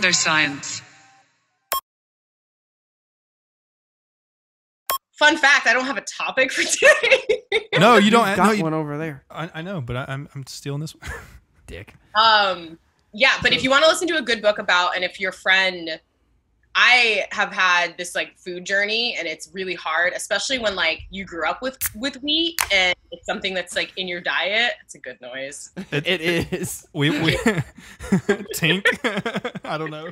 Other science. Fun fact, I don't have a topic for today. No, you don't. Got No, you, one over there. I know, but I'm stealing this one. Dick. Yeah, but if you want to listen to a good book about, and if your friend, I have had this like food journey, and it's really hard, especially when like you grew up with wheat and it's something that's like in your diet. It's a good noise. It is. We Tink. I don't know.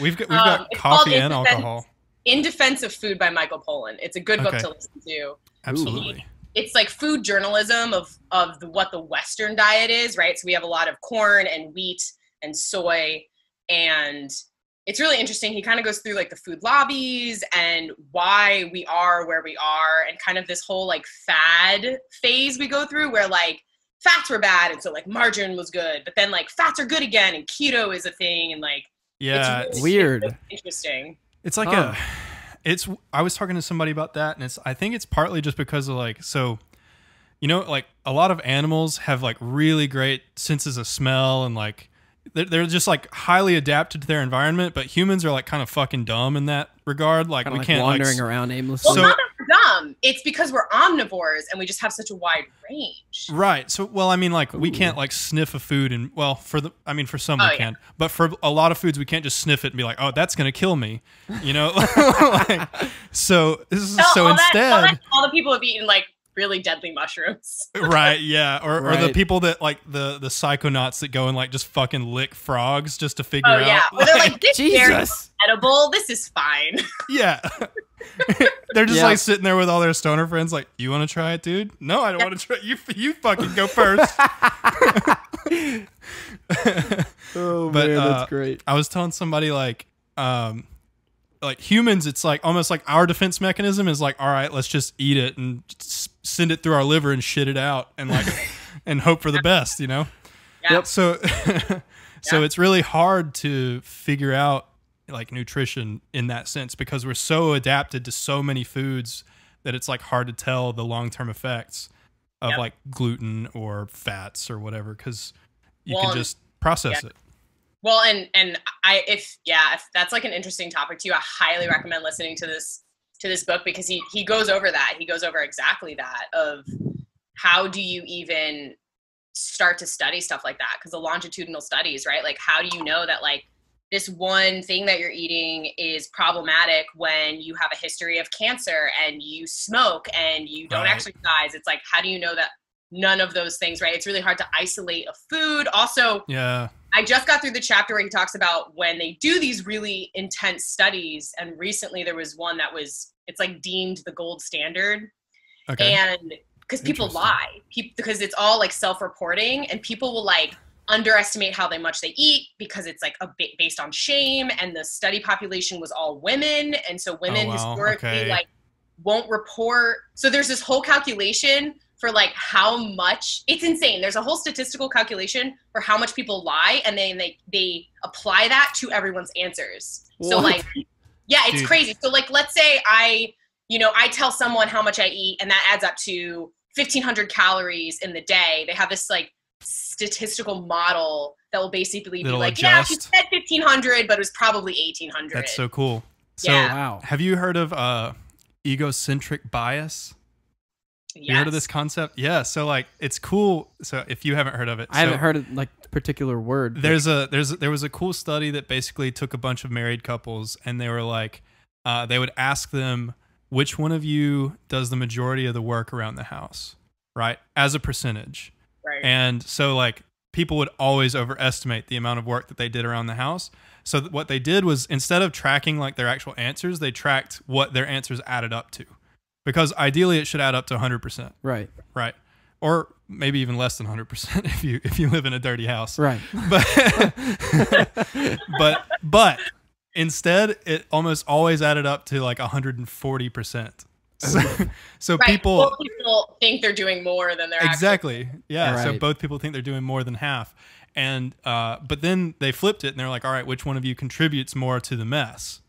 We've got it's coffee called and alcohol. In Defense of Food by Michael Pollan. It's a good book to listen to. Absolutely. It's like food journalism of what the Western diet is, right? So we have a lot of corn and wheat and soy, and it's really interesting. He kind of goes through like the food lobbies and why we are where we are, and kind of this whole like fad phase we go through where like fats were bad, and so like margarine was good, but then like fats are good again, and keto is a thing, and like it's really weird. Interesting. It's like I was talking to somebody about that, and I think it's partly just because of like, so, you know, like a lot of animals have like really great senses of smell, and like they're just like highly adapted to their environment, but humans are like kind of fucking dumb in that regard. Like Kinda we like can't wandering like, around aimlessly. Well, not that we're dumb. It's because we're omnivores and we just have such a wide range. Right. So, well, I mean, like we can't like sniff a food, and well, for some we can, but for a lot of foods we can't just sniff it and be like, oh, that's gonna kill me, you know. Like, so this is instead, all the people have eaten like really deadly mushrooms. Right? Yeah, or the Right. people that like the psychonauts that go and like just fucking lick frogs just to figure out. Yeah, or they're like, this is very Jesus. edible. This is fine. Yeah. They're just like sitting there with all their stoner friends, like, you want to try it, dude? No, I don't want to try. You fucking go first. Oh But, man, that's great. I was telling somebody like humans, it's like almost like our defense mechanism is like, all right, let's just eat it and send it through our liver and shit it out and like and hope for the best, you know? Yeah. Yep. So it's really hard to figure out like nutrition in that sense because we're so adapted to so many foods that it's like hard to tell the long-term effects of like gluten or fats or whatever, because you can just process it. Well, and if that's like an interesting topic to you, I highly recommend listening to this book because he goes over that. He goes over exactly that of how do you even start to study stuff like that? Because the longitudinal studies, right? Like, how do you know that like this one thing that you're eating is problematic when you have a history of cancer and you smoke and you don't exercise? It's like, how do you know that none of those things, right? It's really hard to isolate a food. Also, I just got through the chapter where he talks about when they do these really intense studies, and recently there was one that it's like deemed the gold standard. Okay. And because people lie, because it's all like self-reporting, and people will like underestimate how much they eat because it's like a bit based on shame, and the study population was all women, and so women historically like won't report. So there's this whole calculation for like how much, it's insane. There's a whole statistical calculation for how much people lie, and then they apply that to everyone's answers. What? So like, yeah, it's crazy. So like, let's say I tell someone how much I eat, and that adds up to 1,500 calories in the day. They have this like statistical model that will basically be like, yeah, she said 1,500, but it was probably 1,800. That's so cool. So have you heard of egocentric bias? You heard of this concept? Yeah. So like, it's cool. So if you haven't heard of it, I haven't heard of like the particular word. There was a cool study that basically took a bunch of married couples, and they were like, they would ask them, which one of you does the majority of the work around the house, right? As a percentage. Right. And so like people would always overestimate the amount of work that they did around the house. So what they did was, instead of tracking like their actual answers, they tracked what their answers added up to. Because ideally it should add up to 100%. Right. Right. Or maybe even less than 100% if you live in a dirty house. Right. But instead it almost always added up to like 140%. So people think they're doing more than they're actually. Yeah. Right. So both people think they're doing more than half. And but then they flipped it and they're like, all right, which one of you contributes more to the mess?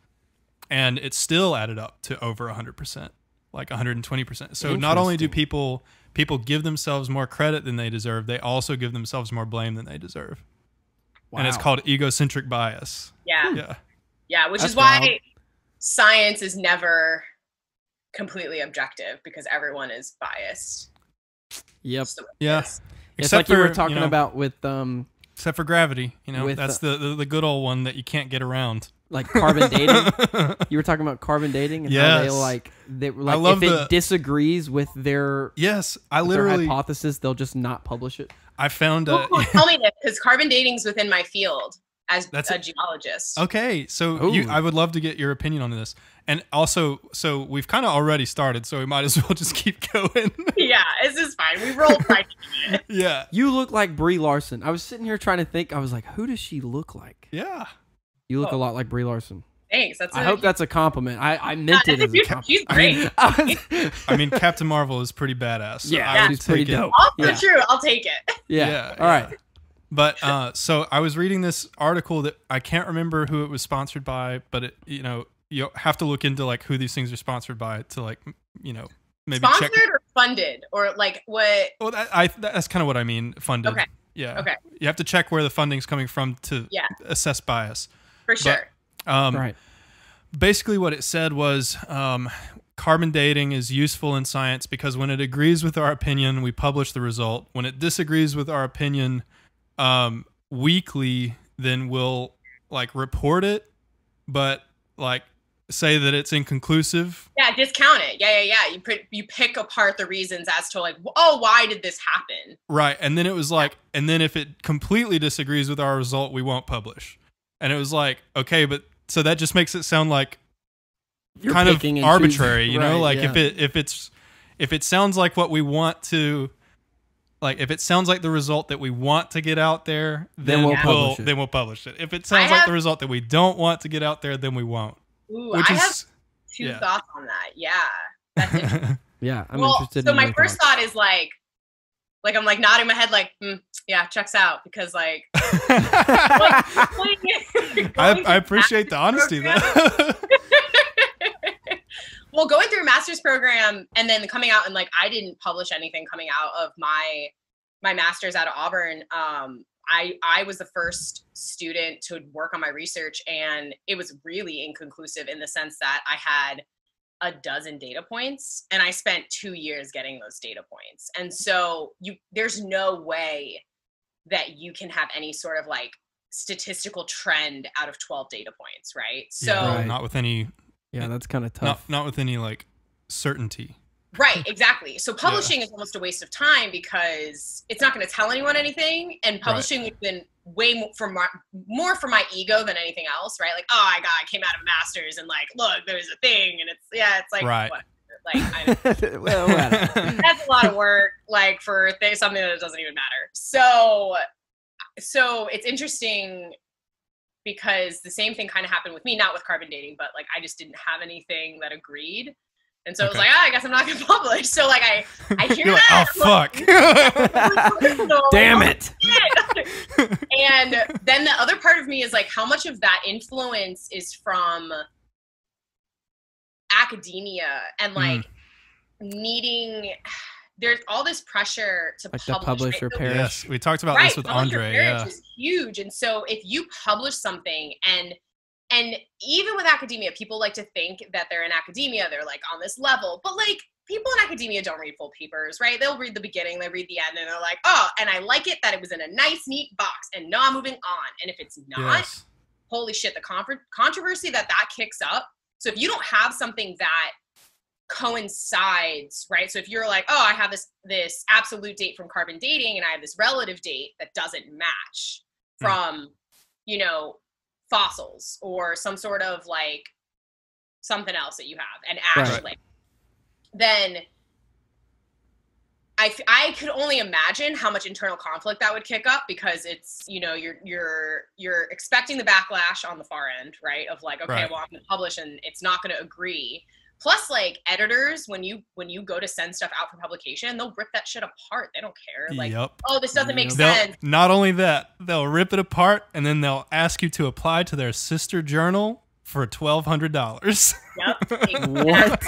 And it still added up to over 100%. Like 120%. So not only do people give themselves more credit than they deserve, they also give themselves more blame than they deserve. and it's called egocentric bias. Yeah, which That's is why wild. science is never completely objective, because everyone is biased. Yep. Just the way it Yeah. is. It's Except like you were for, talking you know, about with except for gravity, with, that's the good old one that you can't get around. like carbon dating. You were talking about carbon dating and how Yes. they like love if the- it disagrees with their Yes, I their literally hypothesis, they'll just not publish it. I found Well, tell me this, because carbon dating's within my field as a geologist. okay, so Ooh. I would love to get your opinion on this. And also, so we've kind of already started, so we might as well just keep going. Yeah, this is fine. We rolled right into it. Yeah. You look like Brie Larson. I was sitting here trying to think. I was like, who does she look like? Yeah. You look Oh. a lot like Brie Larson. Thanks. I hope that's a compliment. I meant it as a compliment. She's great. I mean, Captain Marvel is pretty badass. So Yeah, I would she's pretty take it. dope. Also Yeah. true. I'll take it. Yeah. All right. But so I was reading this article that I can't remember who it was sponsored by, but it, you have to look into like who these things are sponsored by to like, maybe Sponsored check. or funded, or like what? Well, that's kind of what I mean. Funded. Okay. Yeah. Okay. You have to check where the funding's coming from to Yeah. assess bias. For sure. Right. Basically, what it said was carbon dating is useful in science because when it agrees with our opinion, we publish the result. When it disagrees with our opinion weekly, then we'll like report it, but like say that it's inconclusive. Yeah, discount it. Yeah. You pick apart the reasons as to like, oh, why did this happen? Right. And then it was like, and then if it completely disagrees with our result, we won't publish. And it was like, okay, but so that just makes it sound like You're kind of picking and arbitrary, choosing. you know, Right, like yeah. if it sounds like what we want to, like if it sounds like the result that we want to get out there, then we'll publish it. then we'll publish it. If it sounds like the result that we don't want to get out there, then we won't. Ooh, Which I is have two yeah. thoughts on that. Yeah. That's interesting. Yeah, I'm Well, interested so in my your first thoughts. thought is like I'm like nodding my head like, yeah, checks out, because like I appreciate the honesty though. Well, going through a master's program and then coming out and like I didn't publish anything coming out of my master's out of Auburn. I was the first student to work on my research, and it was really inconclusive in the sense that I had a dozen data points and I spent 2 years getting those data points. And so there's no way that you can have any sort of like statistical trend out of 12 data points, right? So Right. Not with any Yeah, that's kind of tough. not with any like certainty. right, exactly. So publishing is almost a waste of time because it's not going to tell anyone anything, and publishing would have been way more for my ego than anything else, right? Like, oh my god, I came out of a master's and like, look, there's a thing, and it's like, Right. whatever. Like, Well, whatever. that's a lot of work, like for something that doesn't even matter. So it's interesting because the same thing kind of happened with me, not with carbon dating, but like I just didn't have anything that agreed. And so I was like, I guess I'm not going to publish. So like I hear You're like, that. oh fuck. Damn it. And then the other part of me is like, how much of that influence is from academia and like needing, there's all this pressure to Like the publish. publish or right? So- perish. Yes, we talked about right, this with publish or Andre. perish Yeah. is huge. And so if you publish something and even with academia, people like to think that they're in academia, they're like on this level, but like people in academia don't read full papers, right? They'll read the beginning, they read the end, and they're like, oh, and I like it that it was in a nice, neat box, and now I'm moving on. And if it's not, Yes. holy shit, the controversy that kicks up. So if you don't have something that coincides, right? So if you're like, oh, I have this absolute date from carbon dating, and I have this relative date that doesn't match from, fossils or some sort of like something else that you have, and actually, then I could only imagine how much internal conflict that would kick up, because it's, you're expecting the backlash on the far end, right? Of like, okay, well, I'm going to publish and it's not going to agree. Plus, like, editors, when you go to send stuff out for publication, they'll rip that shit apart. They don't care. Like, oh, this doesn't make sense. Not only that, they'll rip it apart and then they'll ask you to apply to their sister journal for $1,200. Yep. What?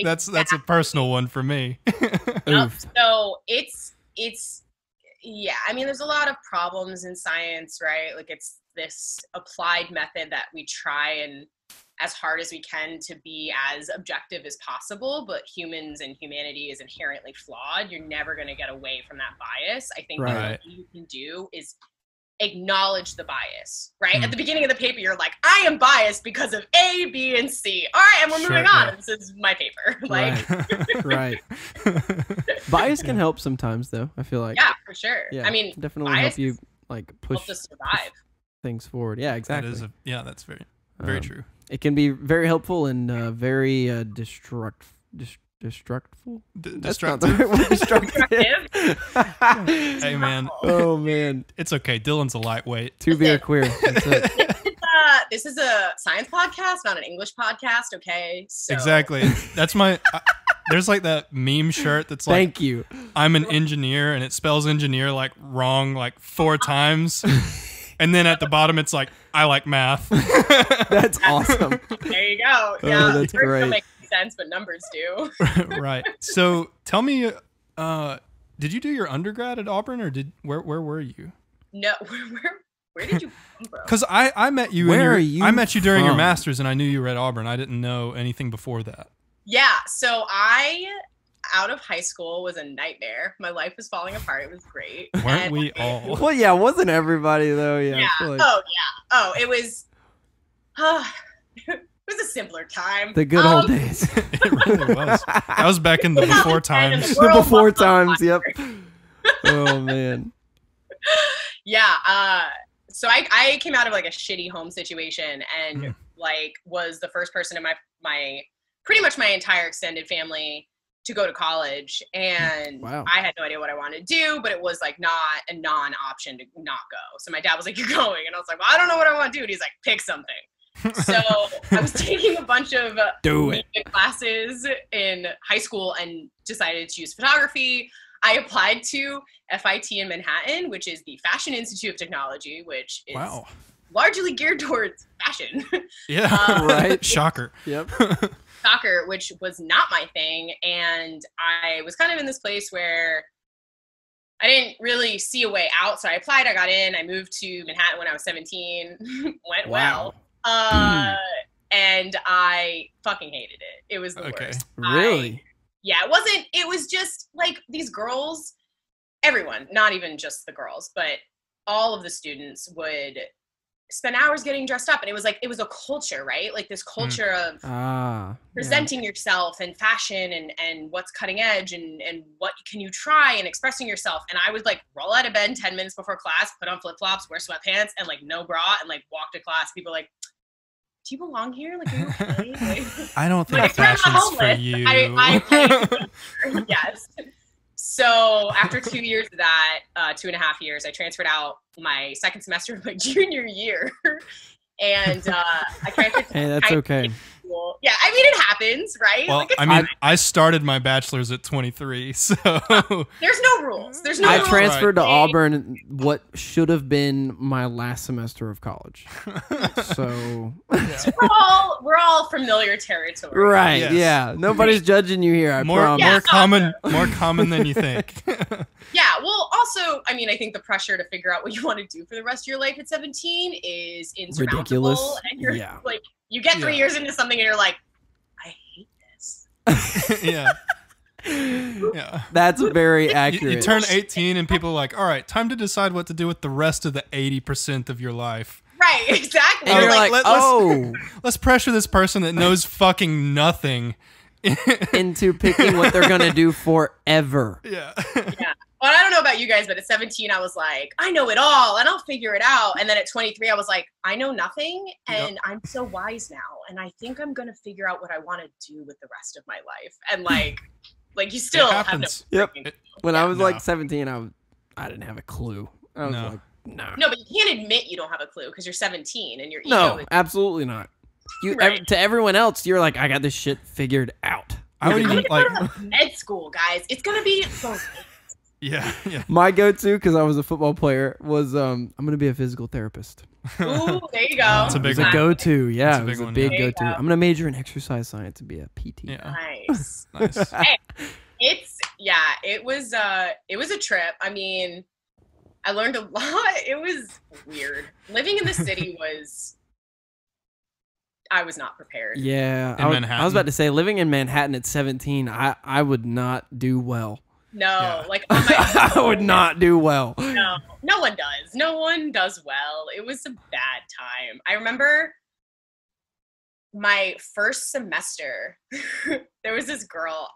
That's a personal one for me. Yep. So it's yeah, I mean, there's a lot of problems in science, right? Like it's this applied method that we try and as hard as we can to be as objective as possible, but humans and humanity is inherently flawed. You're never going to get away from that bias. I think the only thing you can do is acknowledge the bias, right? At the beginning of the paper, you're like, I am biased because of A, B, and C. All right, and we're moving on. This is my paper. Like, right. Bias can help sometimes, though. I feel like. Yeah, for sure. Yeah, I mean, definitely help you like push to survive things forward. Yeah, exactly. That's very true. It can be very helpful and very destructive. Destructive. Hey man. Oh man. It's okay. Dylan's a lightweight. To be a queer. That's it. This is a science podcast, not an English podcast. Okay. So. Exactly. That's my. There's like that meme shirt that's like, "Thank you. I'm an engineer," and it spells engineer like wrong like 4 times. And then at the bottom, it's like, I like math. That's awesome. There you go. Yeah, oh, that's great. Don't make sense, but numbers do. Right. So tell me, did you do your undergrad at Auburn, or where were you? No, where did you come from? Because I met you. I met you during your master's, and I knew you were at Auburn. I didn't know anything before that. Yeah. So out of high school was a nightmare. My life was falling apart. It was great. Weren't we all? Well, yeah, wasn't everybody though? Yeah. Like... Oh yeah. Oh, it was. It was a simpler time. The good old days. It really was. That was back in the before times. The before times. Yep. Oh man. Yeah. So I came out of like a shitty home situation and like was the first person in my pretty much my entire extended family to go to college, and I had no idea what I wanted to do, but it was like not a non-option to not go. So my dad was like, "You're going," and I was like, "Well, I don't know what I want to do." And he's like, "Pick something." So I was taking a bunch of classes in high school and decided to choose photography. I applied to FIT in Manhattan, which is the Fashion Institute of Technology, which is largely geared towards fashion. Yeah, right. Shocker. Yep. Soccer, which was not my thing, and I was kind of in this place where I didn't really see a way out, so I applied, I got in, I moved to Manhattan when I was 17, went well, and I fucking hated it. It was the worst. Really? It was just like these girls, everyone, not even just the girls, but all of the students would spend hours getting dressed up, and it was a culture, right? Like this culture of presenting yourself and fashion and what's cutting edge and what can you try and expressing yourself. And I would like roll out of bed 10 minutes before class, put on flip-flops, wear sweatpants, and like no bra, and like walk to class. People were like, do you belong here? Like, are you okay? Like, I don't think fashion's for you. Yes. So after 2 years of that, 2.5 years, I transferred out my second semester of my junior year. And I transferred to Hey, that's okay. School. Yeah, I mean, it happens, right? Well, like, I mean, I started my bachelor's at 23, so... There's no rules. There's no rules. I transferred to Auburn what should have been my last semester of college. So... We're all familiar territory. Right, yeah. Nobody's judging you here, I promise. More common than you think. Yeah, well, also, I mean, I think the pressure to figure out what you want to do for the rest of your life at 17 is insurmountable. Ridiculous. And you're like, you get 3 years into something and you're like, I hate this. Yeah. That's very accurate. You turn 18 and people are like, all right, time to decide what to do with the rest of the 80% of your life. Right, exactly. And you're like, let's pressure this person that knows fucking nothing into picking what they're going to do forever. Yeah. Well, I don't know about you guys, but at 17, I was like, I know it all and I'll figure it out. And then at 23, I was like, I know nothing and I'm so wise now. And I think I'm going to figure out what I want to do with the rest of my life. And like you still have no. Yep. When I was like 17, I didn't have a clue. I was like, nah. No, but you can't admit you don't have a clue because you're 17 and your ego No, absolutely not. To everyone else, you're like, I got this shit figured out. I would even like med school, guys. It's gonna be so. Yeah. My go-to, because I was a football player, was I'm gonna be a physical therapist. Ooh, there you go. It's a big one. Go-to, yeah. It was a big go-to. I'm gonna major in exercise science and be a PT. Yeah. Nice. Hey, it was a trip. I mean, I learned a lot. It was weird. Living in the city I was not prepared. Yeah, I was about to say, living in Manhattan at 17, I would not do well. No, like on my I would not do well. No one does. No one does well. It was a bad time. I remember my first semester, there was this girl.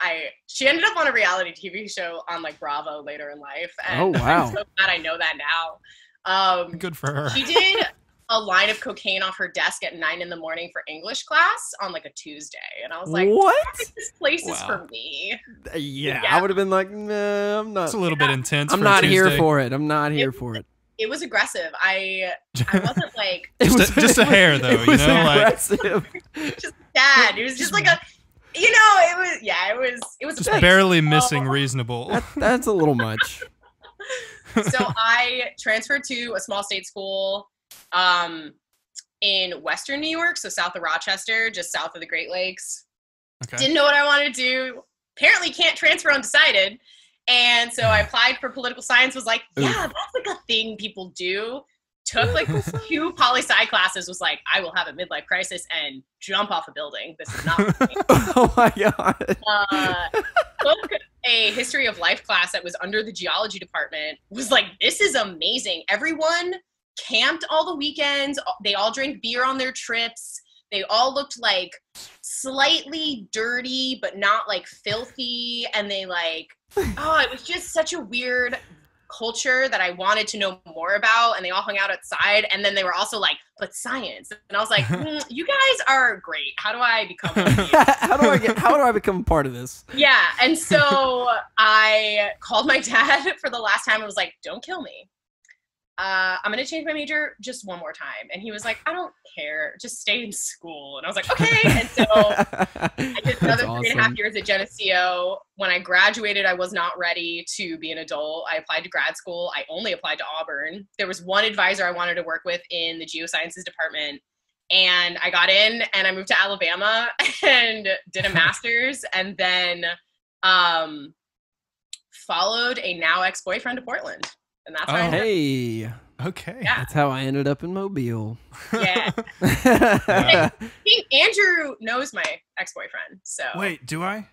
She ended up on a reality TV show on like Bravo later in life. And oh wow! I'm so glad I know that now. Good for her. She did a line of cocaine off her desk at 9 a.m. for English class on like a Tuesday, and I was like, "What? This place is for me." Yeah, I would have been like, "Nah, I'm not." It's a little bit intense. I'm not here for it. I'm not here for it. It was aggressive. I wasn't like just a hair though. It was aggressive. Just bad. It was just like a. It was just barely missing reasonable. That's a little much. So I transferred to a small state school in Western New York, so south of Rochester, just south of the Great Lakes. Okay. Didn't know what I wanted to do. Apparently can't transfer undecided. And so I applied for political science, was like, yeah, that's like a thing people do. Took like 2 poli-sci classes, was like, I will have a midlife crisis and jump off a building. This is not for me. Oh my God. Took a history of life class that was under the geology department, was like, this is amazing. Everyone camped all the weekends. They all drank beer on their trips. They all looked like slightly dirty, but not like filthy. And they like, it was just such a weird culture that I wanted to know more about. And they all hung out outside. And then they were also like, but science. And I was like, you guys are great. How do I become how do I become part of this? Yeah. And so I called my dad for the last time and was like, don't kill me. I'm going to change my major just one more time. And he was like, I don't care. Just stay in school. And I was like, okay. And so I did another 3.5 years at Geneseo. When I graduated, I was not ready to be an adult. I applied to grad school. I only applied to Auburn. There was one advisor I wanted to work with in the geosciences department. And I got in and I moved to Alabama and did a master's, and then followed a now ex-boyfriend to Portland. And that's how I ended up. Okay. Yeah. That's how I ended up in Mobile. Yeah. I think Andrew knows my ex-boyfriend. So wait, do I?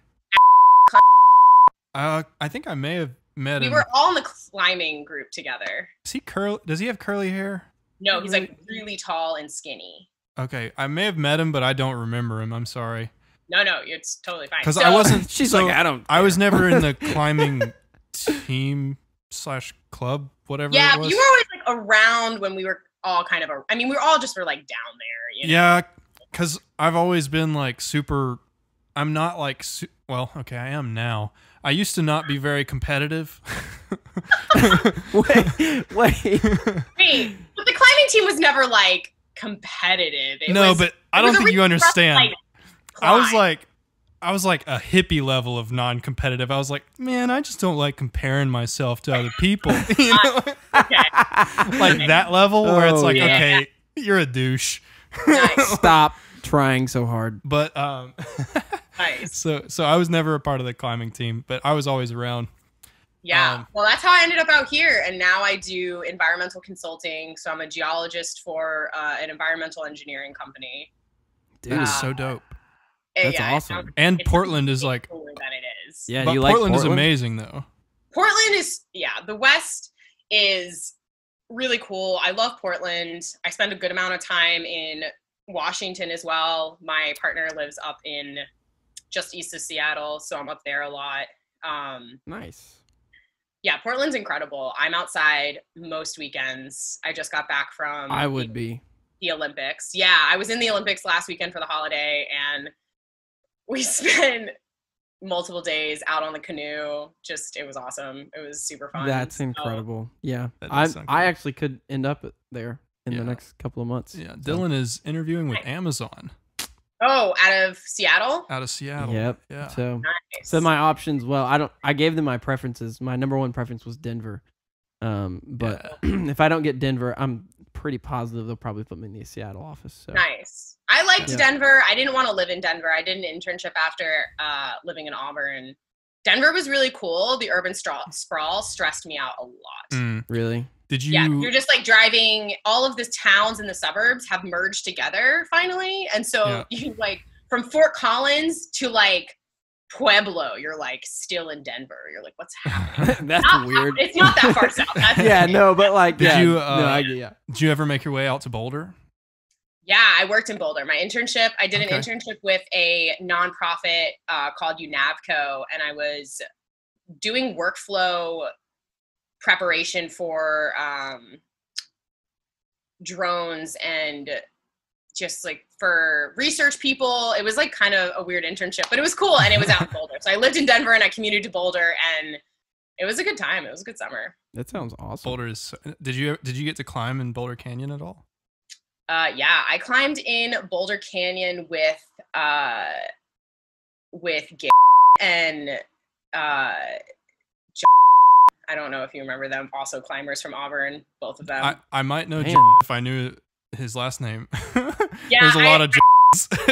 I think I may have met him. We were all in the climbing group together. Is he Does he have curly hair? No, he's like really tall and skinny. Okay, I may have met him, but I don't remember him. I'm sorry. No, it's totally fine. Because I wasn't. She's like, I don't. I was never in the climbing team/club, whatever. Yeah, it was. you were always like around when we were all kind of. We were all just like down there. You know? Yeah, because I've always been like super. I'm not like. Well, okay, I am now. I used to not be very competitive. Wait. But the climbing team was never like competitive. But I don't think you understand. I was like a hippie level of non-competitive. I was like, man, I just don't like comparing myself to other people. You know? Okay. Like that level where it's like, yeah. okay, you're a douche. Nice. Stop trying so hard. But Nice. so I was never a part of the climbing team, but I was always around. Yeah. Well, that's how I ended up out here. And now I do environmental consulting. So I'm a geologist for an environmental engineering company. Dude, That is so dope. That's awesome. And Portland is like cooler than it is. Yeah, but you like Portland is amazing though. Portland is, the West is really cool. I love Portland. I spend a good amount of time in Washington as well. My partner lives up in just east of Seattle, so I'm up there a lot. Nice. Yeah, Portland's incredible. I'm outside most weekends. I just got back from the Olympics. Yeah, I was in the Olympics last weekend for the holiday, and we spent multiple days out on the canoe. It was awesome. It was super fun. That's incredible. Yeah. That cool. I actually could end up there in the next couple of months. Yeah, Dylan is interviewing with Amazon. Oh, out of Seattle? Out of Seattle. Yep. Yeah. So my options, I gave them my preferences. My number one preference was Denver. But if I don't get Denver, I'm pretty positive they'll probably put me in the Seattle office. So. Nice. I liked Denver. I didn't want to live in Denver. I did an internship after living in Auburn. Denver was really cool. The urban sprawl stressed me out a lot. Really? Did you? Yeah, you're just like driving. All of the towns in the suburbs have merged together finally, and so you like from Fort Collins to like Pueblo, you're like still in Denver. You're like, what's happening? That's weird. It's not that far south. That's no, but like, did you ever make your way out to Boulder? Yeah, I worked in Boulder. My internship, I did an internship with a nonprofit called UNAVCO, and I was doing workflow preparation for drones and just like for research people. It was like kind of a weird internship, but it was cool, and it was out in Boulder. So I lived in Denver and I commuted to Boulder, and it was a good time. It was a good summer. That sounds awesome. Boulder is. Did you get to climb in Boulder Canyon at all? Yeah, I climbed in Boulder Canyon with Gary and I don't know if you remember them, also climbers from Auburn, both of them. I might know if I knew his last name. Yeah, there's a lot of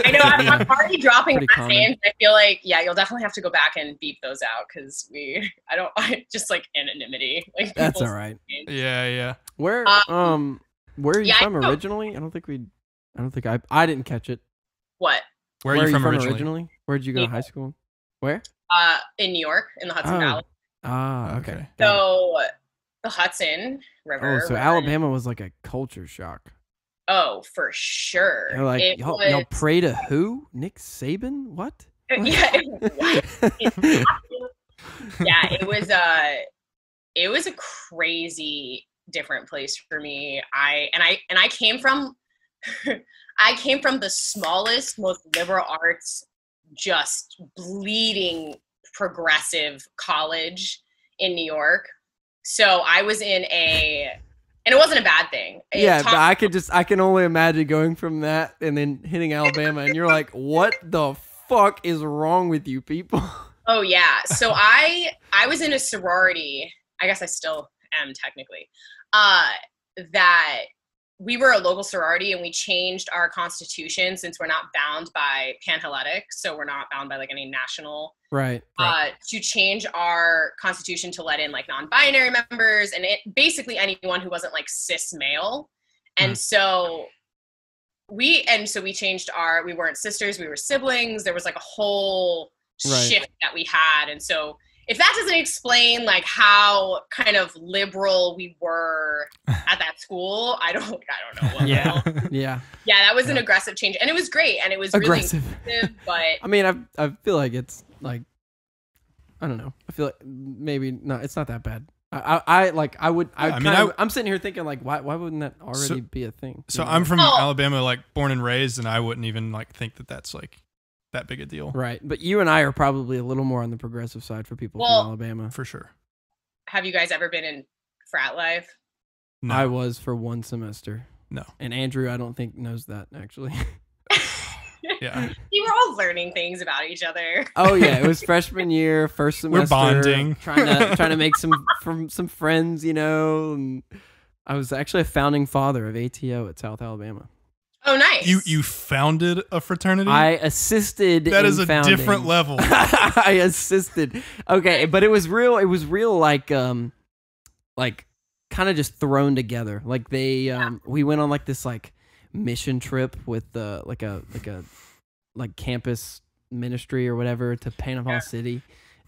I know I'm already dropping last names. I feel like you'll definitely have to go back and beep those out because I just like anonymity. Like that's all right. Names. Yeah. Where are you from originally? I didn't catch it. What? Where are you from originally? Where'd you go to high school? Where? In New York, in the Hudson Valley. Ah, okay. So the Hudson River. Oh, so Alabama was like a culture shock. Oh, for sure. They're like, y'all pray to who? Nick Saban? What? Yeah. It was a crazy different place for me. I came from the smallest, most liberal arts, just bleeding progressive college in New York. So I was and it wasn't a bad thing. But I can only imagine going from that and then hitting Alabama and you're like, what the fuck is wrong with you people? Oh yeah. So I was in a sorority. I guess I still am technically. That we were a local sorority and we changed our constitution since we're not bound by Panhellenic, so we're not bound by like any national right. To change our constitution to let in like non-binary members and basically anyone who wasn't like cis male. And so we changed we weren't sisters, we were siblings. There was like a whole shift that we had. And so if that doesn't explain like how kind of liberal we were at that school, I don't know what will. Yeah, that was an aggressive change, and it was great, and it was aggressive. Really inclusive, but I mean, I feel like it's like, I don't know. I feel like maybe not. It's not that bad. I'm sitting here thinking like, why wouldn't that already be a thing? So I'm from Alabama, like born and raised, and I wouldn't even like think that that's like that big a deal. Right. But you and I are probably a little more on the progressive side for people from Alabama. For sure. Have you guys ever been in frat life? No. I was for one semester. No. And Andrew, I don't think knows that actually. Yeah. You were all learning things about each other. Oh yeah, it was freshman year, first semester. We're bonding. Trying to make some friends, you know. And I was actually a founding father of ATO at South Alabama. Oh, nice. You founded a fraternity? I assisted. That is a founding. different level. I assisted. Okay, but it was real like kind of just thrown together. Like we went on like this like mission trip with like campus ministry or whatever to Panama City.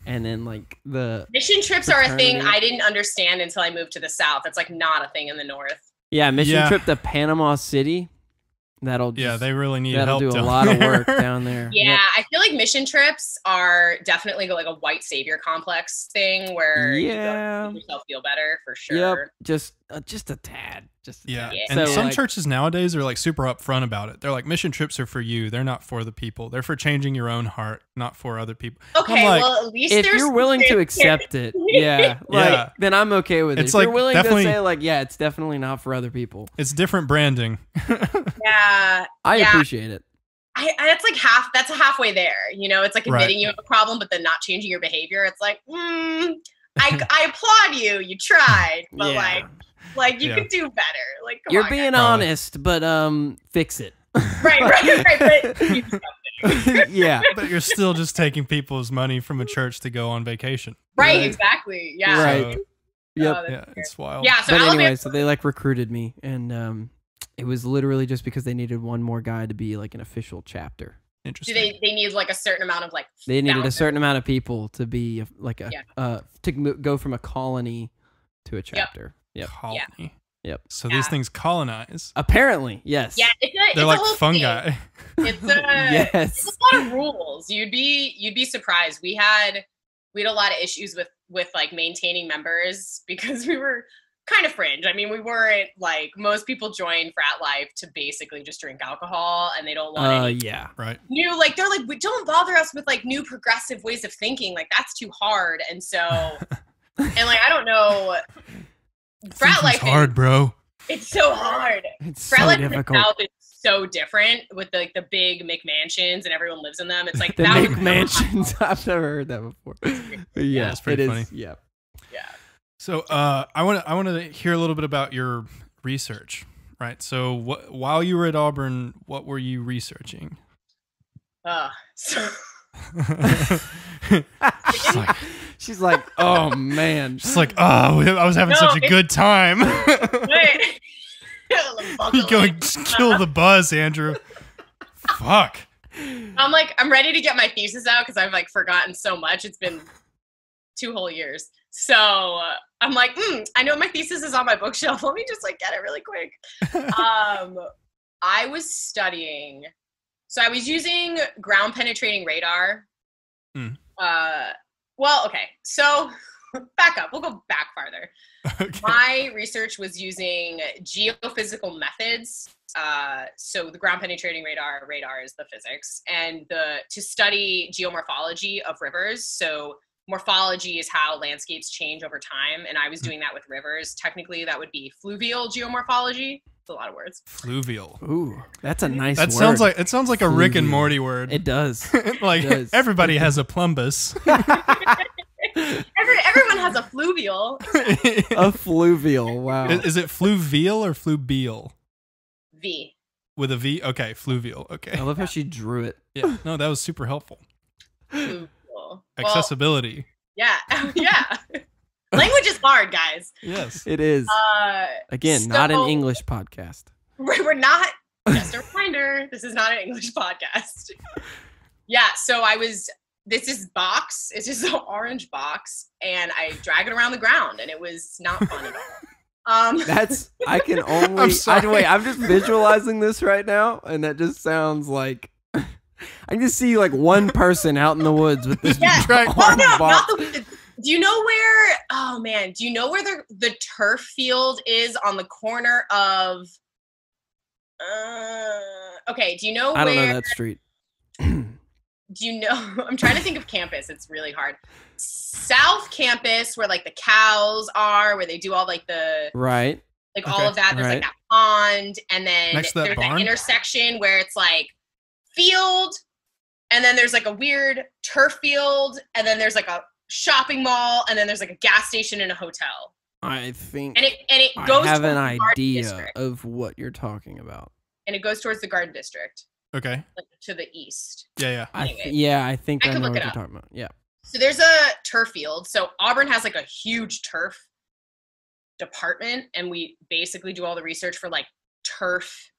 And then like the mission trips are a thing I didn't understand until I moved to the South. It's like not a thing in the North. Yeah, mission trip to Panama City. They really need that'll help. Do a lot of work down there. Yeah, yep. I feel like mission trips are definitely like a white savior complex thing where you make yourself feel better for sure. Yep, just a tad. Yeah. And some churches nowadays are like super upfront about it. They're like, mission trips are for you. They're not for the people. They're for changing your own heart, not for other people. Okay, like, well at least if you're willing to accept it, then I'm okay with it. It's if like you're willing to say like, it's definitely not for other people. It's different branding. Yeah. I appreciate it. That's like that's halfway there. You know, it's like admitting you have a problem, but then not changing your behavior. It's like, I applaud you. You tried, but like you could do better. Like, come you're on, being guys. honest, but fix it. Right. But Yeah. But you're still just taking people's money from a church to go on vacation. Right, exactly. Yeah. Right. So, Yep. Oh, yeah, it's wild. yeah, so But Alabama, anyway, so they like recruited me, and it was literally just because they needed one more guy to be like an official chapter. do Interesting. they need like a certain amount of like They needed a founders? certain amount of people to be like a Yeah. go from a colony to a chapter. Yep. Colony. Yep. So Yeah. these things colonize. Apparently, yes. Yeah, it's They're a like whole fungi. thing. It's a Yes. it's a lot of rules. You'd be surprised. We had a lot of issues with like maintaining members because we were kind of fringe. I mean, we weren't like most people join frat life to basically just drink alcohol, and they don't want any Yeah. Right. new, like they're like, don't bother us with like new progressive ways of thinking. Like that's too hard. And so, and like I don't know, frat life hard, bro. it's so hard. It's Frat so life in the difficult. South is so different with like the big McMansions and everyone lives in them. It's like The that was- McMansions. I've never heard that before. But yeah, it's pretty it is. funny. Yeah. Yeah. So I want to hear a little bit about your research, right? So while you were at Auburn, what were you researching? So Just like, She's like, oh man. just like, oh, I was having No, such a it's- good time. wait. You going kill the buzz, Andrew? Fuck. I'm ready to get my thesis out because I've like forgotten so much. It's been 2 whole years. So I'm like, I know my thesis is on my bookshelf. Let me just like get it really quick. I was studying, so I was using ground penetrating radar. Well, okay. So back up. We'll go back farther. Okay. My research was using geophysical methods. So the ground penetrating radar is the physics, and to study geomorphology of rivers. So morphology is how landscapes change over time, and I was doing that with rivers. Technically, that would be fluvial geomorphology. It's a lot of words. Fluvial. Ooh, that's a nice That word. sounds like a Rick and Fluvial. Morty word. It does. Like It does. everybody has a plumbus. Everyone has a fluvial. A fluvial. Wow. Is it fluvial or fluvial? V. With a V? Okay, fluvial. Okay. I love how she drew it. Yeah. No, that was super helpful. Fluvial. Well, Accessibility. yeah. Yeah. Language is hard, guys. Yes. It is. Again, not an so- English podcast. We're not, just a reminder, this is not an English podcast. Yeah, so this is box, it's just an orange box, and I drag it around the ground, and it was not fun at all. That's I can only. I'm sorry. Wait, I'm just visualizing this right now, and that just sounds like I can just see like one person out in the woods with this Yeah. orange Oh no, box. not the. Do you know where? Oh man, do you know where the turf field is on the corner of? Okay, do you know I where? don't know that street. Do you know? I'm trying to think of campus. It's really hard. South Campus, where like the cows are, where they do all like the Right. like Okay, all of that. There's right. like that pond, and then Next to that there's barn? that intersection where it's like field, and then there's like a weird turf field, and then there's like a shopping mall, and then there's like a gas station and a hotel, I think and it I goes have towards an the Garden idea District, of what you're talking about. and it goes towards the Garden District, Okay. like to the east. Yeah, yeah. Anyway. I think I I could know look what it you're up. talking about. Yeah. So there's a turf field. So Auburn has like a huge turf department, and we basically do all the research for like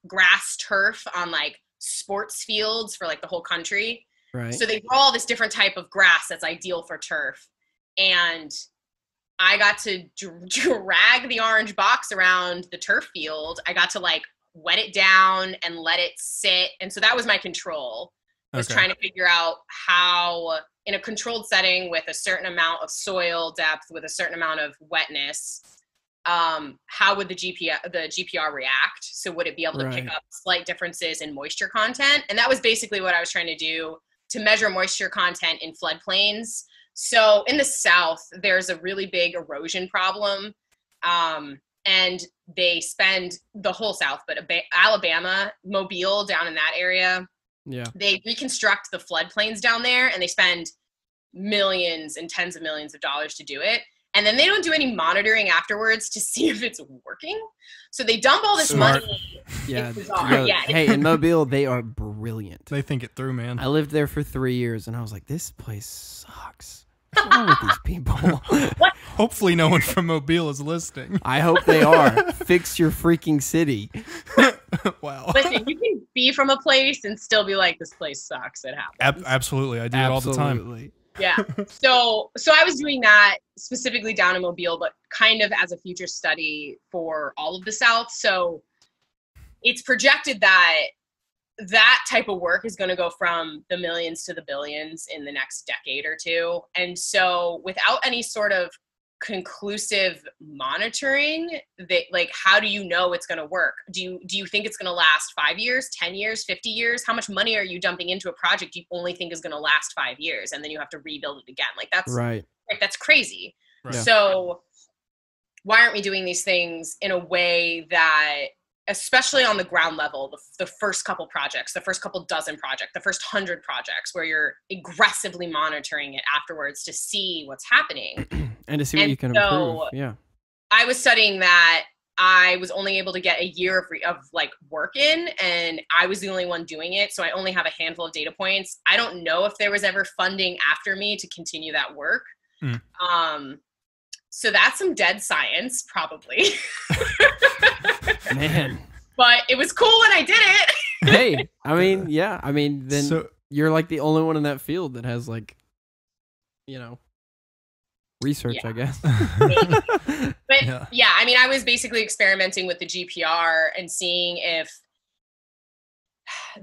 grass turf on like sports fields for like the whole country. Right. So they grow all this different type of grass that's ideal for turf. And I got to drag the orange box around the turf field. I got to like wet it down and let it sit. And so that was my control. I was Okay. trying to figure out how, in a controlled setting with a certain amount of soil depth, with a certain amount of wetness, how would the GPR react? So would it be able to pick Right. up slight differences in moisture content? And that was basically what I was trying to do, to measure moisture content in floodplains. So in the South, there's a really big erosion problem. And they spend the whole South, but Alabama, Mobile, down in that area, Yeah. they reconstruct the floodplains down there, and they spend millions and tens of millions of dollars to do it. And then they don't do any monitoring afterwards to see if it's working. So they dump all this Smart. money. Yeah. It's bizarre. Yeah. Hey, in Mobile, they are brilliant brilliant. They think it through, man. I lived there for 3 years, and I was like, this place sucks. What's wrong with these people? Hopefully no one from Mobile is listening. I hope they are. Fix your freaking city. Wow. Listen, you can be from a place and still be like, this place sucks. It happens. Absolutely. I do it all the time. Yeah. So I was doing that specifically down in Mobile, but kind of as a future study for all of the South. So it's projected that that type of work is going to go from the millions to the billions in the next decade or two. And so without any sort of conclusive monitoring, that, like, how do you know it's going to work? Do you think it's going to last 5 years, 10 years, 50 years? How much money are you dumping into a project you only think is going to last 5 years, and then you have to rebuild it again? Like, that's right. Like, that's crazy. Right. So why aren't we doing these things in a way that, especially on the ground level, the first couple projects, the first couple dozen projects, the first 100 projects, where you're aggressively monitoring it afterwards to see what's happening and to see what you can improve. Yeah, I was studying that. I was only able to get a year of like work in, and I was the only one doing it, so I only have a handful of data points. I don't know if there was ever funding after me to continue that work. So that's some dead science, probably. Man. But it was cool when I did it. Hey, I mean, yeah. I mean, then you're like the only one in that field that has, like, you know, research, I guess. But yeah, I mean, I was basically experimenting with the GPR and seeing if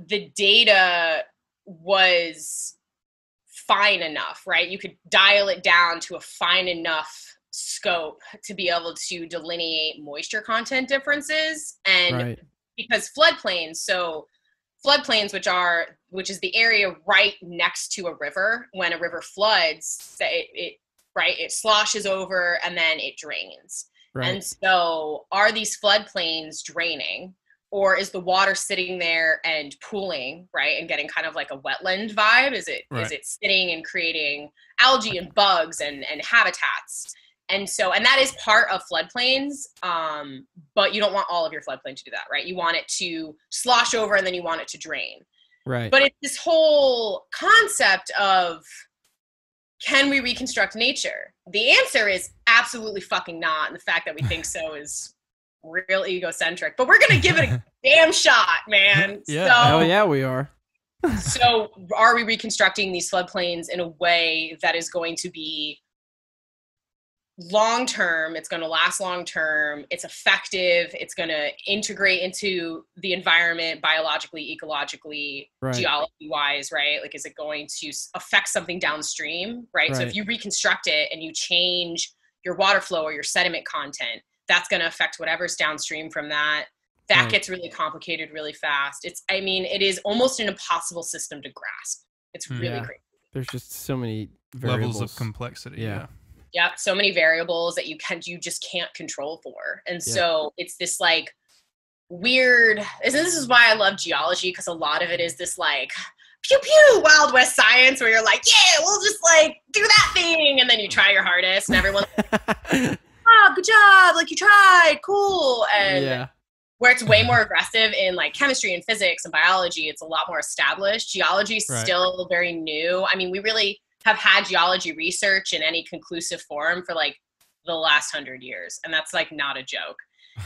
the data was fine enough, right? You could dial it down to a fine enough scope to be able to delineate moisture content differences. And because floodplains, which is the area right next to a river, when a river floods, it sloshes over and then it drains. Right. And so are these floodplains draining, or is the water sitting there and pooling, right, and getting kind of like a wetland vibe? Is it sitting and creating algae and bugs and habitats? And that is part of floodplains, but you don't want all of your floodplain to do that, right? You want it to slosh over and then you want it to drain. Right. But it's this whole concept of, can we reconstruct nature? The answer is absolutely fucking not. And the fact that we think so is real egocentric. But we're going to give it a damn shot, man. Hell yeah, we are. So are we reconstructing these floodplains in a way that is going to be long-term? It's going to last long-term. It's effective. It's going to integrate into the environment biologically, ecologically, geology-wise, right? Like, is it going to affect something downstream, right? So if you reconstruct it and you change your water flow or your sediment content, that's going to affect whatever's downstream from that. That gets really complicated really fast. It is almost an impossible system to grasp. It's really crazy. There's just so many variables. Levels of complexity. Yeah. Yeah, so many variables that you just can't control for. And so it's this like weird, this is why I love geology, because a lot of it is this like pew pew Wild West science where you're like, yeah, we'll just like do that thing, and then you try your hardest and everyone's like, oh, good job, like you tried, cool. And where it's way more aggressive in like chemistry and physics and biology, it's a lot more established. Geology is still very new. I mean, we really have had geology research in any conclusive form for like the last 100 years. And that's like not a joke.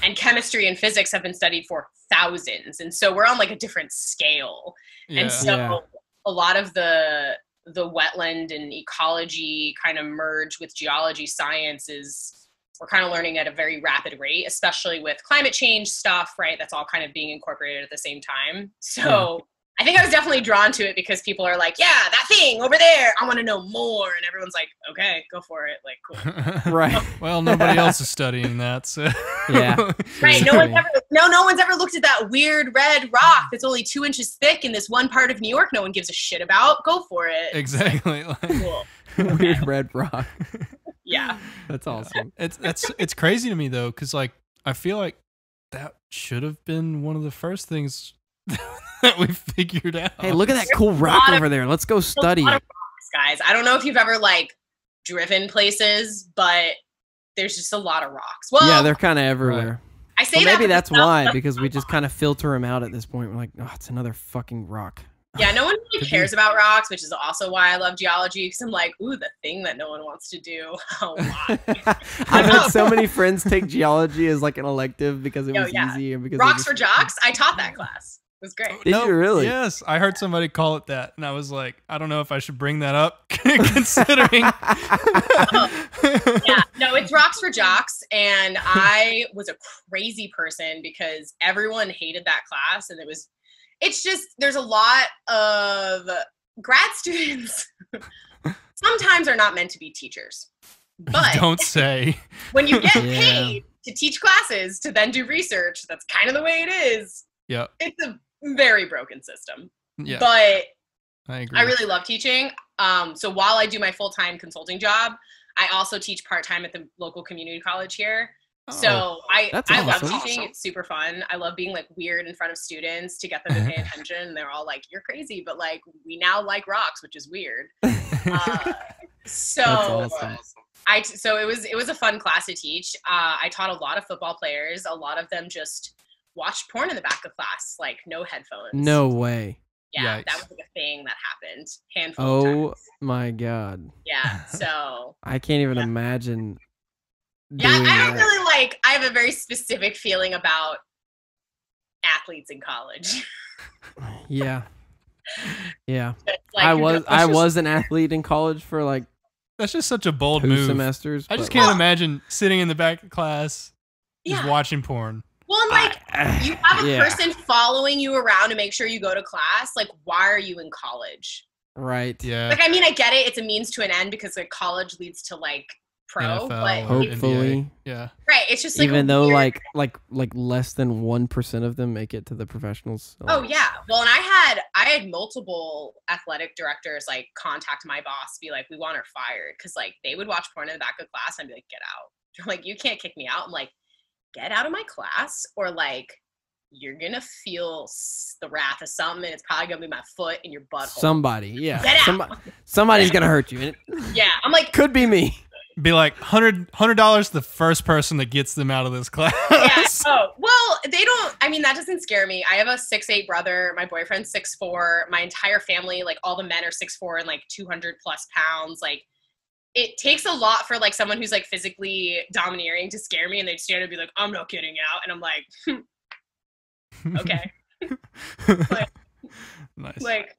And chemistry and physics have been studied for thousands. And so we're on like a different scale. Yeah. And so a lot of the wetland and ecology kind of merge with geology sciences. We're kind of learning at a very rapid rate, especially with climate change stuff, right? That's all kind of being incorporated at the same time. So I think I was definitely drawn to it because people are like, yeah, that thing over there, I want to know more. And everyone's like, okay, go for it. Like, cool. Right. Well, nobody else is studying that. So. Yeah. Right. No one's ever looked at that weird red rock that's only 2 inches thick in this one part of New York no one gives a shit about. Go for it. Exactly. Cool. Weird red rock. Yeah. That's awesome. It's crazy to me though, because like I feel like that should have been one of the first things that we figured out. Hey, look at that cool rock over there. Let's go study it. Rocks, guys. I don't know if you've ever like driven places, but there's just a lot of rocks. Well, yeah, they're kind of everywhere. I say maybe that's why, because we just kind of filter them out at this point. We're like, oh, it's another fucking rock. Yeah, no one really cares about rocks, which is also why I love geology, because I'm like, ooh, the thing that no one wants to do a lot. I've had so many friends take geology as like an elective because it was yeah. easy and because Rocks for jocks. I taught that class. It was great. Did you really? Yes, I heard somebody call it that, and I was like, I don't know if I should bring that up, considering. Yeah, no, it's rocks for jocks, and I was a crazy person because everyone hated that class, and it's just there's a lot of grad students. Sometimes are not meant to be teachers, but Don't say. when you get paid to teach classes to then do research, that's kind of the way it is. Yeah, It's a very broken system. yeah, But I agree. I really love teaching. So while I do my full-time consulting job, I also teach part-time at the local community college here. So I love teaching. It's super fun. I love being like weird in front of students to get them to pay attention. And they're all like, "You're crazy," but like we now like rocks, which is weird. So awesome. So it was a fun class to teach. I taught a lot of football players. A lot of them just watched porn in the back of class, like no headphones. No way. Yeah, Yikes. that was like a thing that happened. Handful of times. My God. Yeah, so. I can't even imagine. Yeah, I don't that. really like, I have a very specific feeling about athletes in college. Yeah. Yeah. Like, I was an athlete in college for like That's just such a bold 2 move. semesters. I just but- can't imagine sitting in the back of class just Yeah. watching porn. Well, and like, you have a person following you around to make sure you go to class. Like, why are you in college? Right. Yeah. Like, I mean, I get it. It's a means to an end because like college leads to like pro, NFL but or Hopefully. NBA. Yeah. right. It's just like Even a though weird- like less than 1% of them make it to the professionals. So. Oh yeah. Well, and I had multiple athletic directors like contact my boss, be like, "We want her fired," because like they would watch porn in the back of class and I'd be like, "Get out!" They're like, "You can't kick me out." I'm like, "Get out of my class, or like you're gonna feel the wrath of something, and it's probably gonna be my foot in your butthole." Somebody, yeah. Get out. Somebody's gonna hurt you. And it Yeah, I'm like, could be me. Be like $100 to the first person that gets them out of this class. yeah. Oh, well, they don't. I mean, that doesn't scare me. I have a 6'8" brother. My boyfriend's 6'4". My entire family, like all the men are 6'4" and like 200+ pounds. Like, it takes a lot for like someone who's like physically domineering to scare me, and they'd stand and be like, "I'm not getting out," and I'm like, okay, Nice. like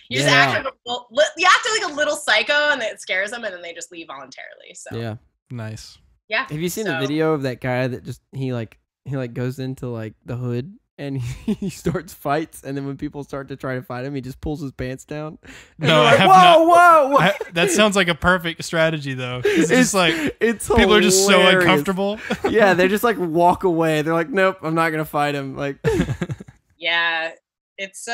you just act like a little psycho, and it scares them, and then they just leave voluntarily. So Yeah. Nice. yeah. Have you seen the video of that guy that just he goes into like the hood and he starts fights, and then when people start to try to fight him, he just pulls his pants down. And No, they're I like, have whoa, not. whoa! That sounds like a perfect strategy, though. It's just like it's people are just so hilarious. uncomfortable. Yeah, they just like walk away. They're like, nope, I'm not gonna fight him. Like, Yeah, it's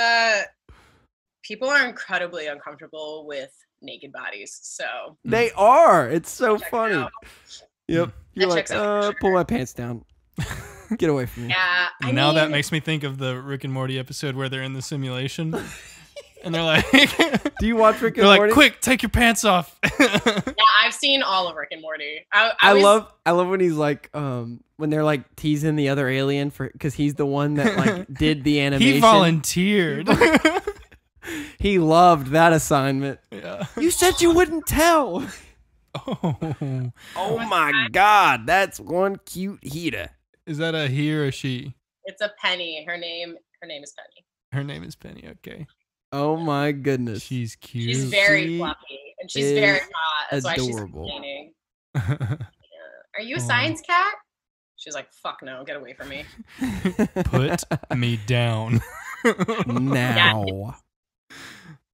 people are incredibly uncomfortable with naked bodies, so they are. It's so check it funny. out. Yep. You're That like, checks out for sure. pull my pants down. Get away from me. Yeah, I Now that mean, makes me think of the Rick and Morty episode where they're in the simulation, and they're like, Do you watch Rick and they're Morty? like, quick, take your pants off. yeah, I've seen all of Rick and Morty. I love when he's like, when they're like teasing the other alien because he's the one that like did the animation. He volunteered. He loved that assignment. Yeah. You said you wouldn't tell. Oh, Oh my God, that's one cute heater. is that a he or a she? It's a Penny. Her name is Penny. Her name is Penny. Okay, Oh my goodness. she's cute. She's very She fluffy, and she's very is hot. That's why she's adorable. complaining. Are you a science cat? She's like, fuck no, get away from me. Put me down. Now.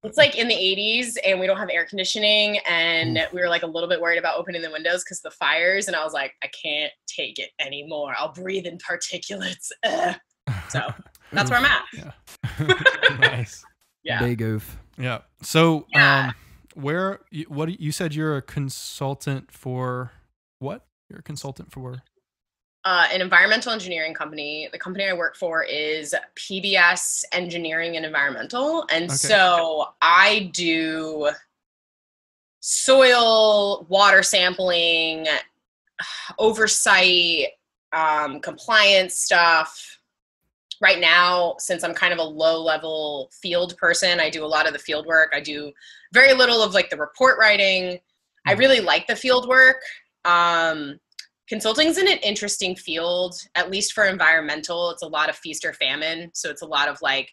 It's like in the 80s, and we don't have air conditioning, and we were like a little bit worried about opening the windows because the fires, and I was like, I can't take it anymore. I'll breathe in particulates. Ugh. So that's where I'm at. Yeah. Nice. Yeah. Big oof. Yeah. So, Yeah. what you said you're a consultant for what? You're a consultant for? An environmental engineering company. The company I work for is PBS Engineering and Environmental. And so I do soil, water sampling, oversight, compliance stuff, right now, since I'm kind of a low level field person, I do a lot of the field work. I do very little of like the report writing. I really like the field work. Consulting is an interesting field, at least for environmental. It's a lot of feast or famine. So it's a lot of like,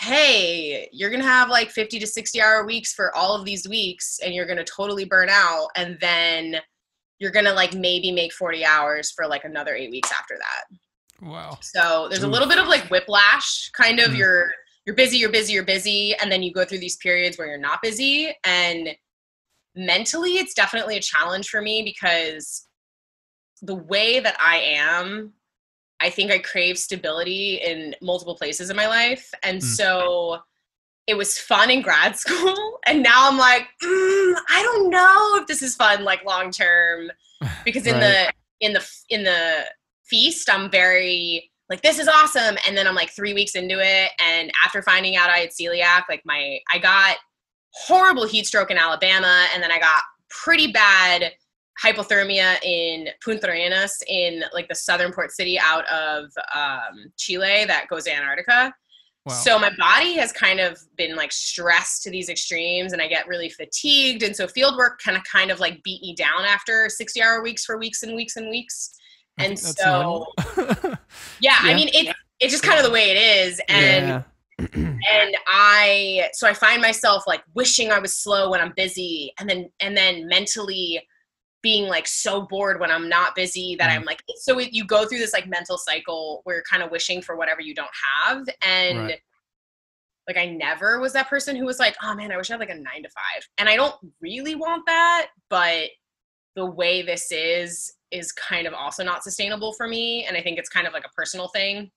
hey, you're going to have like 50 to 60 hour weeks for all of these weeks, and you're going to totally burn out. And then you're going to like maybe make 40 hours for like another 8 weeks after that. Wow. So there's a little bit of like whiplash, kind of you're busy, and then you go through these periods where you're not busy. And mentally, it's definitely a challenge for me because the way that I am, I think I crave stability in multiple places in my life. And so it was fun in grad school. And now I'm like, I don't know if this is fun, like long term, because in the feast, I'm very like, this is awesome. And then I'm like 3 weeks into it. And after finding out I had celiac, like I got horrible heat stroke in Alabama. And then I got pretty bad hypothermia in Punta Arenas in like the southern port city out of Chile that goes to Antarctica. Wow. So my body has kind of been like stressed to these extremes, and I get really fatigued. And so field work kind of like beat me down after 60-hour weeks for weeks and weeks and weeks. And so, yeah, I mean, it's just kind of the way it is. And, and I find myself like wishing I was slow when I'm busy, and then mentally being like so bored when I'm not busy that I'm like, so you go through this like mental cycle where you're kind of wishing for whatever you don't have. And like, I never was that person who was like, oh man, I wish I had like a 9 to 5. And I don't really want that, but the way this is kind of also not sustainable for me. And I think it's kind of like a personal thing.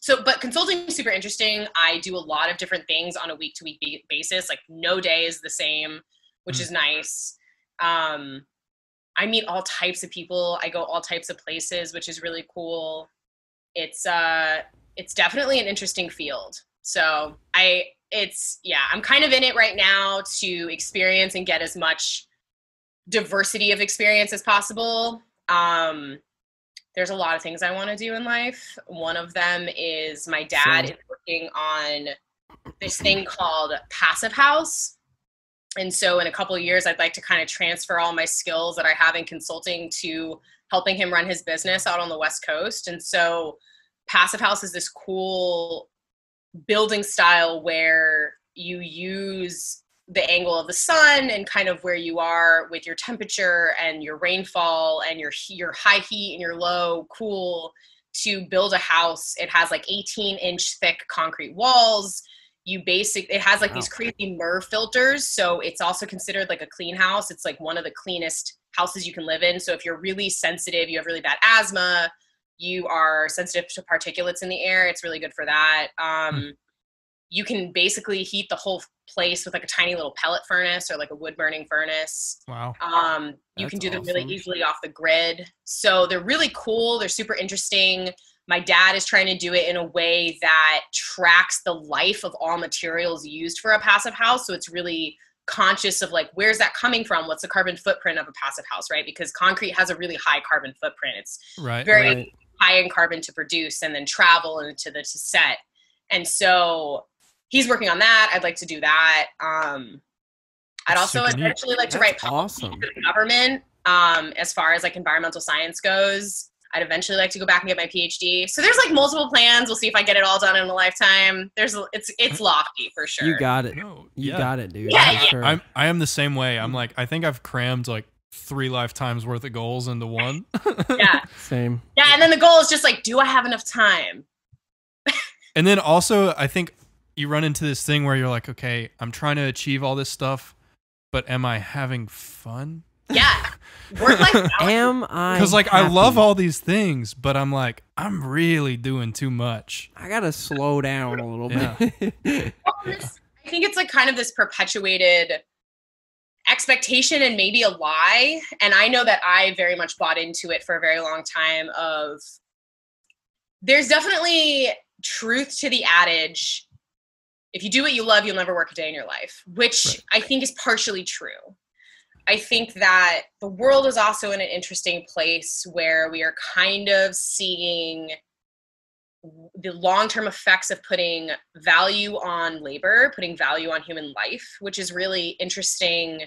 So, but consulting is super interesting. I do a lot of different things on a week-to-week basis. Like no day is the same, which is nice. I meet all types of people. I go all types of places, which is really cool. It's definitely an interesting field. So I'm kind of in it right now to experience and get as much diversity of experience as possible. There's a lot of things I want to do in life. One of them is my dad is working on this thing called Passive House. And so in a couple of years, I'd like to kind of transfer all my skills that I have in consulting to helping him run his business out on the West Coast. And so Passive House is this cool building style where you use the angle of the sun and kind of where you are with your temperature and your rainfall and your high heat and your low cool to build a house. It has like 18-inch thick concrete walls. It has like these crazy MER filters. So it's also considered like a clean house. It's like one of the cleanest houses you can live in. So if you're really sensitive, you have really bad asthma, you are sensitive to particulates in the air, it's really good for that. You can basically heat the whole place with like a tiny little pellet furnace or like a wood burning furnace. Wow. You can do them really easily off the grid. So they're really cool. They're super interesting. My dad is trying to do it in a way that tracks the life of all materials used for a passive house. So it's really conscious of like, where's that coming from? What's the carbon footprint of a passive house, right? Because concrete has a really high carbon footprint. It's very high in carbon to produce and then travel and to set. And so he's working on that. I'd like to do that. I'd also eventually like to write policy for the government as far as like environmental science goes. I'd eventually like to go back and get my PhD. So there's like multiple plans. We'll see if I get it all done in a lifetime. It's lofty for sure. You got it. You got it, dude. Yeah, Sure. I am the same way. I'm like, I think I've crammed like 3 lifetimes worth of goals into one. Yeah. Same. Yeah, and then the goal is just like, do I have enough time? And then also, I think you run into this thing where you're like, okay, I'm trying to achieve all this stuff, but am I having fun? Yeah. Work-life balance. Am I? Because like happy? I love all these things, but I'm like, I'm really doing too much. I gotta slow down a little bit. I think it's like kind of this perpetuated expectation and maybe a lie. And I know that I very much bought into it for a very long time of there's definitely truth to the adage, if you do what you love, you'll never work a day in your life, which I think is partially true. I think that the world is also in an interesting place where we are kind of seeing the long-term effects of putting value on labor, putting value on human life, which is really interesting.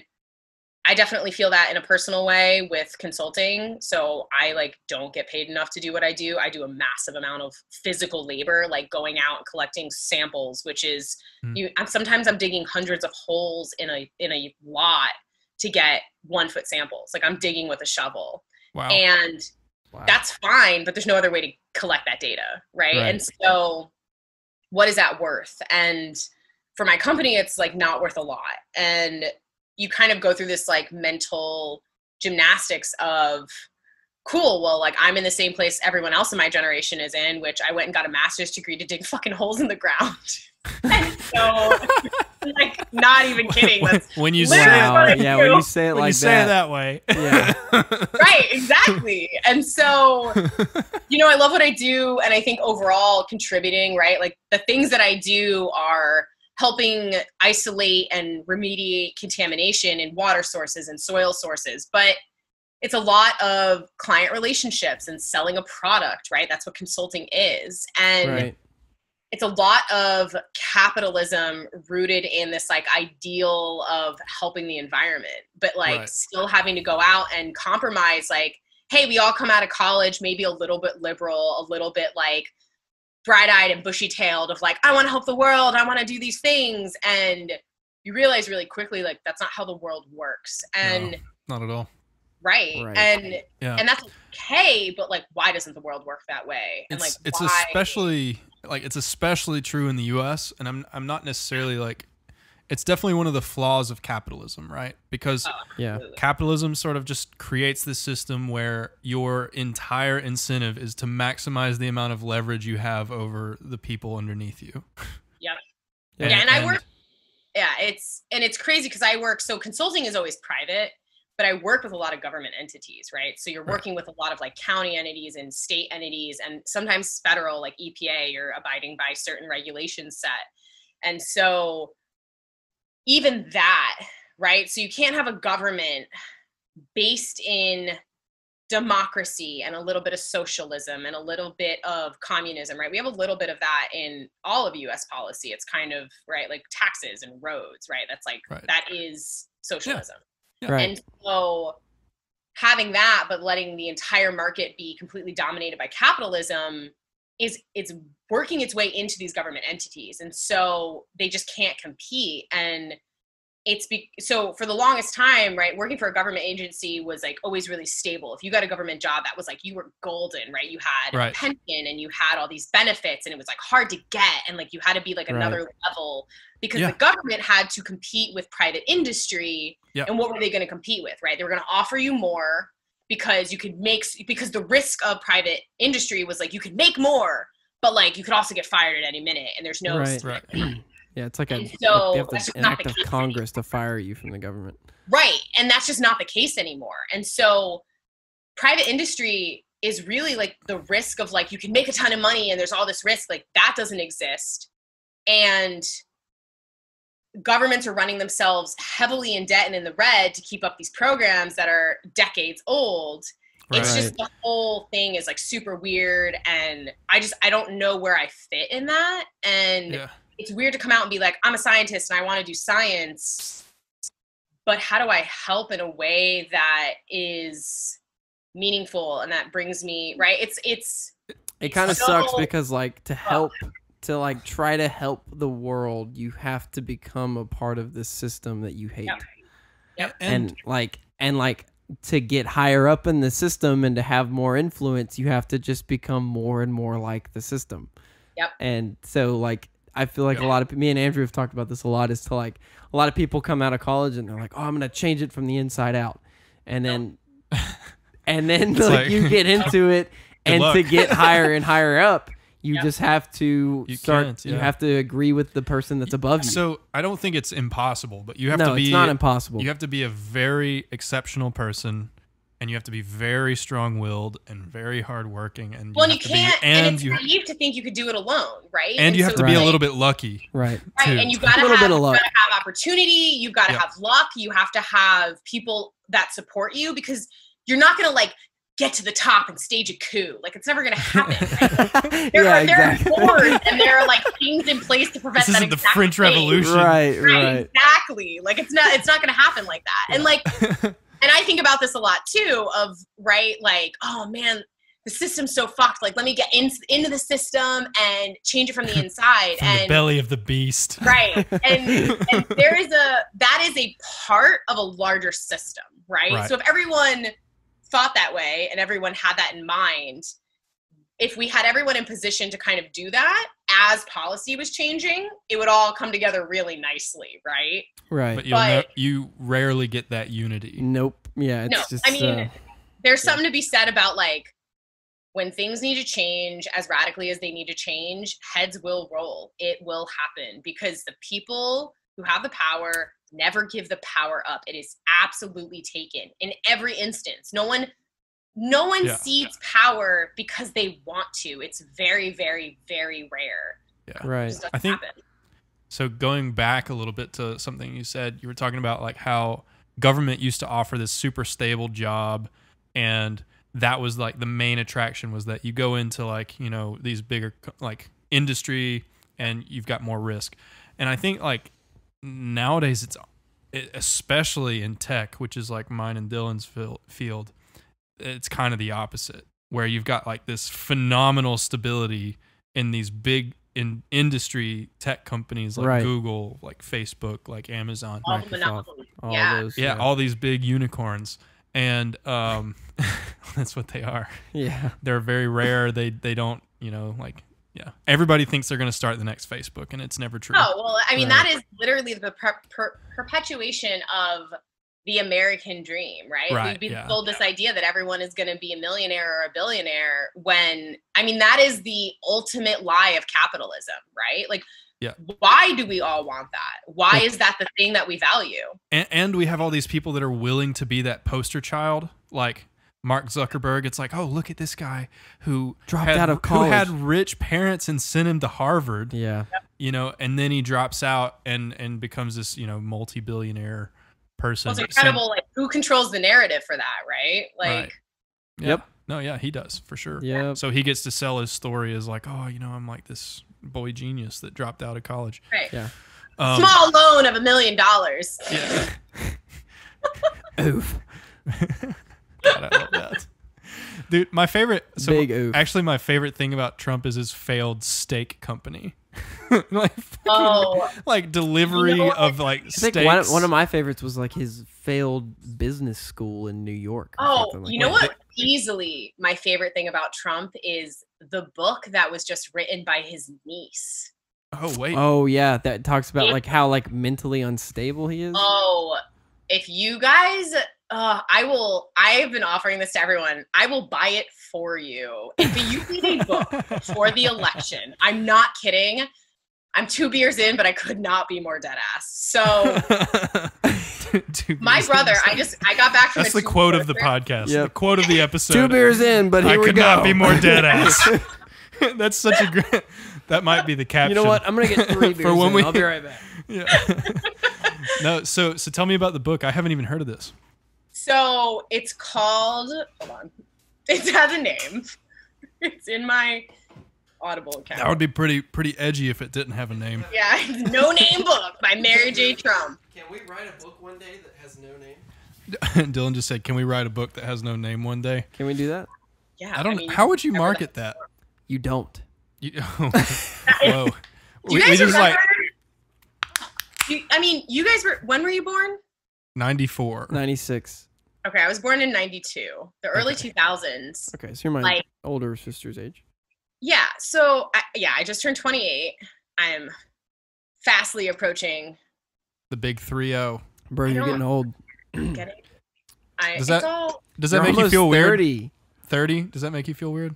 I definitely feel that in a personal way with consulting. So I like don't get paid enough to do what I do. I do a massive amount of physical labor, like going out and collecting samples, which is sometimes I'm digging hundreds of holes in a lot to get 1 foot samples. Like I'm digging with a shovel. Wow. And that's fine, but there's no other way to collect that data, right? And so what is that worth? And for my company, it's like not worth a lot. And you kind of go through this like mental gymnastics of, cool, well, like I'm in the same place everyone else in my generation is in, which I went and got a master's degree to dig fucking holes in the ground. And so, like, not even kidding. That's when you say when you say it when like you say it that way. Yeah. Right, exactly. And so, I love what I do, and I think overall contributing, right? Like the things that I do are helping isolate and remediate contamination in water sources and soil sources. But it's a lot of client relationships and selling a product, right? That's what consulting is. And it's a lot of capitalism rooted in this like ideal of helping the environment, but like still having to go out and compromise. Like, hey, we all come out of college, maybe a little bit liberal, a little bit like bright-eyed and bushy-tailed of like, I want to help the world, I want to do these things. And you realize really quickly, like, that's not how the world works. And no, not at all. Right. And that's okay, but like, why doesn't the world work that way? And it's especially true in the US. And I'm not necessarily like, it's definitely one of the flaws of capitalism, right? Because capitalism sort of just creates this system where your entire incentive is to maximize the amount of leverage you have over the people underneath you. It's crazy because I work, so consulting is always private, but I work with a lot of government entities, right? So you're working with a lot of like county entities and state entities, and sometimes federal, like EPA, you're abiding by certain regulations set. And so even that, right? So you can't have a government based in democracy and a little bit of socialism and a little bit of communism, right? We have a little bit of that in all of US policy. It's kind of, right, like taxes and roads, right? That's like, that is socialism. And so having that, but letting the entire market be completely dominated by capitalism it's working its way into these government entities. And so they just can't compete. And so for the longest time, right, working for a government agency was like always really stable. If you got a government job, that was like, you were golden, right? You had a pension and you had all these benefits, and it was like hard to get. And like, you had to be like another level because the government had to compete with private industry. And what were they going to compete with, right? They were going to offer you more because because the risk of private industry was like, you could make more, but like you could also get fired at any minute. And there's no Yeah, it's like an act of Congress to fire you from the government. Right. And that's just not the case anymore. And so private industry is really like the risk of like, you can make a ton of money and there's all this risk, like that doesn't exist. And governments are running themselves heavily in debt and in the red to keep up these programs that are decades old. It's just the whole thing is like super weird. And I don't know where I fit in that. And it's weird to come out and be like, I'm a scientist and I want to do science, but how do I help in a way that is meaningful and that brings me, right? It kind of sucks because like to like try to help the world, you have to become a part of this system that you hate. And like to get higher up in the system and to have more influence, you have to just become more and more like the system. And so like, I feel like a lot of me and Andrew have talked about this a lot, is to like a lot of people come out of college and they're like, oh, I'm going to change it from the inside out. And then like you get into it and to get higher and higher up, you just have to you have to agree with the person that's above you. So I don't think it's impossible, but you have to be, it's not impossible. You have to be a very exceptional person, and you have to be very strong-willed and very hardworking. And you can't. And it's naive to think you could do it alone, right? And you have to be a little bit lucky, right? And you've got to have opportunity. You've got to have luck. You have to have people that support you, because you're not going to like get to the top and stage a coup. Like, it's never going to happen. Right? Yeah, They're exactly. bored, and there are like things in place to prevent This that isn't the exact French thing. Revolution. Right. Exactly. Like, it's not going to happen like that. And like, and I think about this a lot too, of, right, like, oh man, the system's so fucked. Like, let me get into the system and change it from the inside. From and the belly of the beast. Right. And that is a part of a larger system, right? So if everyone thought that way and everyone had that in mind, if we had everyone in position to kind of do that as policy was changing, it would all come together really nicely, right? Right. But you rarely get that unity. Nope. Yeah. It's just, I mean, there's something to be said about like, when things need to change as radically as they need to change, heads will roll. It will happen because the people who have the power never give the power up. It is absolutely taken in every instance. No one cedes power because they want to. It's very, very, very rare. Yeah. right. I think so. Going back a little bit to something you said, you were talking about like how government used to offer this super stable job, and that was like the main attraction was that you go into like, you know, these bigger like industry and you've got more risk. And I think like nowadays especially in tech, which is like mine and Dylan's field, it's kind of the opposite, where you've got like this phenomenal stability in these big industry tech companies like Google, like Facebook, like Amazon, all Microsoft, all those. Yeah, all these big unicorns. And that's what they are. Yeah. They're very rare. They don't, you know, like, yeah. Everybody thinks they're going to start the next Facebook, and it's never true. Oh, well, I mean, that is literally the perpetuation of the American dream, right? We've been sold this idea that everyone is going to be a millionaire or a billionaire when, I mean, that is the ultimate lie of capitalism, right? Like, why do we all want that? Why is that the thing that we value? And we have all these people that are willing to be that poster child, like Mark Zuckerberg. It's like, oh, look at this guy who dropped out of college, who had rich parents and sent him to Harvard. Yeah. You know, and then he drops out and becomes this, you know, multi-billionaire person. Well, it's incredible. Like, who controls the narrative for that, right? Like, Yep. No, yeah, he does for sure. Yeah. So he gets to sell his story as like, oh, you know, I'm like this boy genius that dropped out of college. Right. Yeah. Small loan of $1 million. Yeah. Oof. God, I love that. Dude, my favorite. So Big oof. Actually, my favorite thing about Trump is his failed steak company. like delivery of like I think steaks. one of my favorites was like his failed business school in New York. You know what? Easily my favorite thing about Trump is the book that was just written by his niece. Oh, wait. Oh, yeah. That talks about like how like mentally unstable he is. Oh, if you guys, I've been offering this to everyone. I will buy it for you. If you need a book for the election, I'm not kidding. I'm 2 beers in, but I could not be more dead ass. So my brother, I got back from That's the quote of the podcast. Yep. The quote of the episode. 2 beers in, but here we go. I could not be more dead ass. That's such a great. That might be the caption. You know what? I'm gonna get 3 beers for when in. I'll be right back. Yeah. No, so tell me about the book. I haven't even heard of this. So it's called. Hold on. It has a name. It's in my Audible account. That would be pretty edgy if it didn't have a name. Yeah, it's No Name Book by Mary J. Trump. Can we write a book one day that has no name? Dylan just said, "Can we write a book that has no name one day?" Can we do that? Yeah. I don't. How would you market that? You don't. Whoa. You guys remember? You guys were. When were you born? 94. 96. Okay, I was born in 92. The early 2000s. Okay, so you're my older sister's age. Yeah. So I just turned 28. I am fastly approaching the big 3-0. Bro, you're getting old. Get it? Does that make you feel 30. weird? 30? Does that make you feel weird?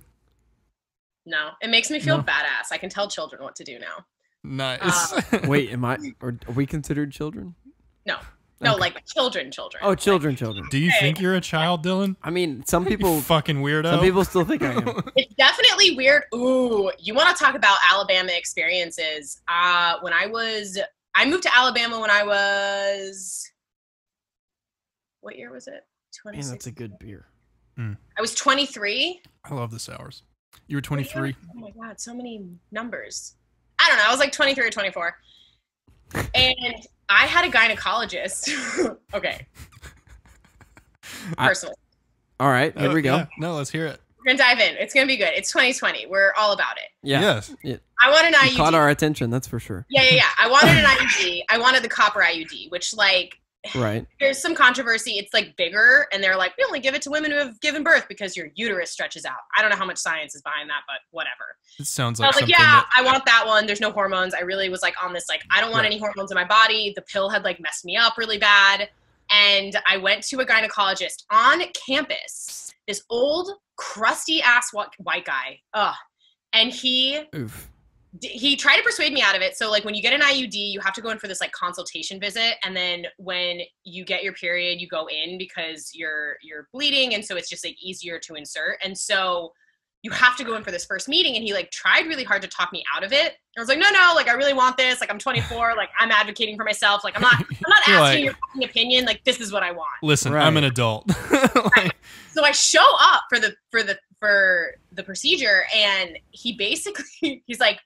No, it makes me feel badass. I can tell children what to do now. Nice. Wait, are we considered children? No, like children. Oh, children. Do you think you're a child, Dylan? I mean, some people. You fucking weirdo. Some people still think I am. It's definitely weird. Ooh, you want to talk about Alabama experiences? I moved to Alabama when I was. What year was it? 26. Man, that's a good beer. I was 23. I love this hours. You were 23. Oh my God, so many numbers. I don't know. I was like 23 or 24. And I had a gynecologist. Okay. Personally. All right, here we go. Yeah. No, let's hear it. We're going to dive in. It's going to be good. It's 2020. We're all about it. Yeah. Yes. I want an IUD. You caught our attention, that's for sure. Yeah. I wanted an IUD. I wanted the copper IUD, which, like, Right. there's some controversy. It's, like, bigger, and they're like, we only give it to women who have given birth because your uterus stretches out. I don't know how much science is behind that, but whatever. It sounds So I like was like, something yeah, that, I want that one. There's no hormones. I really was, like, on this, like, I don't want any hormones in my body. The pill had, like, messed me up really bad. And I went to a gynecologist on campus, this old, crusty-ass white guy. Ugh. And he tried to persuade me out of it. So, like, when you get an IUD, you have to go in for this, like, consultation visit. And then when you get your period, you go in because you're bleeding. And so it's just, like, easier to insert. And so you have to go in for this first meeting. And he, like, tried really hard to talk me out of it. And I was like, no, like, I really want this. Like, I'm 24. Like, I'm advocating for myself. Like, I'm not asking like, your fucking opinion. Like, this is what I want. listen, I'm an adult. Like, so I show up for the procedure, and he basically, he's like,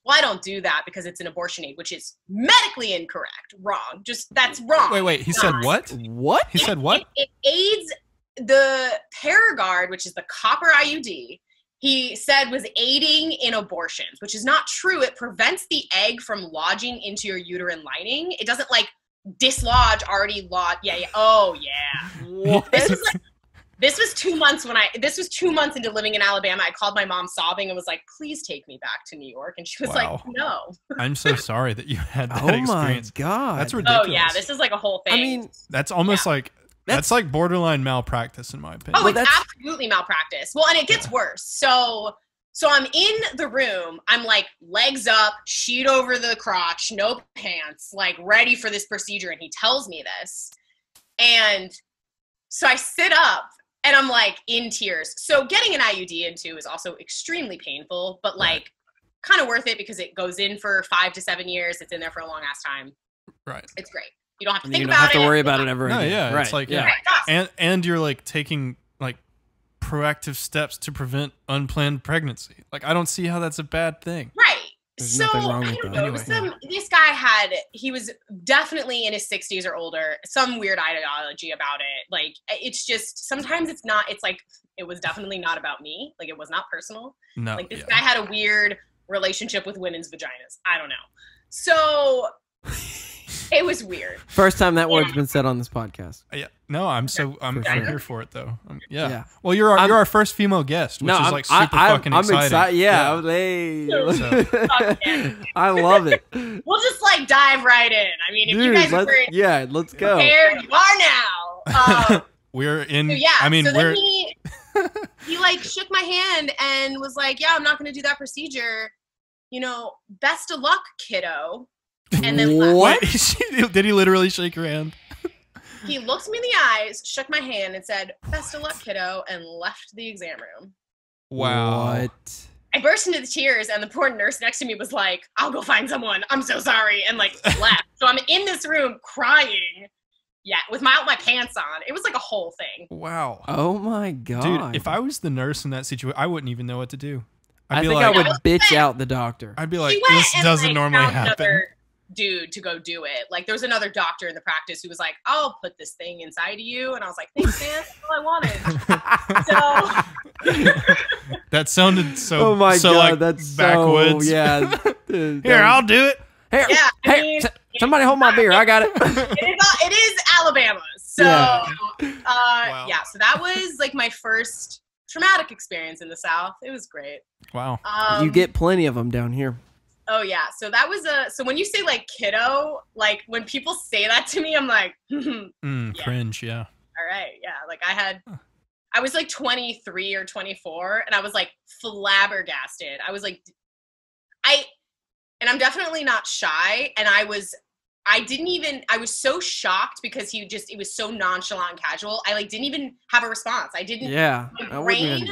well, I don't do that because it's an abortion aid, which is medically incorrect. Wrong. Just, that's wrong. Wait. He said what? What? He said what? It aids the Paragard, which is the copper IUD. He said was aiding in abortions, which is not true. It prevents the egg from lodging into your uterine lining. It doesn't, like, dislodge already lodged. Yeah. Oh, yeah. What? This was 2 months this was 2 months into living in Alabama. I called my mom sobbing and was like, please take me back to New York. And she was like, no. I'm so sorry that you had that experience. Oh my God. That's ridiculous. Oh yeah, this is like a whole thing. I mean, that's almost like, that's like borderline malpractice in my opinion. Oh, it's absolutely malpractice. Well, and it gets worse. So I'm in the room. I'm like legs up, sheet over the crotch, no pants, like ready for this procedure. And he tells me this. And so I sit up and I'm like in tears. So getting an IUD into is also extremely painful, but like kind of worth it because it goes in for 5 to 7 years. It's in there for a long ass time. Right. It's great. You don't have to think you about don't have it. to worry about it ever No, again. yeah. Right. It's like, yeah. And you're like taking like proactive steps to prevent unplanned pregnancy. Like, I don't see how that's a bad thing. Right. There's So nothing wrong I with don't that. know. Anyway, This guy he was definitely in his 60s or older, some weird ideology about it. Like, it's just, sometimes it's not, it's like, it was definitely not about me. Like, it was not personal. No. Like, this guy had a weird relationship with women's vaginas. I don't know. So it was weird. First time that word's been said on this podcast. Yeah. No, I'm here for it though. Yeah. Well, you're our first female guest, which is like super fucking exciting. I'm excited. Yeah. Hey. I love it. We'll just like dive right in. I mean, if you guys are let's go. prepared, you are now. We're in. So yeah. I mean, so then he like shook my hand and was like, "Yeah, I'm not going to do that procedure. You know, best of luck, kiddo." And then what? Did he literally shake your hand? He looked me in the eyes, shook my hand, and said, "Best of luck, kiddo," and left the exam room. Wow. What? I burst into the tears, and the poor nurse next to me was like, "I'll go find someone. I'm so sorry," and like left. So I'm in this room crying. Yeah, with my pants on. It was like a whole thing. Wow. Oh my God. Dude, if I was the nurse in that situation, I wouldn't even know what to do. I think I would bitch out the doctor. I'd be like, this doesn't normally happen. Dude to go do it. Like, there was another doctor in the practice who was like, "I'll put this thing inside of you," and I was like, "Thanks, man. That's all I wanted." So that sounded so. Oh my God, like, that's backwoods. So, yeah. Here, I'll do it. Here, yeah, I mean, somebody hold my beer. I got it. It is Alabama. So Wow. yeah. So that was like my first traumatic experience in the South. It was great. Wow. You get plenty of them down here. Oh yeah, so that was so when you say like kiddo, like when people say that to me, I'm like, yeah. Cringe, yeah. All right, yeah. Like I was like 23 or 24, and I was like flabbergasted. I was like, and I'm definitely not shy, and I was so shocked because it was so nonchalant and casual. I like didn't even have a response. I didn't. Yeah. My brain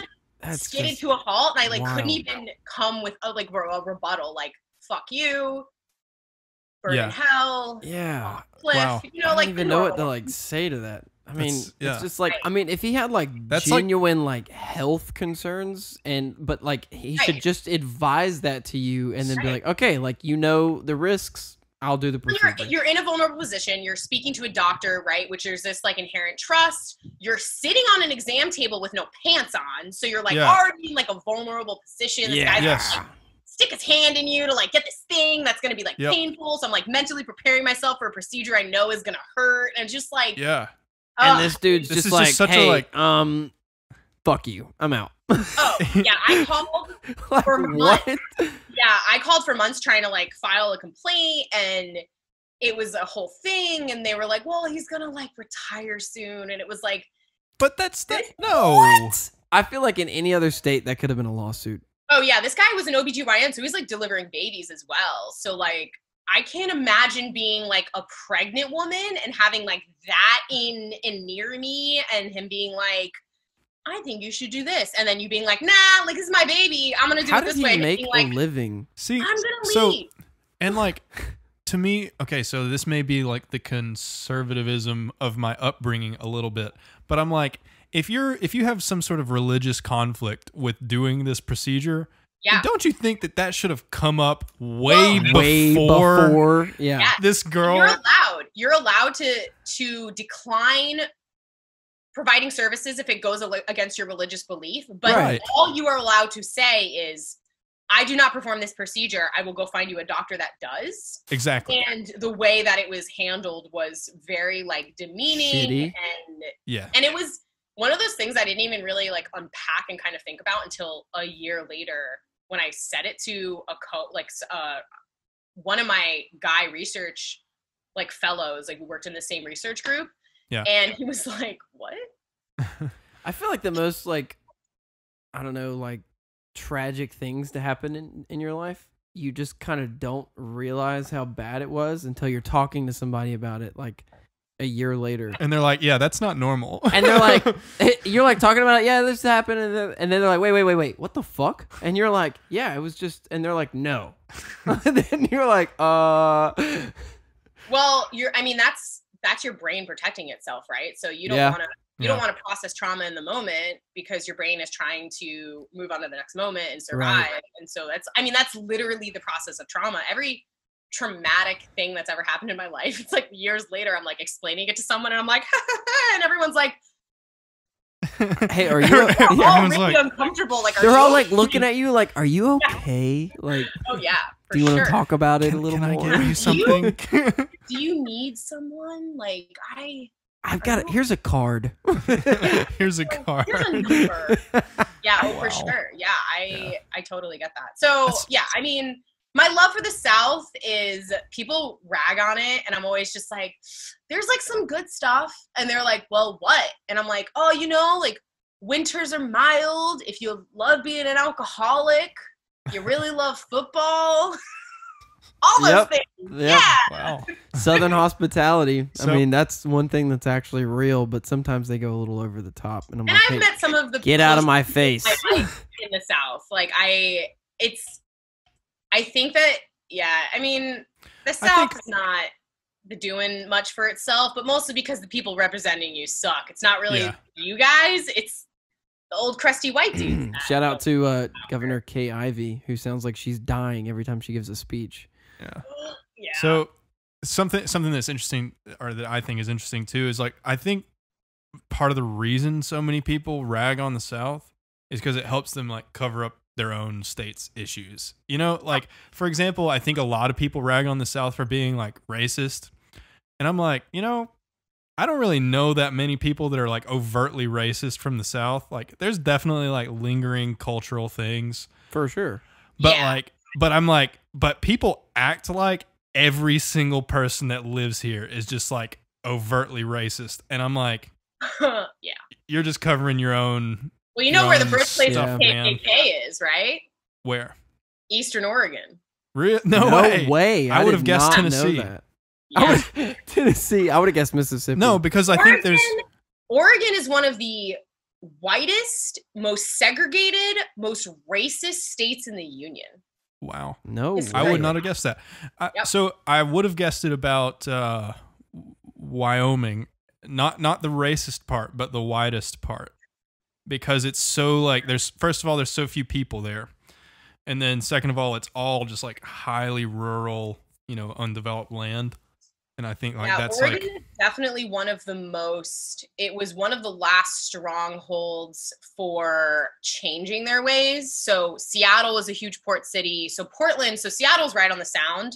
skidded to a halt, and I like couldn't even come with a rebuttal. Like, fuck you, burn in hell. Yeah. Cliff. Wow. You know, I like don't even know what to like say to that. I mean, yeah. it's just like, I mean, if he had like That's genuine like health concerns but like he should just advise that to you and then be like, okay, like, you know, the risks, I'll do the procedure. You're in a vulnerable position. You're speaking to a doctor, right? Which there's this like inherent trust. You're sitting on an exam table with no pants on. So you're like already in like a vulnerable position. This guy's like, stick his hand in you to like get this thing that's going to be like painful. So I'm like mentally preparing myself for a procedure I know is going to hurt. And just like, and this dude's just like, hey, fuck you, I'm out. Oh, yeah, I called like, for months. Yeah, I called for months trying to like file a complaint, and it was a whole thing, and they were like, well, he's gonna like retire soon, and it was like, but that's no. What? I feel like in any other state that could have been a lawsuit. Oh yeah, this guy was an OBGYN, so he's like delivering babies as well. So like, I can't imagine being like a pregnant woman and having like that in near me, and him being like, I think you should do this, and then you being like, nah, like, this is my baby, I'm gonna do it this way. How does he make like, a living? See, I'm gonna leave. And like, to me, okay, so this may be like the conservatism of my upbringing a little bit, but I'm like, if you have some sort of religious conflict with doing this procedure, don't you think that should have come up way before this girl? You're allowed to decline providing services if it goes against your religious belief, but all you are allowed to say is, I do not perform this procedure. I will go find you a doctor that does. Exactly. And the way that it was handled was very like demeaning. And it was one of those things I didn't even really like unpack and kind of think about until a year later when I said it to one of my guy research like fellows, like we worked in the same research group. Yeah. And he was like, what? I feel like the most like, I don't know, like tragic things to happen in your life, you just kind of don't realize how bad it was until you're talking to somebody about it like a year later. And they're like, yeah, that's not normal. And they're like, you're like talking about it, yeah, this happened. And then they're like, wait, what the fuck? And you're like, yeah, it was just, and they're like, no. And then you're like, Well, that's your brain protecting itself, right? So you don't want to don't want to process trauma in the moment because your brain is trying to move on to the next moment and survive. Right. And so that's literally the process of trauma. Every traumatic thing that's ever happened in my life, it's like years later I'm like explaining it to someone and I'm like and everyone's like, hey, are you all really like, uncomfortable, like they're all like looking at you like, are you okay? Like, oh yeah, do you want to talk about it a little more? Can I give you something? Do you need someone? Like, I've got it. Here's a card. Here's a card. Here's a number. Yeah, for sure. Yeah, I totally get that. So I mean, my love for the South is people rag on it, and I'm always just like, there's like some good stuff, and they're like, well, what? And I'm like, oh, like winters are mild. If you love being an alcoholic, you really love football. All those things. Yep. Yeah. Wow. Southern hospitality. I mean, that's one thing that's actually real, but sometimes they go a little over the top. And I've met some of the get out of my face in the South. Like I think that, I mean, the South is not doing much for itself, but mostly because the people representing you suck. It's not really you guys. It's the old crusty white dudes. Shout out to Governor Kay Ivey, who sounds like she's dying every time she gives a speech. Yeah. So something that's interesting, or that I think is interesting too, is like, I think part of the reason so many people rag on the South is because it helps them like cover up their own state's issues. Like, for example, I think a lot of people rag on the South for being like racist. And I'm like, I don't really know that many people that are like overtly racist from the South. Like, there's definitely like lingering cultural things. For sure. But but people act like every single person that lives here is just like overtly racist. And I'm like, you're just covering your own. Well, you know where the birthplace of KKK is, right? Where? Eastern Oregon. No way. I would have guessed Tennessee. Yeah. Tennessee. I would have guessed Mississippi. No, because I think Oregon is one of the whitest, most segregated, most racist states in the union. Wow. No way. I would not have guessed that. So I would have guessed it about Wyoming, not the racist part, but the widest part, because it's so like first of all there's so few people there, and then second of all it's all just like highly rural, undeveloped land. And I think that's Oregon is definitely one of the most, it was one of the last strongholds for changing their ways. So Seattle was a huge port city. So Seattle's right on the Sound.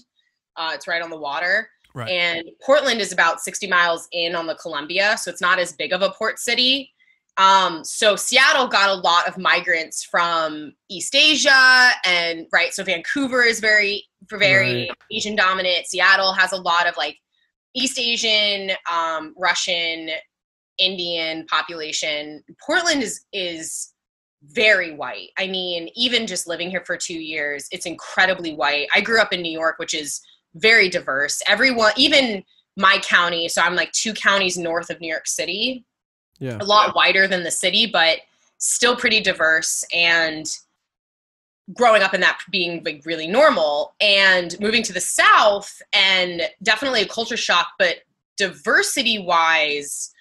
It's right on the water. Right. And Portland is about 60 miles in on the Columbia. So it's not as big of a port city. So Seattle got a lot of migrants from East Asia so Vancouver is very right. Asian dominant. Seattle has a lot of like East Asian, Russian, Indian population. Portland is very white. I mean, even just living here for 2 years, it's incredibly white. I grew up in New York, which is very diverse. Everyone, even my county, so I'm like 2 counties north of New York City. Yeah. A lot whiter than the city, but still pretty diverse. And growing up in that being like really normal, and moving to the South, and definitely a culture shock, but diversity wise,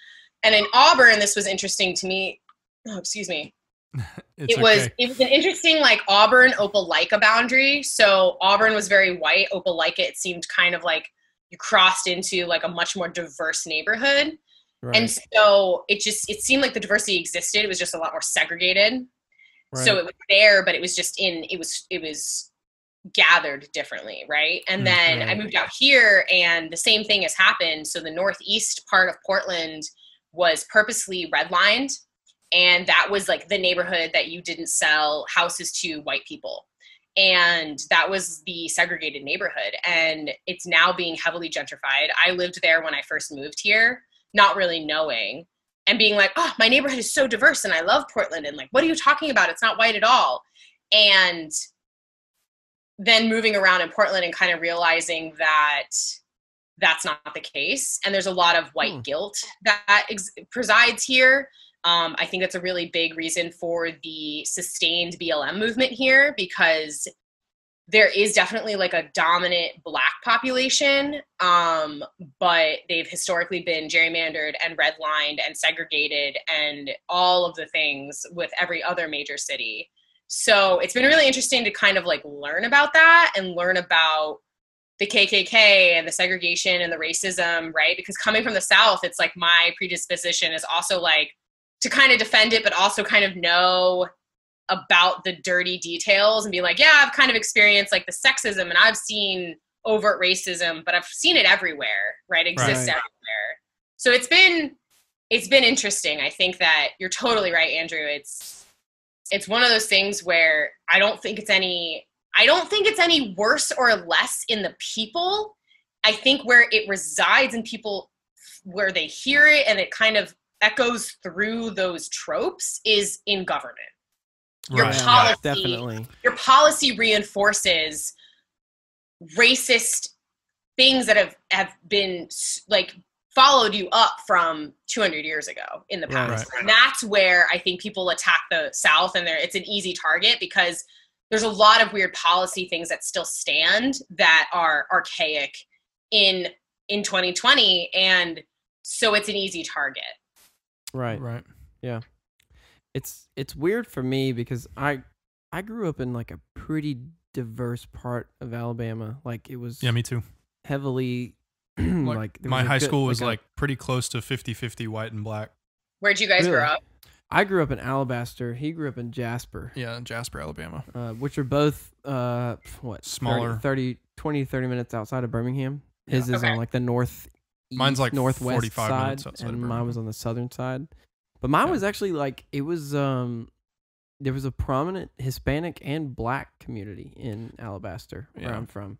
and in Auburn, this was interesting to me. Oh, excuse me. It was an interesting like Auburn Opelika boundary. So Auburn was very white. Opelika, it seemed kind of like you crossed into like a much more diverse neighborhood. Right. And so it seemed like the diversity existed. It was just a lot more segregated. Right. So it was there, but it was just it was gathered differently, right? And then right. I moved out here, and the same thing has happened. So the northeast part of Portland was purposely redlined, and that was like the neighborhood that you didn't sell houses to white people. And that was the segregated neighborhood, and it's now being heavily gentrified. I lived there when I first moved here, not really knowing, and being like, oh, my neighborhood is so diverse and I love Portland. And like, what are you talking about? It's not white at all. And then moving around in Portland and kind of realizing that that's not the case. And there's a lot of white guilt that presides here. I think that's a really big reason for the sustained BLM movement here, because there is definitely like a dominant Black population, but they've historically been gerrymandered and redlined and segregated and all of the things with every other major city. So it's been really interesting to kind of like learn about that and learn about the KKK and the segregation and the racism, right? Because coming from the South, it's like my predisposition is also like to kind of defend it, but also kind of know about the dirty details and be like, yeah, I've kind of experienced like the sexism and I've seen overt racism, but I've seen it everywhere, right? It exists everywhere. So it's been interesting. I think that you're totally right, Andrew. It's one of those things where I don't think it's any worse or less in the people. I think where it resides in people, where they hear it and it kind of echoes through those tropes, is in government. Your policy, definitely. Your policy reinforces racist things that have been like followed you up from 200 years ago in the past. Right. And that's where I think people attack the South, and it's an easy target because there's a lot of weird policy things that still stand that are archaic in 2020, and so it's an easy target. Right. Yeah. It's weird for me because I grew up in like a pretty diverse part of Alabama. Like it was me too. Heavily like my high school was like pretty close to 50-50 white and Black. Where'd you guys grow up? I grew up in Alabaster. He grew up in Jasper. Yeah, Jasper, Alabama. Which are both smaller, 20 to 30 minutes outside of Birmingham. His is on like the mine's like northwest 45 side, minutes outside and of mine was on the southern side. But mine was actually like, it was, there was a prominent Hispanic and Black community in Alabaster, where I'm from.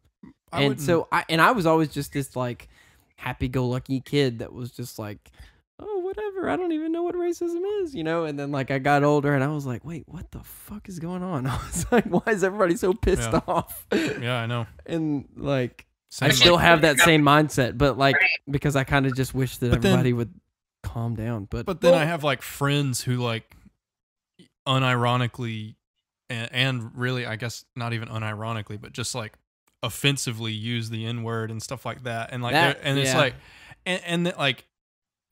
I was always just this like happy-go-lucky kid that was just like, oh, whatever, I don't even know what racism is, And then like I got older and I was like, wait, what the fuck is going on? I was like, why is everybody so pissed off? Yeah, I know. And like, I still have that same mindset, but like, because I kind of just wish that everybody would calm down. But then I have like friends who like unironically and really, I guess not even unironically, but just like offensively use the N-word and stuff like that. And like, it's like, and like,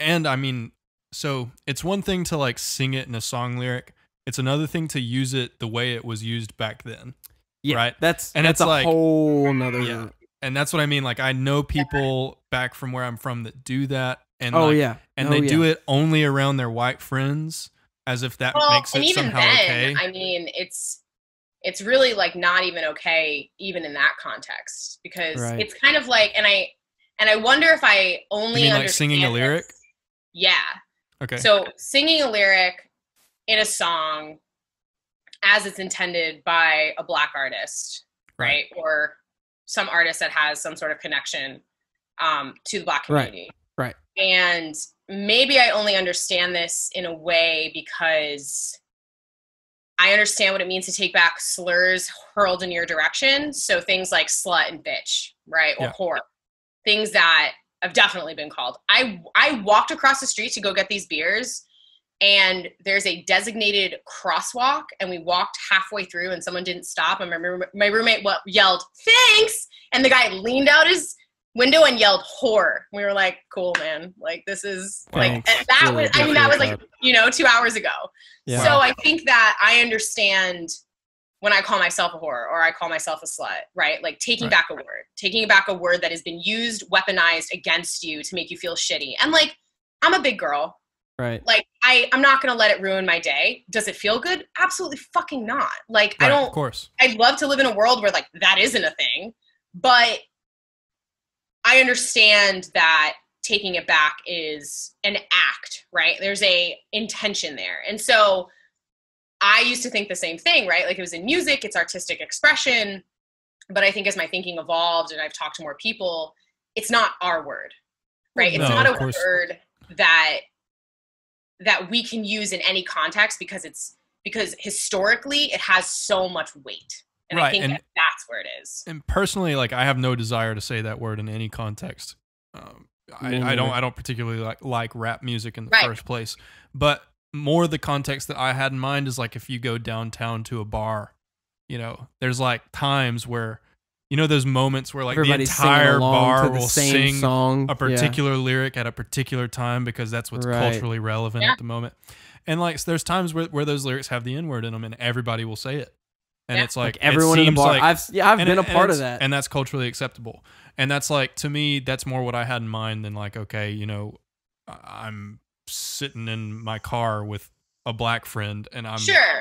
And I mean, so it's one thing to like sing it in a song lyric. It's another thing to use it the way it was used back then. Yeah, right. That's it's a like, whole nother. Yeah. And that's what I mean. Like, I know people back from where I'm from that do that. And they do it only around their white friends, as if that makes it somehow okay. I mean, it's really like not even okay, even in that context, because it's kind of like, and I wonder if I only understand like singing a lyric. Yeah. Okay. So singing a lyric in a song as it's intended by a Black artist, right? Or some artist that has some sort of connection to the Black community. Right. And maybe I only understand this in a way because I understand what it means to take back slurs hurled in your direction. So things like slut and bitch, right? Or whore. Things that have definitely been called. I walked across the street to go get these beers, and there's a designated crosswalk, and we walked halfway through and someone didn't stop. And my roommate yelled, "Thanks!" And the guy leaned out his window and yelled "whore." We were like, "Cool, man. Like, this is like," and that really was, I mean, that was like, 2 hours ago. Yeah. So I think that I understand when I call myself a whore or I call myself a slut, right? Like taking back a word that has been used, weaponized against you to make you feel shitty. And like, I'm a big girl. Right. Like, I'm not going to let it ruin my day. Does it feel good? Absolutely fucking not. Like, I don't, of course. I'd love to live in a world where like that isn't a thing, but I understand that taking it back is an act, right? There's a intention there. And so I used to think the same thing, right? Like, it was in music, it's artistic expression. But I think as my thinking evolved and I've talked to more people, it's not our word, right? It's not a word that we can use in any context because historically it has so much weight. And I think that's where it is. And personally, like, I have no desire to say that word in any context. I don't particularly like rap music in the first place, but more the context that I had in mind is like, if you go downtown to a bar, there's like times where, those moments where like everybody's the entire bar will sing song. A particular lyric at a particular time because that's what's culturally relevant at the moment. And like, there's times where those lyrics have the N-word in them and everybody will say it. And it's like everyone in the bar. I've been a part of that. And that's culturally acceptable. And that's like, to me, that's more what I had in mind than like, okay, I'm sitting in my car with a Black friend and I'm,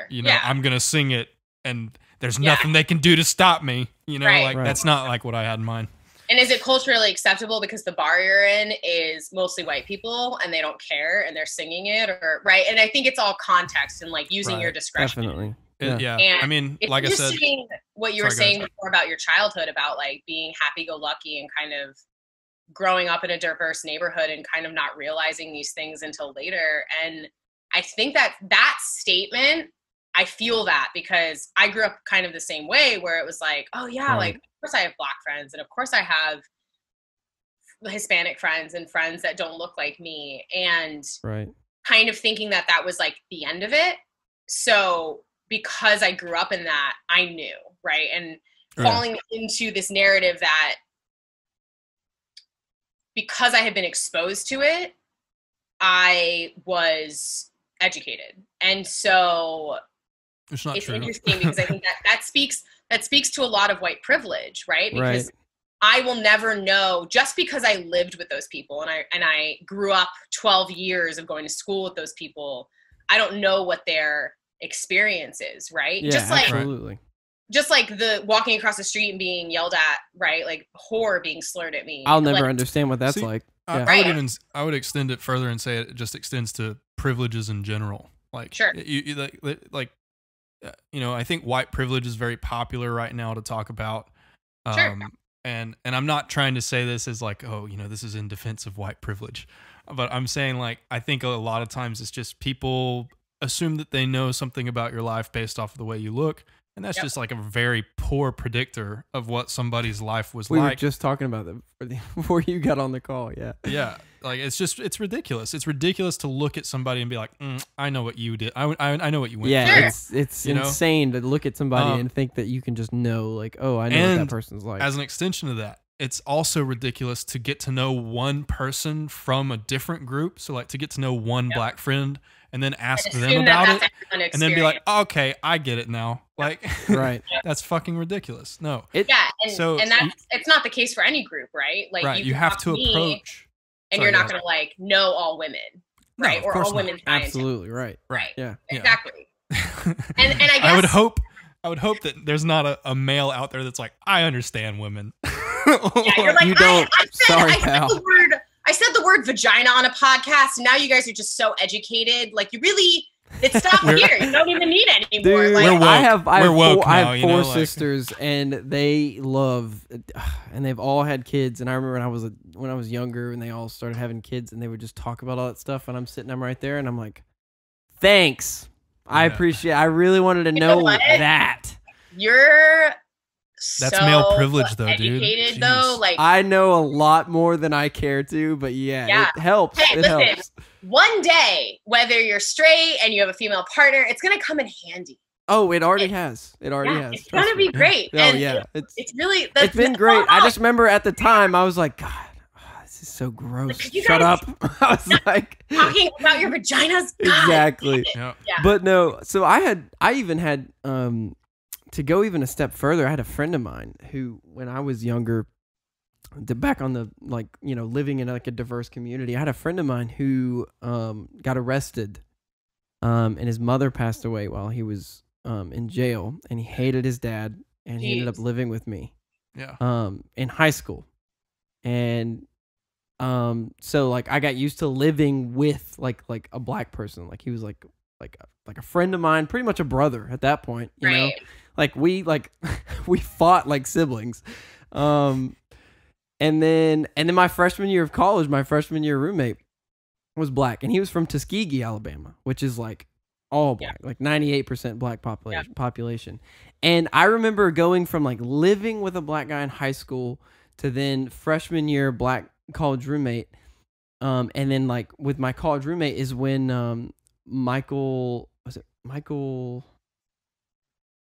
I'm going to sing it and there's nothing they can do to stop me. That's not like what I had in mind. And is it culturally acceptable because the bar you're in is mostly white people and they don't care and they're singing it right? And I think it's all context and like using your discretion. Definitely. Yeah. I mean, like I said, what you were saying before about your childhood, about like being happy-go-lucky and kind of growing up in a diverse neighborhood and kind of not realizing these things until later. And I think that statement, I feel that because I grew up kind of the same way, where it was like, oh yeah, like, of course I have Black friends and of course I have Hispanic friends and friends that don't look like me, and kind of thinking that was like the end of it. So because I grew up in that, I knew, right? And falling into this narrative that because I had been exposed to it, I was educated. And so it's interesting because I think that speaks to a lot of white privilege, right? Because I will never know, just because I lived with those people and I grew up 12 years of going to school with those people, I don't know what their experiences, right? Yeah, absolutely. Just like the walking across the street and being yelled at, right? Like whore being slurred at me. I'll never understand what that's like. I would extend it further and say it just extends to privileges in general. Like, I think white privilege is very popular right now to talk about. And I'm not trying to say this as like, oh, this is in defense of white privilege, but I'm saying like, I think a lot of times it's just people assume that they know something about your life based off of the way you look. And that's just like a very poor predictor of what somebody's life was like. We were just talking about that before you got on the call. Yeah. Yeah. Like, it's ridiculous. It's ridiculous to look at somebody and be like, I know what you did. I know what you went through. Yeah. It's insane to look at somebody and think that you can just know, like, oh, I know what that person's like. As an extension of that, it's also ridiculous to get to know one person from a different group. So like to get to know one black friend and then ask them about it and then be like, oh, okay, I get it now. Like, right. That's fucking ridiculous. No. And that's, it's not the case for any group, right? Like right. You have to approach. And you're not going to like know all women, right? No, or all women. Absolutely. Right. Yeah. Exactly. and I guess I would hope that there's not a male out there that's like, I understand women. You're like, you don't. Sorry, pal. I said the word vagina on a podcast, and now you guys are just so educated. Like, you really, it stops here. You don't even need it anymore. Dude, like, we're woke. I have now, four sisters, and they love, and they've all had kids. And I remember when I was younger, and they all started having kids, and they would just talk about all that stuff. And I'm right there, and I'm like, thanks. I appreciate it. I really wanted to know that. That's so male privilege, though, educated, dude. though, like I know a lot more than I care to, but it helps. Hey, it helps. One day, whether you're straight and you have a female partner, it's gonna come in handy. Oh, it already has. It already has. It's gonna be great. Oh and yeah, it's really. It's been great. I just remember at the time I was like, God, this is so gross. Shut up. I was like talking about your vaginas. God. Exactly. Yeah. But no, so I even had to go even a step further. I had a friend of mine who, when I was younger, back on the living in like a diverse community, I had a friend of mine who got arrested, and his mother passed away while he was in jail, and he hated his dad, and he ended up living with me. Yeah. In high school, and so like I got used to living with like a black person. Like he was like a friend of mine, pretty much a brother at that point. You know, like we fought like siblings. And then my freshman year of college, my freshman year roommate was black, and he was from Tuskegee, Alabama, which is like all black, like 98% black population. And I remember going from like living with a black guy in high school to then freshman year black college roommate. And then like with my college roommate is when Michael?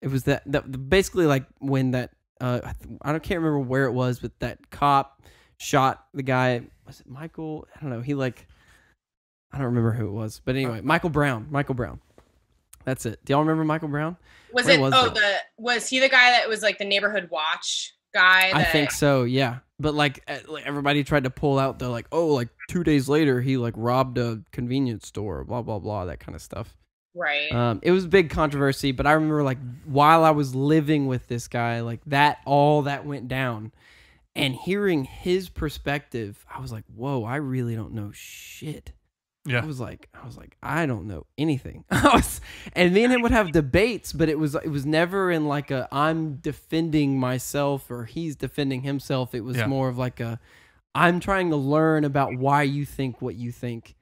It was that basically like when that I can't remember where it was, but that cop shot the guy. Was it Michael? I don't know. I don't remember who it was, but anyway, Michael Brown. That's it. Do y'all remember Michael Brown? Was he the guy that was like the neighborhood watch guy? I think so. Yeah. But like everybody tried to pull out the like, oh, like 2 days later he like robbed a convenience store, blah blah blah, that kind of stuff. Right. It was a big controversy, but I remember like while I was living with this guy, like all that went down, and hearing his perspective, I was like, whoa, I really don't know shit. Yeah. I was like, I don't know anything. And me and him would have debates, but it was never in like a I'm defending myself or he's defending himself. It was more of like I'm trying to learn about why you think what you think,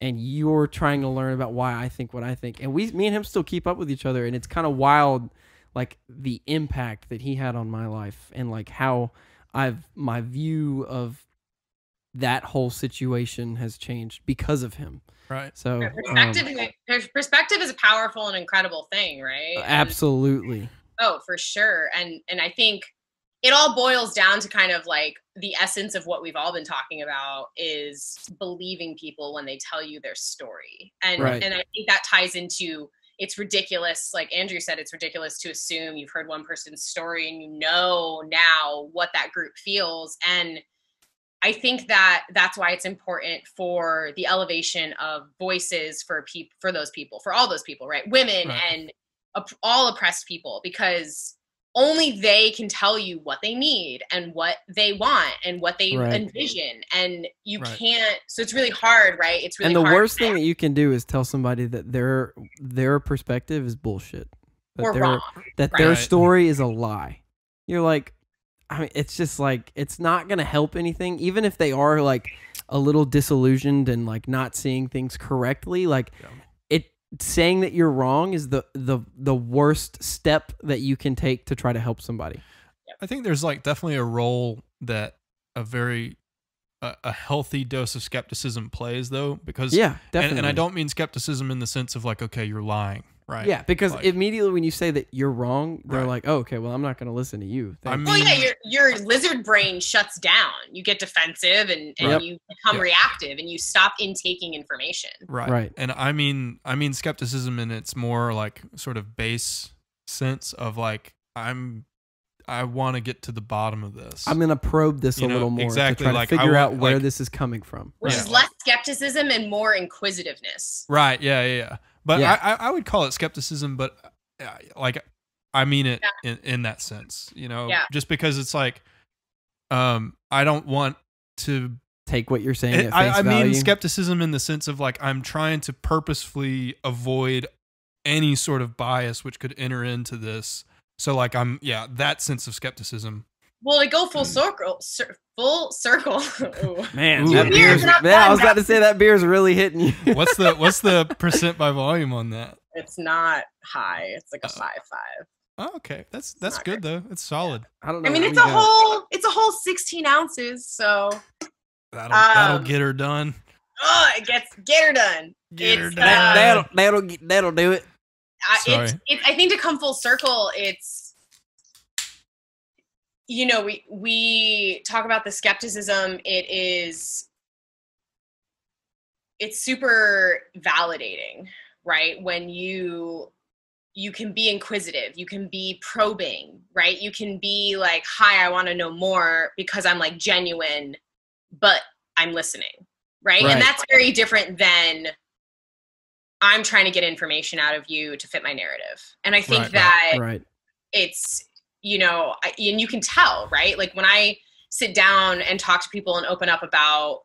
and you're trying to learn about why I think what I think. And me and him still keep up with each other, and it's kind of wild, like the impact that he had on my life, and like how my view of that whole situation has changed because of him. Right. So perspective is a powerful and incredible thing, right? Absolutely. For sure. And I think it all boils down to kind of like the essence of what we've all been talking about is believing people when they tell you their story. And I think that ties into, it's ridiculous. Like Andrew said, it's ridiculous to assume you've heard one person's story and you know now what that group feels. And I think that's why it's important for the elevation of voices for those people, for all those people, right? Women and all oppressed people, because only they can tell you what they need and what they want and what they envision, and you can't. So it's really hard, right? It's really hard. And the hard worst thing that you can do is tell somebody that their perspective is bullshit, or wrong, that their story is a lie. You're like, I mean, it's just like, it's not going to help anything. Even if they are like a little disillusioned and like not seeing things correctly, like saying that you're wrong is the worst step that you can take to try to help somebody. I think there's like definitely a role that a healthy dose of skepticism plays, though, because definitely. And I don't mean skepticism in the sense of like, okay, you're lying. right? Yeah, because Like, immediately when you say that you're wrong, they're Right. like, oh, okay, well, I'm not going to listen to you. I Thanks. mean, Well, yeah, your lizard brain shuts down. You get defensive and Yep. you become Yep. reactive and you stop intaking information. right. And I mean skepticism in its more like sort of base sense of like I want to get to the bottom of this. I'm going to probe this a little more exactly, to try like, to figure I out want, where like- this is coming from. Which Yeah. is less skepticism and more inquisitiveness. Right. Yeah. But Yeah. I would call it skepticism, but like I mean it in that sense, you know, just because it's like, I don't want to Take what you're saying at face I value. mean skepticism in the sense of like, I'm trying to purposefully avoid any sort of bias which could enter into this. So like that sense of skepticism. Well, to go full circle, Ooh. Man, Ooh. that Beer's beer's, not yeah, I fun, was about to say that beer's really hitting you. What's the percent by volume on that? It's not high. It's like a 5.5. Oh, okay. That's not good though. It's solid. I don't know. I mean, what it's we a got. whole 16 ounces. So, That'll get her done. get her done. Get her It's, done. That'll do it. Sorry. I think to come full circle, it's, you know, we talk about the skepticism. It's super validating, right? When you can be inquisitive, you can be probing, right? You can be like, hi, I want to know more because I'm like genuine, but I'm listening, right? And that's very different than I'm trying to get information out of you to fit my narrative. And I think it's, you know, and you can tell, right? Like when I sit down and talk to people and open up about,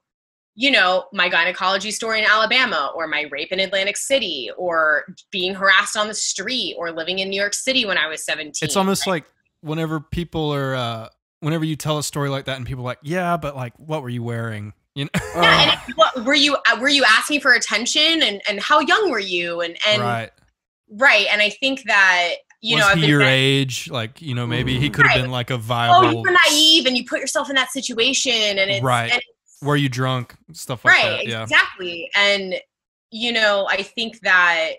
you know, my gynecology story in Alabama or my rape in Atlantic City or being harassed on the street or living in New York City when I was 17. It's almost like whenever people are, whenever you tell a story like that and people are like, yeah, but like, what were you wearing? You know? Yeah, and what were you asking for attention and how young were you and right. And I think that, you was know, he your age? Like, you know, maybe he could have been like a viable. Oh, you were naive and you put yourself in that situation and it's right. And were you drunk? Stuff like that. Yeah, exactly. And you know, I think that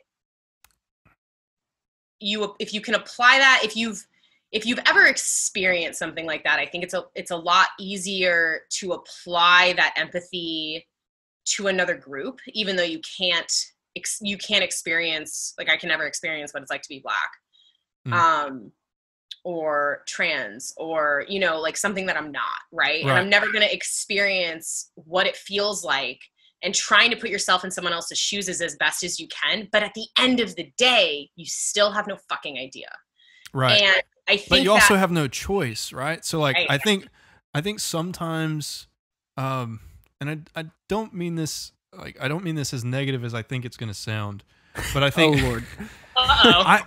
if you can apply that, if you've ever experienced something like that, I think it's a lot easier to apply that empathy to another group, even though you can't experience, like I can never experience what it's like to be Black, or trans, or, you know, like something that I'm not, right? And I'm never going to experience what it feels like, and trying to put yourself in someone else's shoes is as best as you can. But at the end of the day, you still have no fucking idea. Right. And I think but you also have no choice, right? So like, I think sometimes, and I don't mean this, like, I don't mean this as negative as I think it's going to sound, but I think, oh Lord. I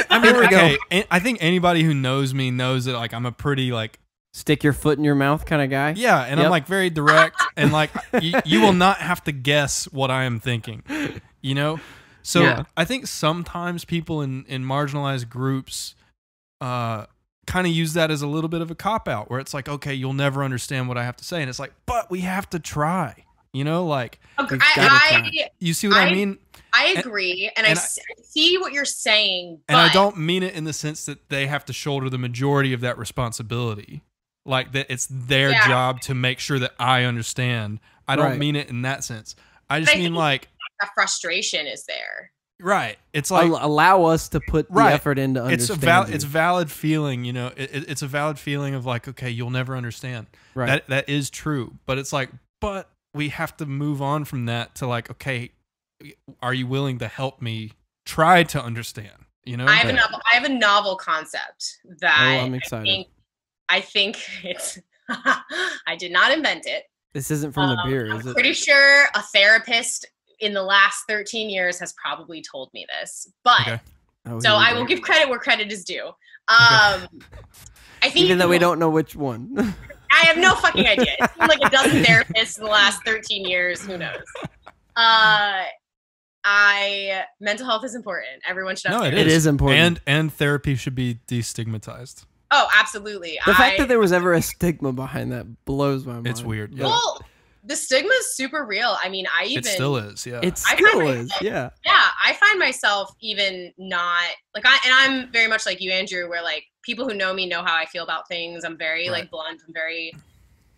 mean, Here we okay, I think anybody who knows me knows that like, I'm a pretty like, Stick your foot in your mouth kind of guy. yeah. And I'm like very direct and like, you will not have to guess what I am thinking, you know? So I think sometimes people in marginalized groups, kind of use that as a little bit of a cop-out where it's like, okay, you'll never understand what I have to say. And it's like, but we have to try, you know, like, you see what I mean? I agree. And I see what you're saying. But and I don't mean it in the sense that they have to shoulder the majority of that responsibility. Like that it's their job to make sure that I understand. I don't mean it in that sense. I just mean like a frustration is there. Right. It's like allow us to put the effort into understanding. It's a valid feeling, you know. It's a valid feeling of like, okay, you'll never understand. Right. That is true. But it's like, but we have to move on from that to like, okay, are you willing to help me try to understand? You know? I have a novel concept that I'm excited. I think it's I did not invent it. This isn't from the beer, is it? I'm pretty sure a therapist in the last 13 years has probably told me this, but so I will give credit where credit is due. I think even though we don't know which one. I have no fucking idea. It's been like a dozen therapists in the last 13 years. Who knows? Mental health is important. Everyone should have therapy. It is important. And therapy should be destigmatized. Oh, absolutely. The fact that there was ever a stigma behind that blows my mind. It's weird. Yeah. Well, the stigma is super real. I mean, it still is. Yeah. It still is. Yeah. Yeah. I find myself even not like I'm very much like you, Andrew, where like people who know me know how I feel about things. I'm very like blunt. I'm very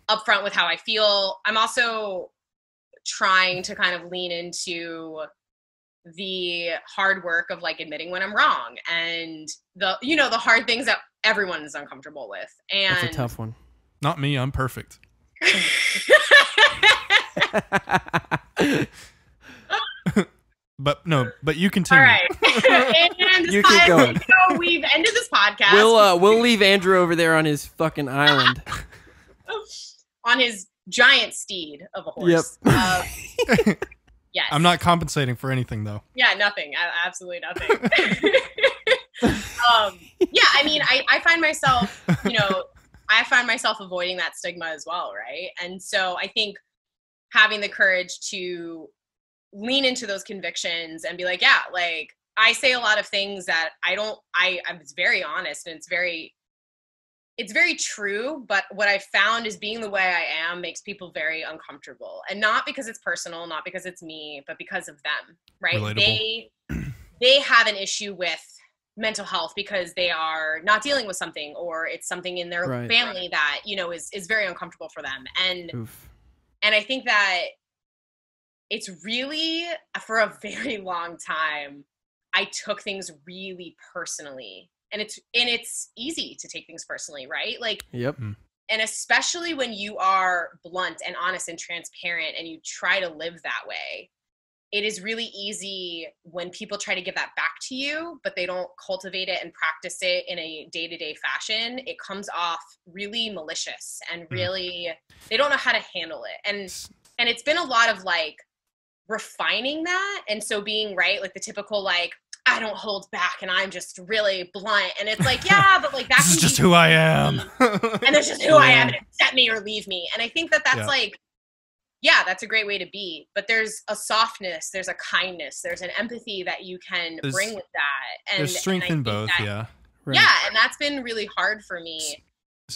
upfront with how I feel. I'm also trying to kind of lean into the hard work of like admitting when I'm wrong and the hard things that everyone is uncomfortable with. And that's a tough one. Not me. I'm perfect. but you continue. All right. And you keep going. So we've ended this podcast. We'll leave Andrew over there on his fucking island. On his giant steed of a horse. Yep. Yes. I'm not compensating for anything though. Yeah, nothing. Absolutely nothing. Yeah, I mean, I find myself, I find myself avoiding that stigma as well, right? And so I think having the courage to lean into those convictions and be like, yeah, like I say a lot of things that I'm very honest and it's very true, but what I found is being the way I am makes people very uncomfortable. And not because it's personal, not because it's me, but because of them, right? Relatable. They have an issue with mental health because they are not dealing with something or it's something in their family that, is very uncomfortable for them. And I think that it's really, for a very long time, I took things really personally. And it's easy to take things personally, right? Like, yep. And especially when you are blunt and honest and transparent and you try to live that way, it is really easy when people try to give that back to you, but they don't cultivate it and practice it in a day-to-day fashion. It comes off really malicious and really, they don't know how to handle it. And it's been a lot of like refining that. And so being like the typical, like, I don't hold back and I'm just really blunt. And it's like, yeah, but like, this is just who I am. And there's just who I am, and accept me or leave me. And I think that's like, yeah, that's a great way to be. But there's a softness, there's a kindness, there's an empathy that you can bring with that. And there's strength in both, yeah. Yeah, and that's been really hard for me,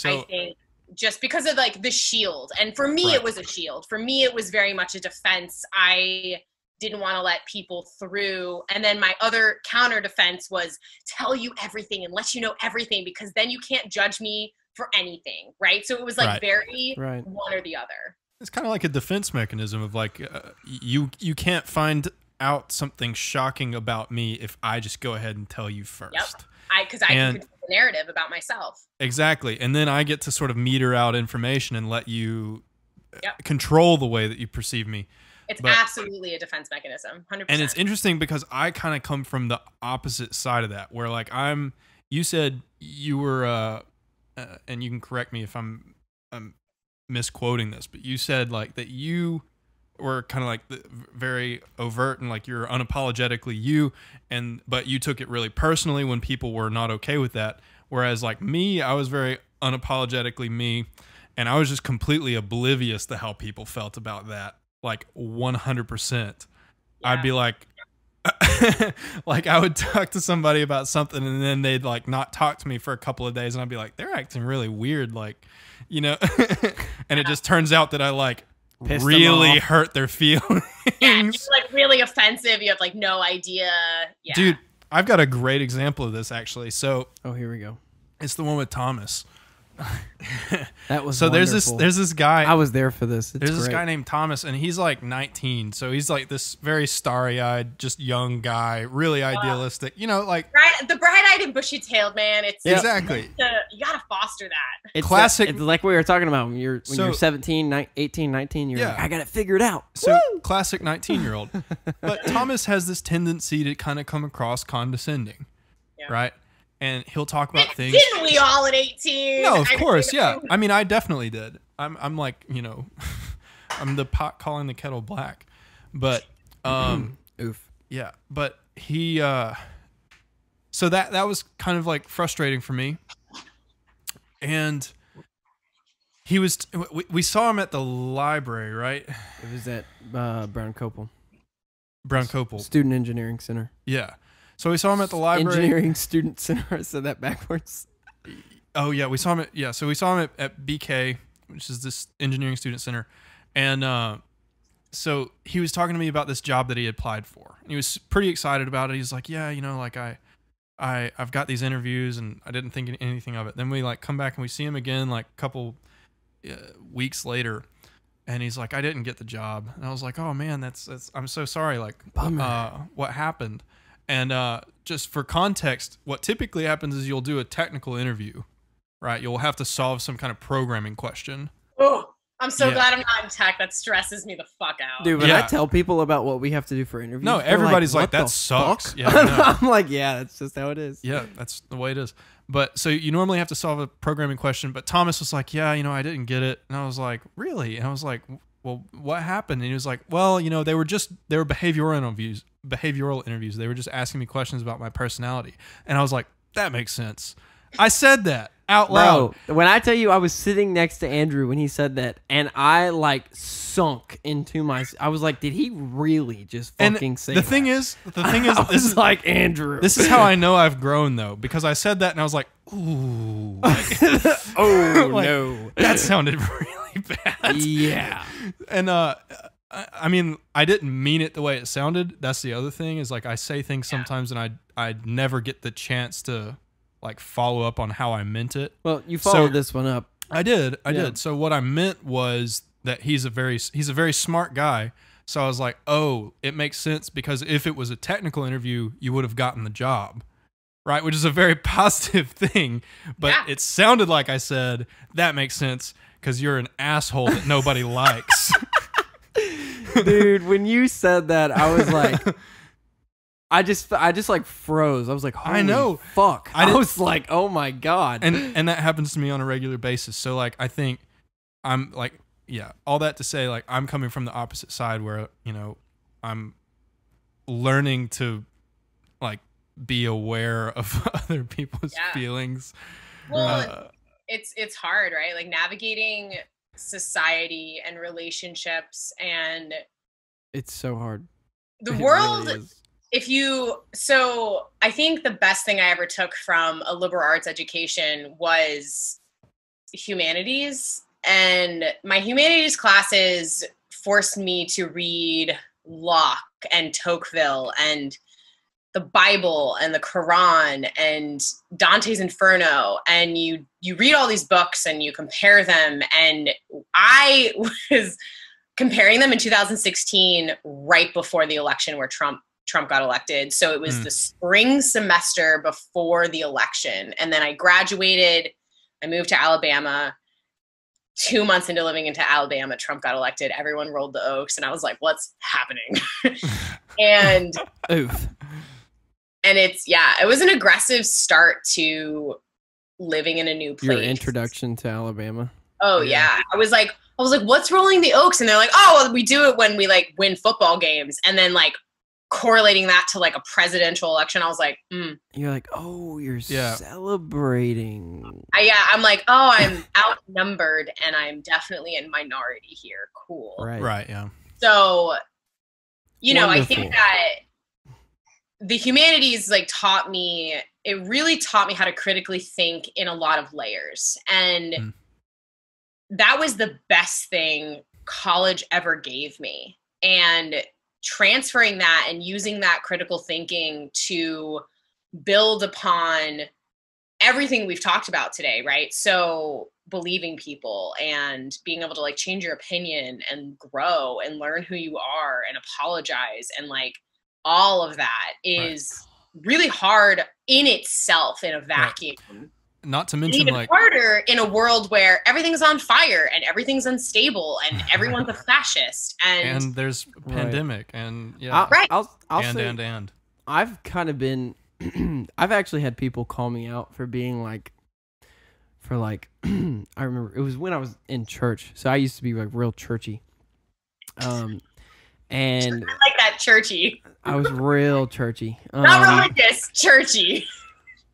I think, just because of like the shield. And for me, it was a shield. For me, it was very much a defense. I didn't want to let people through. And then my other counter defense was tell you everything and let you know everything, because then you can't judge me for anything, right? So it was like very one or the other. It's kind of like a defense mechanism of like, you can't find out something shocking about me if I just go ahead and tell you first. Yep. Because I can control the narrative about myself. Exactly. And then I get to sort of meter out information and let you control the way that you perceive me. It's absolutely a defense mechanism, 100%. And it's interesting because I kind of come from the opposite side of that, where like you said you were, and you can correct me if I'm misquoting this, but you said like that you were kind of like very overt and like you're unapologetically you, but you took it really personally when people were not okay with that. Whereas like me, I was very unapologetically me, and I was just completely oblivious to how people felt about that. Like 100%. I'd be like, like I would talk to somebody about something and then they'd like not talk to me for a couple of days and I'd be like, they're acting really weird. Like, and it just turns out that I like really hurt their feelings. Yeah, it's like really offensive. You have like no idea. Yeah. Dude, I've got a great example of this actually. So, here we go. It's the one with Thomas. That was so wonderful. there's this guy. I was there for this. There's this guy named Thomas, and he's like 19. So he's like this very starry-eyed, just young guy, really idealistic. Like the bright-eyed and bushy-tailed man. It's exactly. You gotta foster that. It's classic. It's like we were talking about when you're 17, 18, 19. You're like, I got it figured out. So classic 19-year-old. But Thomas has this tendency to kind of come across condescending, right? And he'll talk about things. Didn't we all at 18? No, of course, yeah. I mean, I definitely did. I'm like, I'm the pot calling the kettle black. But, oof. Yeah, but he, so that was kind of like frustrating for me. And he was, we saw him at the library, right? It was at Brown Copel. Student Engineering Center. Yeah. So we saw him at the library. Engineering Student Center. I said that backwards. Oh yeah, we saw him at so we saw him at BK, which is this engineering student center, And so he was talking to me about this job that he applied for. And he was pretty excited about it. He's like, yeah, you know, like I've got these interviews and I didn't think anything of it. Then we like come back and we see him again like a couple weeks later, and he's like, I didn't get the job. And I was like, oh man, that's I'm so sorry. Like, what happened? And just for context, what typically happens is you'll do a technical interview, right? You'll have to solve some kind of programming question. Oh, I'm so glad I'm not in tech. That stresses me the fuck out. Dude, when I tell people about what we have to do for interviews, no, everybody's like that sucks. Fuck? Yeah, no. I'm like, yeah, that's just how it is. Yeah, that's the way it is. But so you normally have to solve a programming question, but Thomas was like, yeah, you know, I didn't get it. And I was like, really? And I was like, well, what happened? And he was like, well, you know, they were behavioral interviews. They were just asking me questions about my personality. And I was like, that makes sense. I said that out loud. Bro, when I tell you I was sitting next to Andrew when he said that, and I like sunk into I was like, did he really just fucking say the thing is, this is like, Andrew. This is how I know I've grown though, because I said that and I was like, ooh. Oh, like, no. That sounded really bad. Yeah. And I mean, I didn't mean it the way it sounded. That's the other thing, is like I say things sometimes and I never get the chance to like follow up on how I meant it. Well, you followed this one up. I did. So what I meant was that he's a very smart guy. So I was like, oh, it makes sense, because if it was a technical interview, you would have gotten the job, right? Which is a very positive thing. But it sounded like I said, that makes sense because you're an asshole that nobody likes. Dude, when you said that, I was like, I just like froze. I was like, holy I know. Fuck. I was like, oh my God. And that happens to me on a regular basis. So like, I think I'm like, yeah, all that to say, like, I'm coming from the opposite side where, you know, I'm learning to like be aware of other people's feelings. Well, it's hard, right? Like navigating society and relationships, and it's so hard. The world really so I think the best thing I ever took from a liberal arts education was humanities, and my humanities classes forced me to read Locke and Tocqueville and the Bible and the Quran and Dante's Inferno, and you read all these books and you compare them, and I was comparing them in 2016 right before the election where Trump got elected. So it was the spring semester before the election. And then I graduated, I moved to Alabama. 2 months into living into Alabama, Trump got elected. Everyone rolled the Oaks, and I was like, what's happening? And oof. And it was an aggressive start to living in a new place. Your introduction to Alabama. Oh yeah. I was like, what's rolling the Oaks? And they're like, oh, well, we do it when we like win football games. And then like correlating that to like a presidential election, I was like, You're like, oh, you're celebrating. I'm like, oh, I'm outnumbered and I'm definitely in minority here. Cool. Right, yeah. So, you know, Wonderful. I think that the humanities it really taught me how to critically think in a lot of layers. And that was the best thing college ever gave me. And transferring that and using that critical thinking to build upon everything we've talked about today, right? So believing people and being able to like change your opinion and grow and learn who you are and apologize, and like all of that is really hard in itself in a vacuum. Right. Not to mention even like harder in a world where everything's on fire and everything's unstable and everyone's a fascist and there's pandemic and I'll say, and I've kind of been I've actually had people call me out for being like I remember it was when I was in church, so I used to be like real churchy, and I like that, churchy. I was real churchy. Not religious, churchy.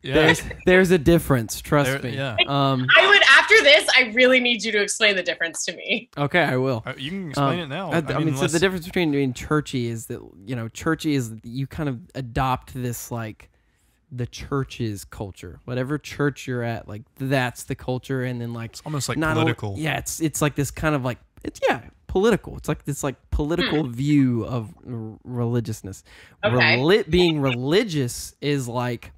Yeah. There's a difference, trust me. Yeah. I would, after this, I really need you to explain the difference to me. Okay, I will. You can explain it now. I mean, so the difference between being churchy is that, you know, churchy is you kind of adopt this like the church's culture. Whatever church you're at, like that's the culture, and then like it's almost like political. It's like this kind of like political. It's like this like political view of religiousness. Okay. Being religious is like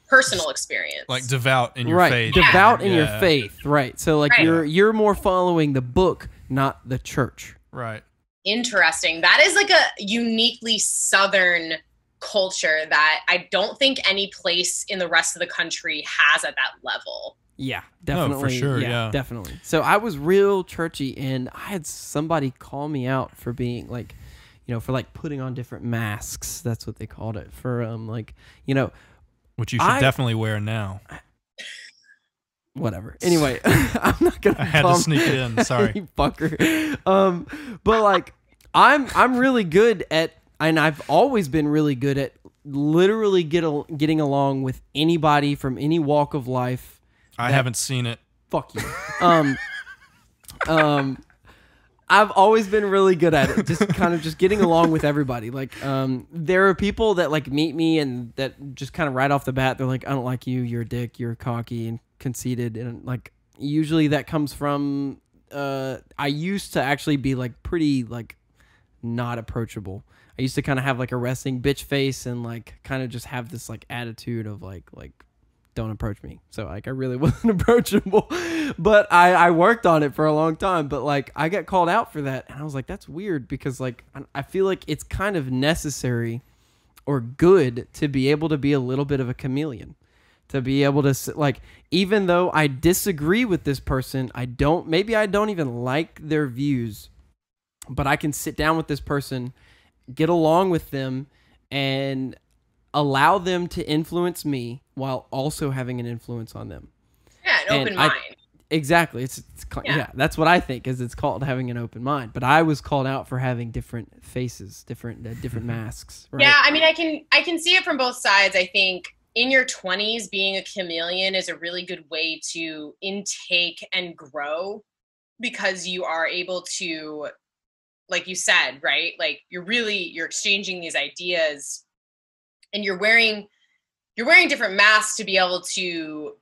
Personal experience. Like devout in your right, faith. devout in your faith, right? So like Right. you're more following the book, not the church. Right. Interesting. That is like a uniquely Southern culture that I don't think any place in the rest of the country has at that level. Yeah, definitely. No, for sure, yeah. Definitely. So I was real churchy, and I had somebody call me out for being like, for like putting on different masks. That's what they called it for. Like, Which you should definitely wear now. whatever. Anyway, I'm not gonna. I had to sneak it in. Sorry, you fucker. But like, I'm really good at, and I've always been really good at literally getting along with anybody from any walk of life. I haven't seen it. Fuck you. I've always been really good at it, just kind of just getting along with everybody. Like, there are people that like meet me and that just kind of right off the bat, they're like, I don't like you. You're a dick. You're cocky and conceited. And like, usually that comes from, I used to actually be like pretty like not approachable. I used to kind of have like a resting bitch face and like kind of just have this like attitude of like, don't approach me. So like I really wasn't approachable, but I worked on it for a long time. But like I got called out for that, and I was like, that's weird, because like I feel like it's kind of necessary or good to be able to be a little bit of a chameleon, to be able to like, even though I disagree with this person, maybe I don't even like their views, but I can sit down with this person, get along with them, and allow them to influence me while also having an influence on them. Yeah, an open mind. Exactly. It's yeah, that's what I think, is it's called having an open mind. But I was called out for having different faces, different masks. Right? Yeah, I mean, I can see it from both sides. I think in your 20s, being a chameleon is a really good way to intake and grow, because you are able to, like you said, right? Like you're exchanging these ideas, and you're wearing different masks to be able to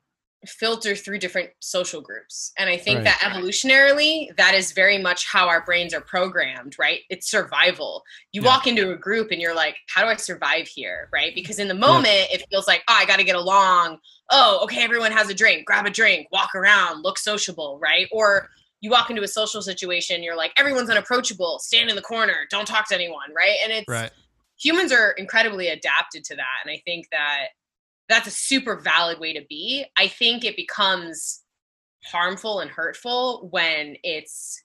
filter through different social groups. And I think that evolutionarily, that is very much how our brains are programmed, right? It's survival. You walk into a group and you're like, how do I survive here, right? Because in the moment, it feels like, oh, I got to get along. Oh, okay, everyone has a drink. Grab a drink, walk around, look sociable, right? Or you walk into a social situation, you're like, everyone's unapproachable, stand in the corner, don't talk to anyone, right? And it's humans are incredibly adapted to that. And I think that that's a super valid way to be. I think it becomes harmful and hurtful when it's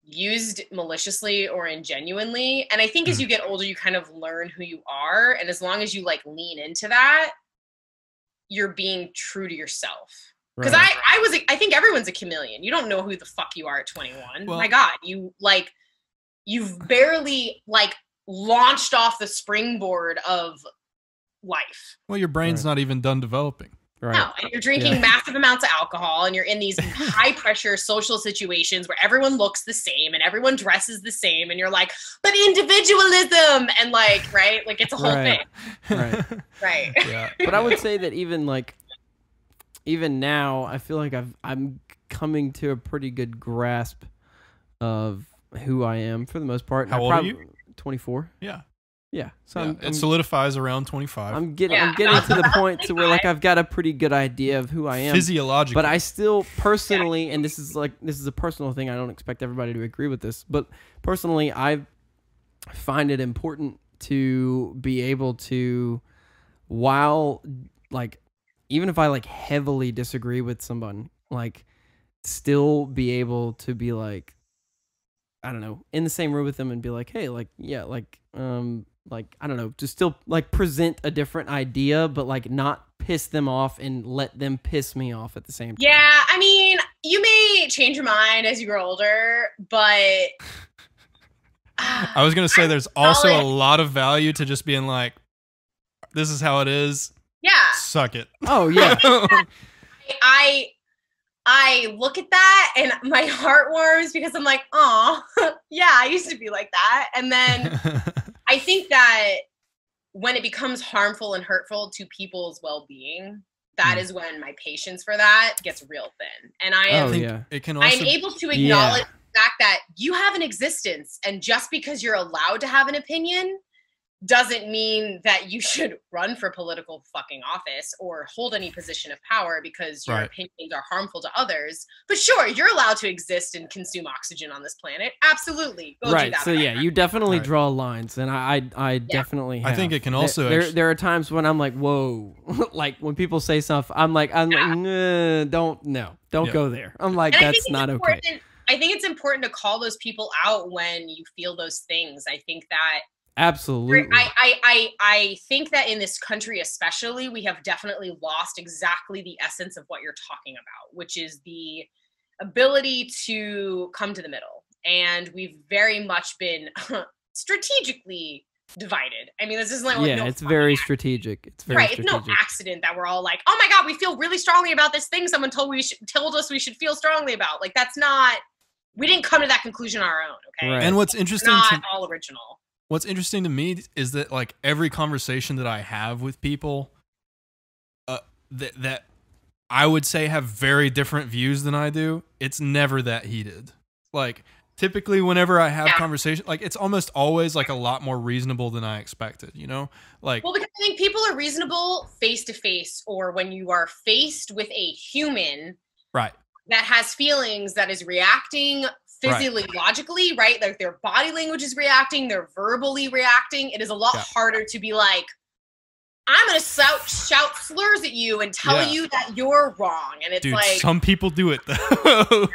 used maliciously or ingenuinely. And I think as you get older, you kind of learn who you are. And as long as you like lean into that, you're being true to yourself. Because I think everyone's a chameleon. You don't know who the fuck you are at 21. Well, my God, you've barely like launched off the springboard of life. Well, your brain's not even done developing. Right. No, and you're drinking massive amounts of alcohol, and you're in these high pressure social situations where everyone looks the same and everyone dresses the same, and you're like, but individualism, and like, right? Like it's a whole thing. Right. Yeah. But I would say that even now, I feel like I'm coming to a pretty good grasp of who I am for the most part. How old are you? 24. Yeah. Yeah. So it solidifies around 25. I'm getting to the point to where like I've got a pretty good idea of who I am. Physiologically. But I still personally, and this is a personal thing, I don't expect everybody to agree with this, but personally I find it important to be able to, while like, even if I like heavily disagree with someone, like still be able to be like, I don't know, in the same room with them and be like, hey, like, yeah, like, I don't know, just still like present a different idea, but like not piss them off and let them piss me off at the same time. Yeah, I mean, you may change your mind as you grow older, but I was going to say there's also a lot of value to just being like, this is how it is. Yeah. Suck it. Oh, yeah. I look at that and my heart warms because I'm like, oh, yeah, I used to be like that. And then I think that when it becomes harmful and hurtful to people's well-being, that is when my patience for that gets real thin. And I am, it can also, I'm able to acknowledge fact that you have an existence, and just because you're allowed to have an opinion doesn't mean that you should run for political fucking office or hold any position of power because your opinions are harmful to others. But sure, you're allowed to exist and consume oxygen on this planet. Absolutely. Go do that. So yeah, you definitely draw lines, and I definitely have. I think it can also there are times when I'm like, whoa, like when people say stuff, I'm like, don't go there. I'm like, and that's not okay. I think it's important to call those people out when you feel those things. I think that absolutely. I think that in this country especially, we have definitely lost exactly the essence of what you're talking about, which is the ability to come to the middle. And we've very much been strategically divided. I mean, this isn't like it's very strategic. It's very strategic. It's no accident that we're all like, oh my God, we feel really strongly about this thing someone told us we should feel strongly about. Like, that's not, we didn't come to that conclusion on our own, okay? Right. And what's interesting, not all original. What's interesting to me is that like every conversation that I have with people that I would say have very different views than I do, it's never that heated. Like typically whenever I have conversation, like it's almost always like a lot more reasonable than I expected, you know? Like, well, because I think people are reasonable face to face, or when you are faced with a human that has feelings, that is reacting physiologically, right? Like their body language is reacting, they're verbally reacting. It is a lot harder to be like, I'm going to shout slurs at you and tell you that you're wrong. And it's like, some people do it though.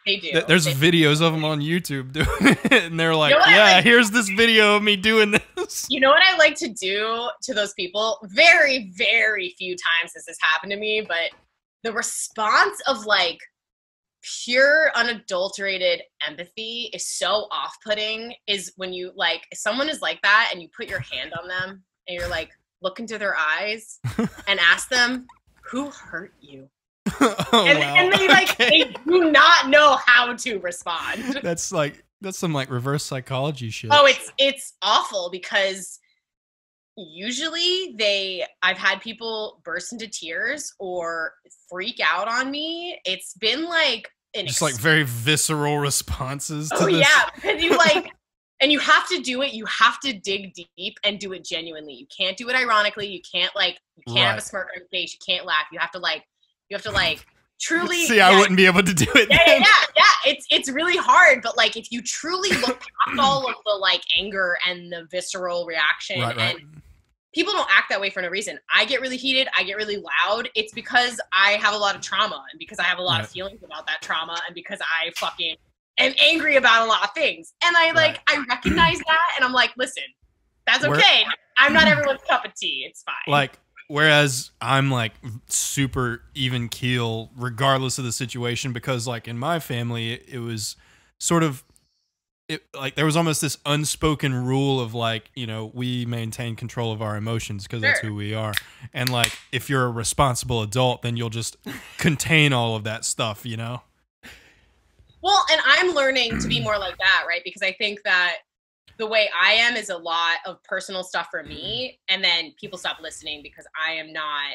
They do. There's videos of them on YouTube doing it, and they're like, here's this video of me doing this. You know what I like to do to those people? Very, very few times has this happened to me, but the response of like pure unadulterated empathy is so off-putting, is when you like, if someone is like that and you put your hand on them and you're like, look into their eyes and ask them, who hurt you? And they like, they do not know how to respond. That's some like reverse psychology shit. Oh, it's awful, because usually I've had people burst into tears or freak out on me. It's been like just like very visceral responses to this. Yeah, because you like, and you have to do it. You have to dig deep and do it genuinely. You can't do it ironically. You can't have a smirk on your face. You can't laugh. You have to truly. See, I wouldn't be able to do it. Yeah. It's really hard, but like if you truly look past all of the like anger and the visceral reaction, and people don't act that way for no reason. I get really heated. I get really loud. It's because I have a lot of trauma, and because I have a lot of feelings about that trauma, and because I fucking am angry about a lot of things. And I recognize that, and I'm like, listen, that's okay. I'm not everyone's cup of tea. It's fine. Like, whereas I'm like super even keel regardless of the situation, because like in my family, it was sort of, like there was almost this unspoken rule of like, you know, we maintain control of our emotions because that's who we are. And like, if you're a responsible adult, then you'll just contain all of that stuff, you know? Well, and I'm learning to be more like that, right? Because I think that the way I am is a lot of personal stuff for me, and then people stop listening because I am not.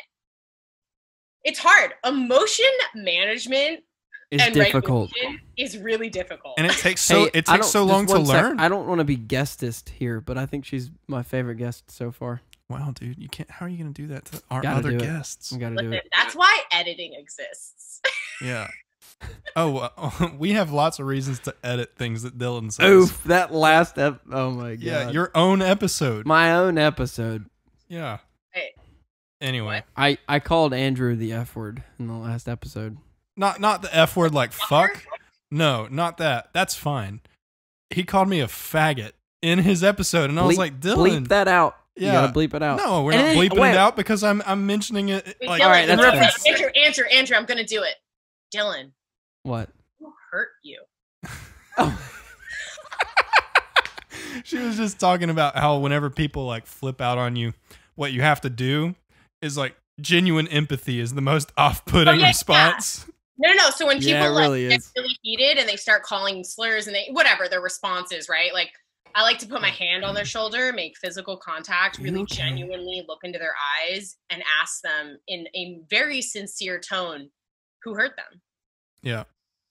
It's hard. Emotion management is difficult. Is really difficult, and it takes so long to learn. I don't want to be guestist here, but I think she's my favorite guest so far. Wow, dude, you can't. How are you going to do that to our other guests? We got to do it. That's why editing exists. Yeah. We have lots of reasons to edit things that Dylan says. Oof, that last oh my god. Yeah, your own episode. My own episode. Yeah. Hey. Anyway. I called Andrew the F word in the last episode. Not the F word like fuck. No, not that. That's fine. He called me a faggot in his episode, and I was like, Dylan, bleep that out. Yeah. You gotta bleep it out. No, we're not bleeping it out because I'm mentioning it. Like, Dylan, all right, that's Andrew, I'm gonna do it. Dylan. What? Who hurt you? Oh. She was just talking about how whenever people like flip out on you, what you have to do is like genuine empathy is the most off-putting response. Yeah. No. So when people really get really heated and they start calling slurs and their responses, right? Like I like to put my hand on their shoulder, make physical contact, really genuinely look into their eyes and ask them in a very sincere tone who hurt them. Yeah.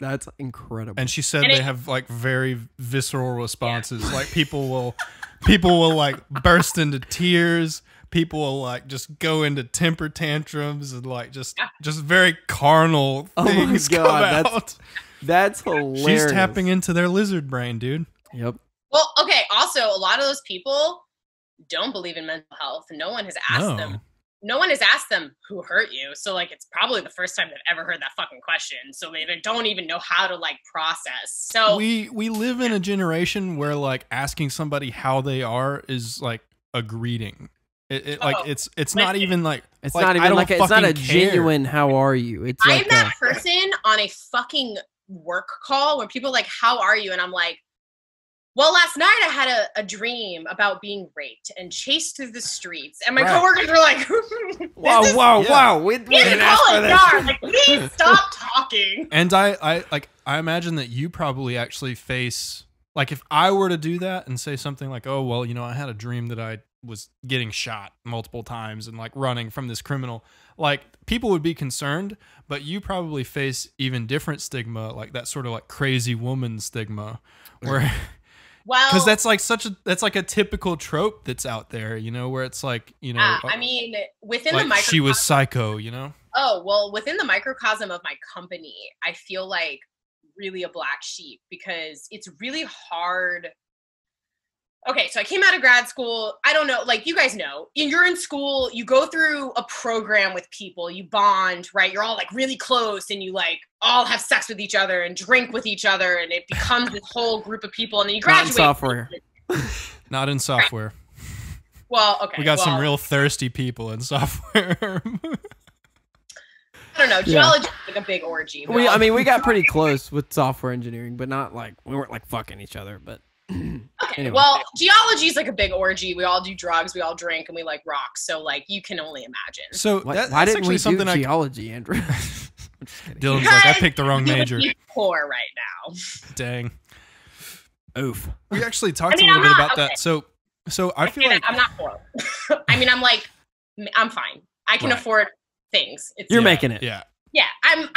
That's incredible. And she said they have like very visceral responses. Like people will like burst into tears. People will like just go into temper tantrums and like just very carnal things come out. That's hilarious. She's tapping into their lizard brain, dude. Yep. Well, okay. Also, a lot of those people don't believe in mental health. No one has asked them. No one has asked them who hurt you. So like, it's probably the first time they've ever heard that fucking question. So they don't even know how to like process. So we live in a generation where like asking somebody how they are is like a greeting. It's not even like it's not even like it's not a genuine how are you. It's I'm that person on a fucking work call where people are like, how are you? And I'm like, well, last night I had a dream about being raped and chased through the streets. And my coworkers were like, wow. We didn't ask for this. Like, please stop talking. And I imagine that you probably actually face, like if I were to do that and say something like, oh, well, I had a dream that I was getting shot multiple times and like running from this criminal, like people would be concerned, but you probably face even different stigma, like that sort of like crazy woman stigma where... Well, because that's like a typical trope that's out there, where it's like, I mean, within the microcosm, she was psycho, Oh, well, within the microcosm of my company, I feel like really a black sheep because it's really hard. Okay, so I came out of grad school. I don't know, like you guys know, you're in school, you go through a program with people, you bond, right? You're all like really close and you like all have sex with each other and drink with each other and it becomes this whole group of people and then you graduate. Not in software. Not in software. Well, okay. We got some real thirsty people in software. I don't know. Geology is like a big orgy. We got pretty close with software engineering, but not like, we weren't like fucking each other, but... Okay, anyway. Well, geology is like a big orgy. We all do drugs, we all drink, and we like rock. So, like, you can only imagine. So, why didn't we do geology, Andrew? Dylan's like, I picked the wrong major. You're poor right now. Dang. Oof. We actually talked a little bit about that. So I feel like I'm not poor. I mean, I'm fine. I can afford things. You're making it. Yeah. Yeah. I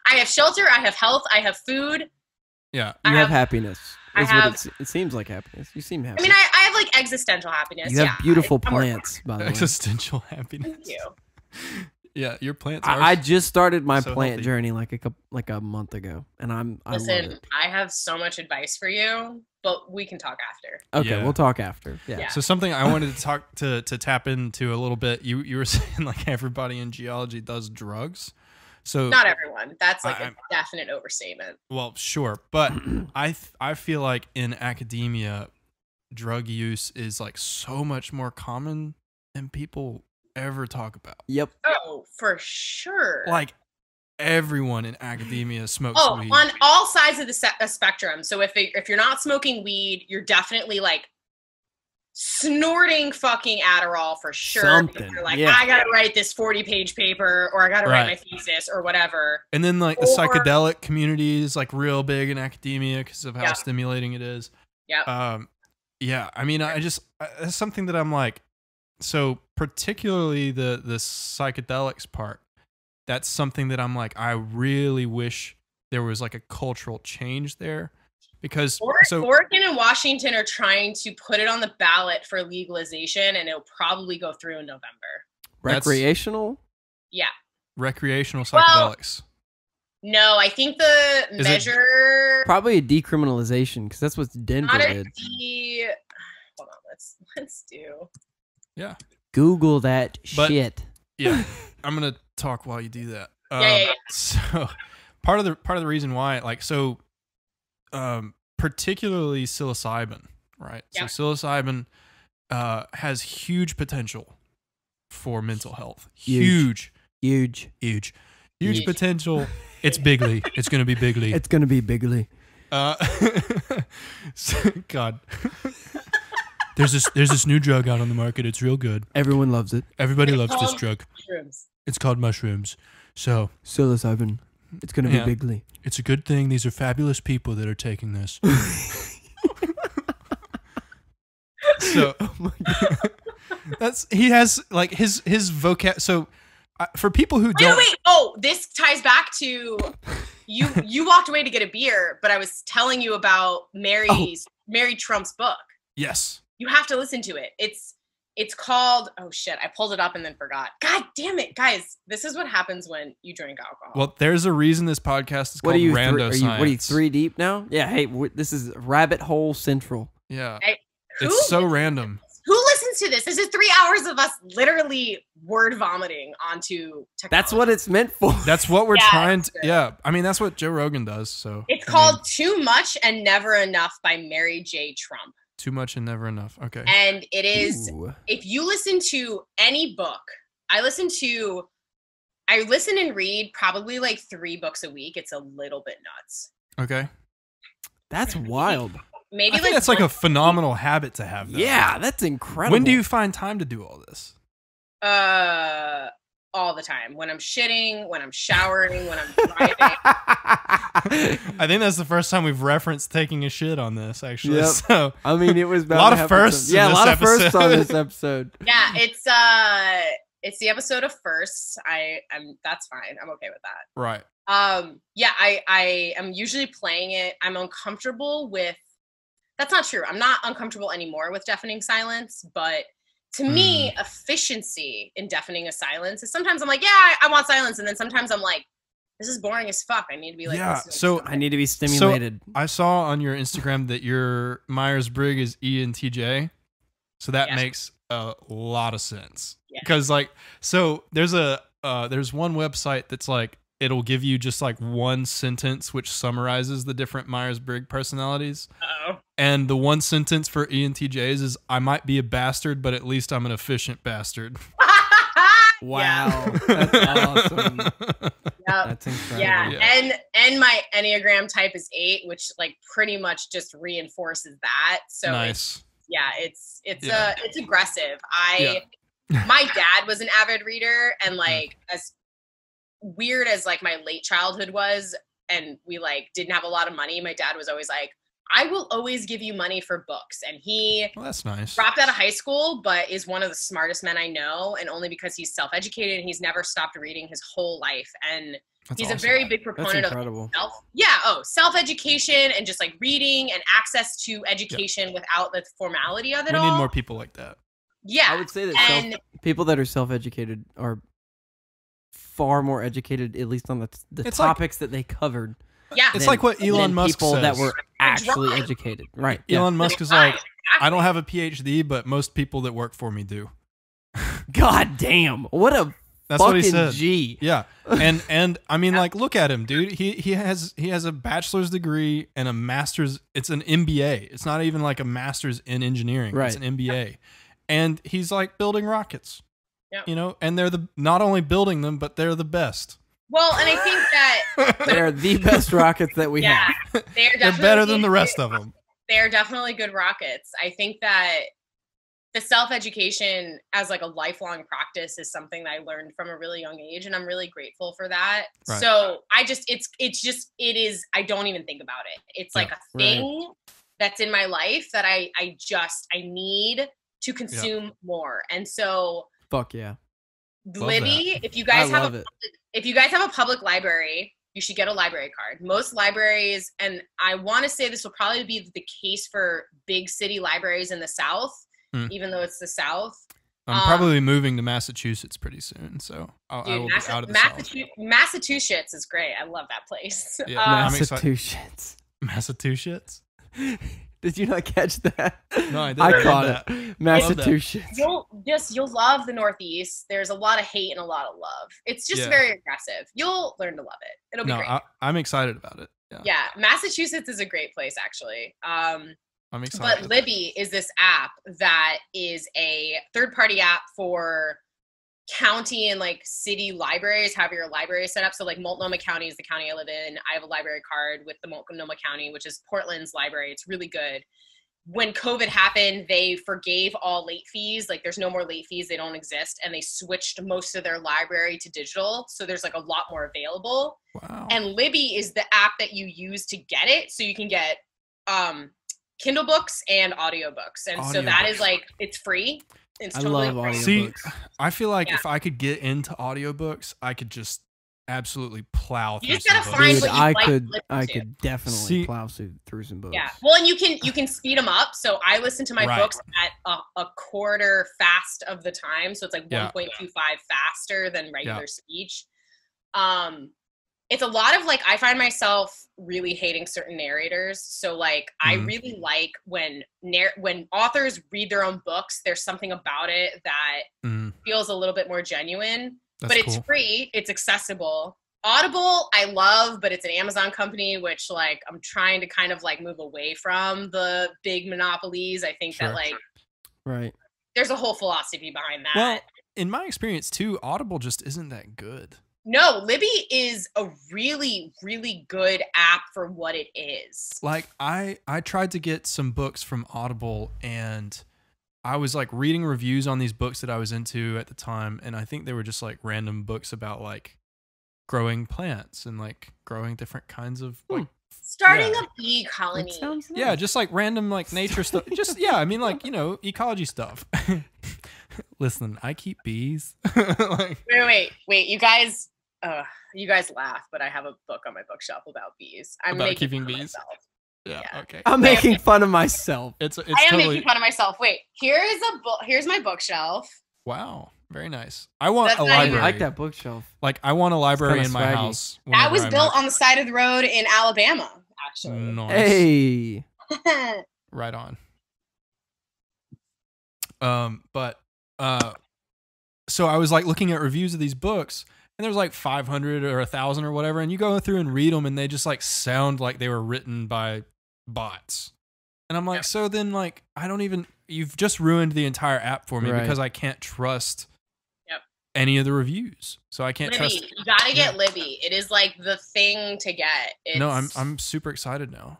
have shelter. I have health. I have food. Yeah. You have happiness. It seems like happiness. You seem happy. I mean, I have like existential happiness. You have beautiful plants, by the way. Existential happiness. Thank you. Yeah, your plants are I just started my so plant healthy. journey like a month ago, and I love it. I have so much advice for you, but we can talk after. Okay, we'll talk after. Yeah. So something I wanted to talk to tap into a little bit. You were saying like everybody in geology does drugs. So not everyone. That's like a definite overstatement. Well, sure, but I feel like in academia, drug use is like so much more common than people ever talk about. Yep. Oh, for sure. Like everyone in academia smokes weed. On all sides of the spectrum. So if you're not smoking weed, you're definitely like snorting fucking Adderall for sure. Something. You're like, I gotta write this 40-page paper, or I gotta write my thesis, or whatever. And then like the psychedelic community is like real big in academia because of how stimulating it is. Yeah. Yeah. I mean, that's something that I'm like, so particularly the psychedelics part, that's something that I'm like, I really wish there was like a cultural change there. Because Oregon and Washington are trying to put it on the ballot for legalization, and it'll probably go through in November. Recreational? Yeah. Recreational psychedelics. No, I think the measure probably a decriminalization because that's what Denver did. Hold on, let's do. Yeah. Google that shit. Yeah, I'm gonna talk while you do that. Yeah. So part of the reason why, like, particularly psilocybin, right? Yeah. So psilocybin has huge potential for mental health. Huge potential. It's bigly. It's gonna be bigly. It's gonna be bigly. God. There's this new drug out on the market. It's real good. Everyone loves it. Everybody loves this drug. Mushrooms. It's called mushrooms. So psilocybin. It's gonna be bigly. It's a good thing. These are fabulous people that are taking this. So he has like his vocab. So for people who don't. Wait. Oh, this ties back to you walked away to get a beer, but I was telling you about Mary Trump's book. Yes. You have to listen to it. It's called, oh shit, I pulled it up and then forgot. God damn it, guys. This is what happens when you drink alcohol. Well, there's a reason this podcast is called Rando Science. What are you, 3 deep now? Yeah, hey, this is Rabbit Hole Central. Yeah. It's so random. Who listens to this? This is 3 hours of us literally word vomiting onto technology. That's what it's meant for. That's what we're trying to, yeah. I mean, that's what Joe Rogan does, so. It's called Too Much and Never Enough by Mary J. Trump. Too much and never enough. Okay. And it is, if you listen to any book, I listen and read probably like 3 books a week. It's a little bit nuts. Okay. That's wild. Maybe I think that's like a phenomenal habit to have, though. Yeah, that's incredible. When do you find time to do all this? All the time. When I'm shitting, when I'm showering, when I'm driving. I think that's the first time we've referenced taking a shit on this, actually. Yep. So I mean, it was a lot of firsts. Yeah, a lot of firsts on this episode. Yeah, it's the episode of firsts. That's fine. I'm okay with that. Right. Yeah, I am usually playing it. I'm uncomfortable with. That's not true. I'm not uncomfortable anymore with deafening silence, but to me, efficiency in deafening a silence is sometimes I'm like, yeah, I want silence. And then sometimes I'm like, this is boring as fuck. I need to be like, yeah, so I need to be stimulated. So I saw on your Instagram that your Myers-Briggs is ENTJ. So that makes a lot of sense. Yeah. Because like, so there's one website that's like, it'll give you just like one sentence which summarizes the different Myers-Briggs personalities. Uh-oh. And the one sentence for ENTJs is, I might be a bastard, but at least I'm an efficient bastard. Wow. That's awesome. Yep. That's incredible. Yeah. And my Enneagram type is 8, which like pretty much just reinforces that. So nice. It's aggressive. My dad was an avid reader, and like as weird as like my late childhood was, and we like didn't have a lot of money, my dad was always like, I will always give you money for books. And he that's nice. Dropped out of high school, but is one of the smartest men I know. And only because he's self-educated and he's never stopped reading his whole life. And he's a very big proponent of self-education and just like reading and access to education without the formality of it all. We need more people like that. Yeah. I would say that people that are self-educated are far more educated, at least on the topics that they covered. Yeah. It's like what Elon Musk people says. that were actually educated. Right. Elon Musk is like, I don't have a PhD, but most people that work for me do. God damn. What a That's what he fucking said. G. Yeah. And I mean, like, look at him, dude. He has a bachelor's degree and a master's. It's an MBA. It's not even like a master's in engineering. Right. It's an MBA. And he's like building rockets. Yep. You know, and they're not only building them, but they're the best. Well, and I think that they're the best rockets that we have. They're better than the rest of them. They're definitely good rockets. I think that the self-education as like a lifelong practice is something that I learned from a really young age, and I'm really grateful for that. Right. So I don't even think about it. It's like a thing that's in my life that I need to consume more. And so fuck yeah. Libby, if you guys have a public library, you should get a library card. Most libraries, and I want to say this will probably be the case for big city libraries in the South, even though it's the South. I'm probably moving to Massachusetts pretty soon, so I will be out of the South. Massachusetts is great. I love that place. Yeah, Massachusetts. Massachusetts? Did you not catch that? No, I didn't. I caught it. Massachusetts. You'll love the Northeast. There's a lot of hate and a lot of love. It's just very aggressive. You'll learn to love it. It'll be great. I'm excited about it. Yeah, Massachusetts is a great place, actually. I'm excited. But Libby is this app that is a third-party app for county and like city libraries, however your library is set up. So like Multnomah County is the county I live in. I have a library card with the Multnomah County, which is Portland's library. It's really good. When COVID happened, they forgave all late fees. Like there's no more late fees. They don't exist. And they switched most of their library to digital. So there's like a lot more available. Wow. And Libby is the app that you use to get it. So you can get Kindle books and audiobooks. And so that is like, it's free. It's totally love audiobooks. See, I feel like if I could get into audiobooks, I could just absolutely plow through You just gotta some find books. Dude, what you I like could to listen I to. could definitely See- plow through some books. Yeah. Well, and you can speed them up. So I listen to my Right. books at a quarter fast of the time. So it's like Yeah. 1.25 faster than regular Yeah. speech. It's a lot of like, I find myself really hating certain narrators. So like, I Mhm. really like when authors read their own books, there's something about it that Mm, feels a little bit more genuine. that's But it's cool. free, it's accessible. Audible, I love, but it's an Amazon company, which like I'm trying to kind of like move away from the big monopolies. I think Sure. that like Right. there's a whole philosophy behind that. Well, in my experience too, Audible just isn't that good. No, Libby is a really, really good app for what it is. Like I tried to get some books from Audible, and I was like reading reviews on these books that I was into at the time, and I think they were just like random books about like growing plants and like growing different kinds of like Starting yeah. a bee colony. That sounds nice. yeah, just like random like nature stuff. Just yeah, I mean like, you know, ecology stuff. Listen, I keep bees. Like, Wait, you guys laugh, but I have a book on my bookshelf about bees. I'm About making keeping fun of bees? myself. yeah, Yeah. okay. I'm making fun of myself. It's I am totally making fun of myself. Wait, here's my bookshelf. wow, very nice. I want That's a not even- library. I like that bookshelf. Like I want a library kinda in my swaggy. house. That whenever was I'm built at- on the side of the road in Alabama, actually. Nice. Hey. Right on. But so I was like looking at reviews of these books, and there's like 500 or 1,000 or whatever, and you go through and read them, and they just like sound like they were written by bots. And I'm like, so then like you've just ruined the entire app for me Right. because I can't trust Yep. any of the reviews. So I can't Libby, trust. you gotta get Libby. It is like the thing to get. No, It's- I'm super excited now.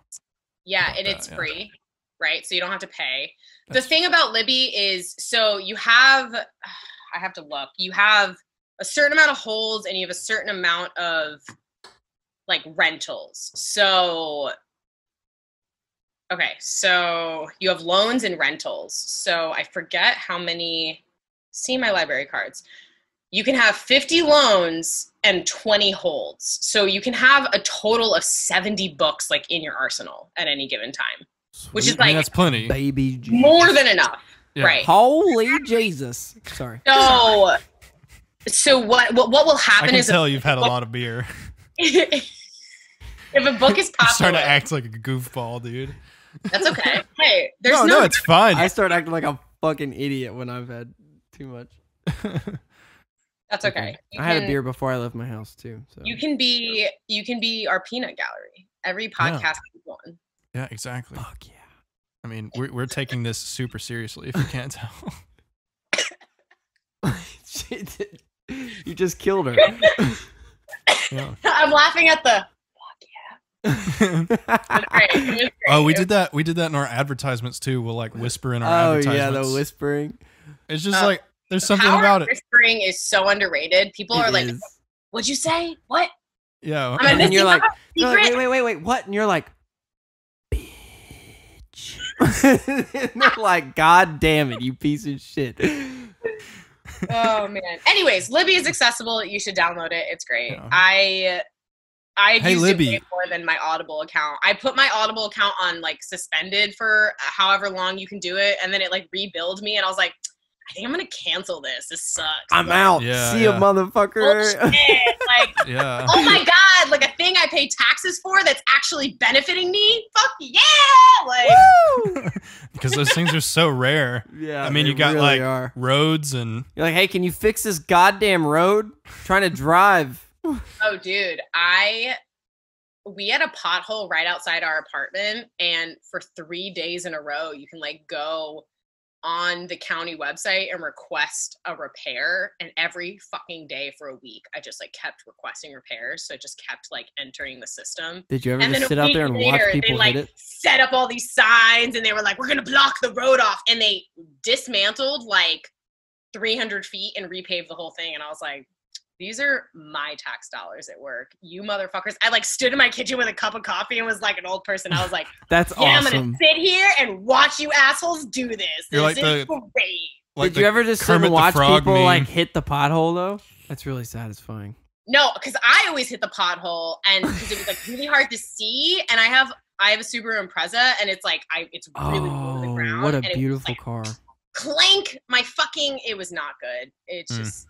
Yeah, about and that, it's yeah. free, right? So you don't have to pay. That's- The thing about Libby is, so you have, I have to look, you have a certain amount of holds and you have a certain amount of like rentals. So, okay, so you have loans and rentals. So I forget how many, see my library cards. You can have 50 loans and 20 holds. So you can have a total of 70 books like in your arsenal at any given time, which is I mean, like that's plenty. Baby Jesus. more than enough. Yeah. Right. Holy Jesus. Sorry. So what will I happen can is tell you've had a lot of beer. if a book is You're popular, starting to act like a goofball, dude. that's okay. Hey, there's No, it's fine. I start acting like a fucking idiot when I've had too much. that's okay. You I had a can- beer before I left my house too. So You can be our peanut gallery. Every podcast has one. Yeah, exactly. fuck yeah. I mean, we're taking this super seriously, if you can't tell. Shit. You just killed her. Yeah. I'm laughing at the great. It was great. Oh, we did that. We did that in our advertisements too. We'll like whisper in our Oh advertisements. yeah, the whispering. It's just Oh. like there's something Power about of it. whispering is so underrated. People are It like, is. "What'd you say? What?" Yeah. I'm And then you're like, secret. wait, what? And you're like, bitch. And they're like, God damn it, you piece of shit. Oh man. Anyways, Libby is accessible. You should download it. It's great. Yeah. I Hey, used Libby. it way more than my Audible account. I put my Audible account on like suspended for however long you can do it, and then it like rebuild me, and I was like, I think I'm gonna cancel this. This sucks. I'm out. Yeah, See yeah. ya, motherfucker. Bullshit. Like, Yeah. oh my god, like a thing I pay taxes for that's actually benefiting me. Fuck yeah! Like, Woo! Because those things are so rare. Yeah, I mean, they you got really like are. roads and You're like, hey, can you fix this goddamn road? Trying to drive. oh dude, we had a pothole right outside our apartment, and for 3 days in a row, you can like go on the county website and request a repair, and every fucking day for a week I just like kept requesting repairs, so it just kept like entering the system. Did you ever And then just a sit out week there and watch later, people they like hit it? set up all these signs, and they were like, we're gonna block the road off, and they dismantled like 300 feet and repaved the whole thing, and I was like, these are my tax dollars at work, you motherfuckers. I like stood in my kitchen with a cup of coffee and was like an old person. I was like, That's yeah, I'm awesome. gonna sit here and watch you assholes do this. You're This like is the- great. like Did you ever just sit Kermit and the watch Frog people meme. like hit the pothole though? That's really satisfying. No, because I always hit the pothole, and because it was like really hard to see. And I have a Subaru Impreza, and it's like it's really low to the ground. What a and beautiful it was, car! Clank! It was not good. It's just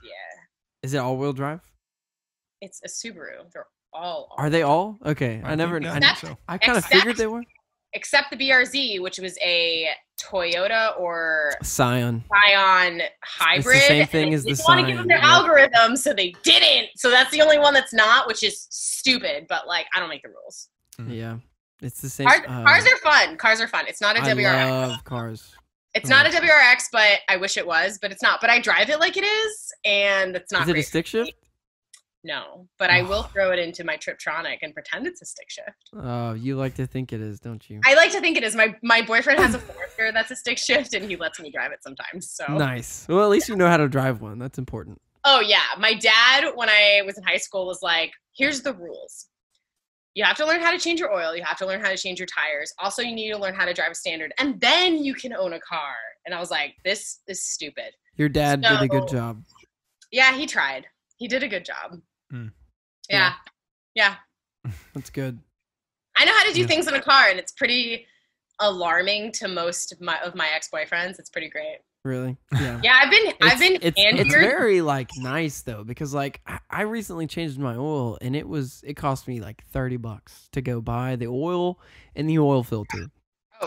Is it all-wheel drive? It's a Subaru. They're all. Are they all? Okay, I never. Yeah, I, think so. I kind of figured they were. Except the BRZ, which was a Toyota or Scion hybrid. It's the same thing as the Scion. They want to give them their algorithm, so they didn't. So that's the only one that's not, which is stupid. But like, I don't make the rules. Yeah, it's the same. Cars are fun. Cars are fun. It's not a WRX. I love cars. It's not a WRX, but I wish it was. But it's not. But I drive it like it is, and it's not. Is it a stick shift? No, but I will throw it into my Triptronic and pretend it's a stick shift. Oh, you like to think it is, don't you? I like to think it is. My boyfriend has a Forester that's a stick shift, and he lets me drive it sometimes. So nice. Well, at least you know how to drive one. That's important. Oh yeah, my dad, when I was in high school, was like, "Here's the rules. You have to learn how to change your oil. You have to learn how to change your tires. Also, you need to learn how to drive a standard, and then you can own a car." And I was like, "This is stupid." Your dad did a good job. Yeah, he tried. He did a good job. Yeah. That's good. I know how to do things in a car, and it's pretty alarming to most of my ex-boyfriends. It's pretty great. Really? Yeah. Yeah, it's very like nice though, because like I recently changed my oil, and it cost me like $30 to go buy the oil and the oil filter.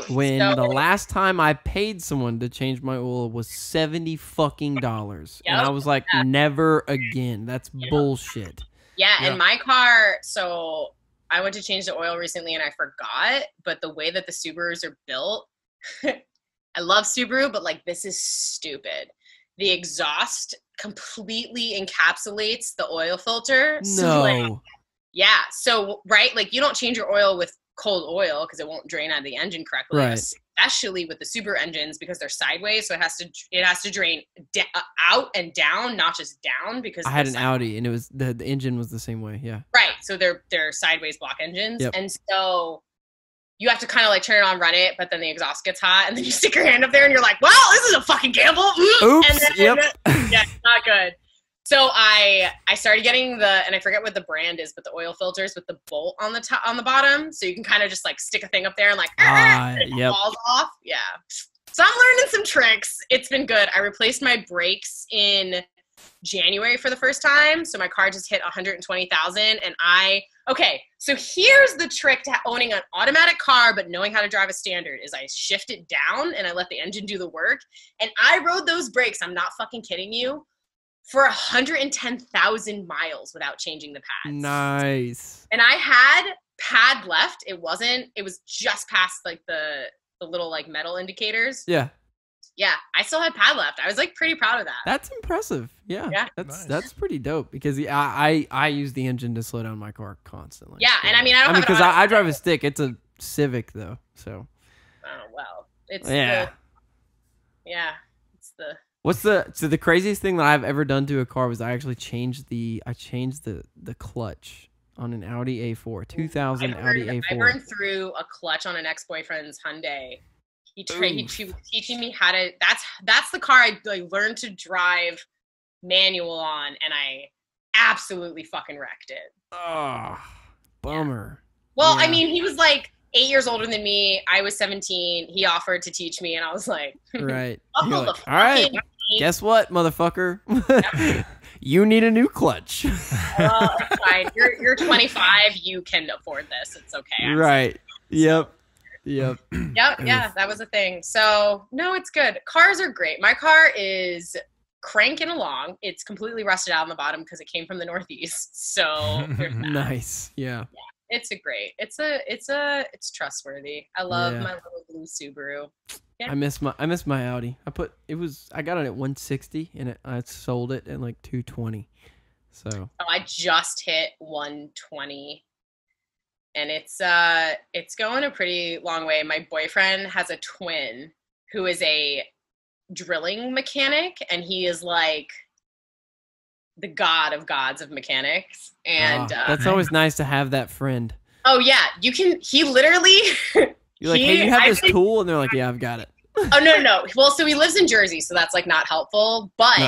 When the last time I paid someone to change my oil was $70 fucking dollars, and I was like, never again. That's bullshit. Yeah, and my car. So I went to change the oil recently, and I forgot. But the way that the Subarus are built, I love Subaru, but like this is stupid. The exhaust completely encapsulates the oil filter. No. So, like, yeah. So right, like you don't change your oil with cold oil because it won't drain out of the engine correctly, right. Especially with the Subaru engines because they're sideways, so it has to drain out and down, not just down. Because I had an Audi, and it was the engine was the same way. Yeah, right. So they're sideways block engines, and so you have to kind of like turn it on, run it, but then the exhaust gets hot, and then you stick your hand up there, and you're like, "Well, this is a fucking gamble." Oops. And then, yep. Yeah, not good. So I started getting and I forget what the brand is, but the oil filters with the bolt on the top, on the bottom, so you can kind of just like stick a thing up there and like it falls off. Yeah. So I'm learning some tricks. It's been good. I replaced my brakes in January for the first time, so my car just hit 120,000, and okay. So here's the trick to owning an automatic car but knowing how to drive a standard is I shift it down and I let the engine do the work, and I rode those brakes. I'm not fucking kidding you. For 110,000 miles without changing the pads. Nice. And I had pad left. It was just past like the little like metal indicators. Yeah. Yeah. I still had pad left. I was like pretty proud of that. That's impressive. Yeah. Yeah. That's pretty dope because I use the engine to slow down my car constantly. Yeah. So, and I mean, I don't have because I drive a stick. It's a Civic though. So. Oh, well. It's So the craziest thing that I've ever done to a car was I actually changed the clutch on an Audi A4, 2000 Audi A4. I burned through a clutch on an ex-boyfriend's Hyundai. He was teaching me how to. That's the car I learned to drive manual on, and I absolutely fucking wrecked it. Oh, bummer. Well, I mean, he was like 8 years older than me. I was 17. He offered to teach me, and I was like, right. All right. Guess what, motherfucker? You need a new clutch. Well, it's fine. You're 25. You can afford this. It's okay. Right. Yep. Yeah, that was a thing. So, no, it's good. Cars are great. My car is cranking along. It's completely rusted out on the bottom because it came from the Northeast. So, there's that. Nice. Yeah. It's trustworthy. I love my little blue Subaru. Yeah. I miss my Audi. I got it at 160 and I sold it at like 220. So I just hit 120, and it's going a pretty long way. My boyfriend has a twin who is a drilling mechanic, and he is like the god of gods of mechanics. And that's always nice to have that friend. Oh yeah, he literally you're like, hey, you have this tool, and they're like, yeah, I've got it. Oh no. Well, so he lives in Jersey, so that's like not helpful, but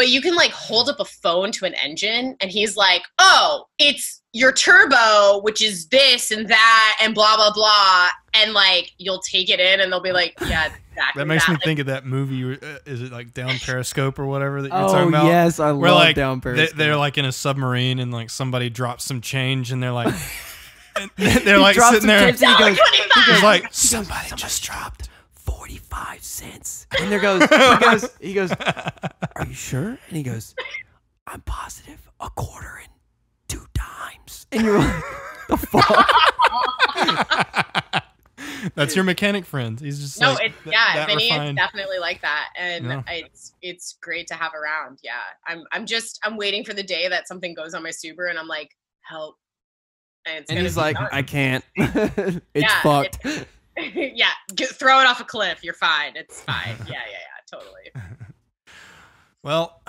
but you can like hold up a phone to an engine and he's like, oh, it's your turbo, which is this and that and blah, blah, blah. And like, you'll take it in and they'll be like, yeah, exactly. That makes me like, think of that movie. Is it like Down Periscope or whatever that you're talking about? Oh, yes. I love like, Down Periscope. They're like in a submarine and like somebody drops some change and they're like, they're like sitting there. He goes, he's like, somebody just dropped 45 cents. And he goes, are you sure? And he goes, I'm positive, a quarter and 2 dimes. And you're like, the fuck? That's your mechanic friend. He's just no, like, yeah, Vinny is definitely like that, and it's great to have around. Yeah, I'm waiting for the day that something goes on my Subaru and I'm like, help, and he's like, done. I can't. It's fucked. Yeah, throw it off a cliff. You're fine. It's fine. Yeah, totally. Well,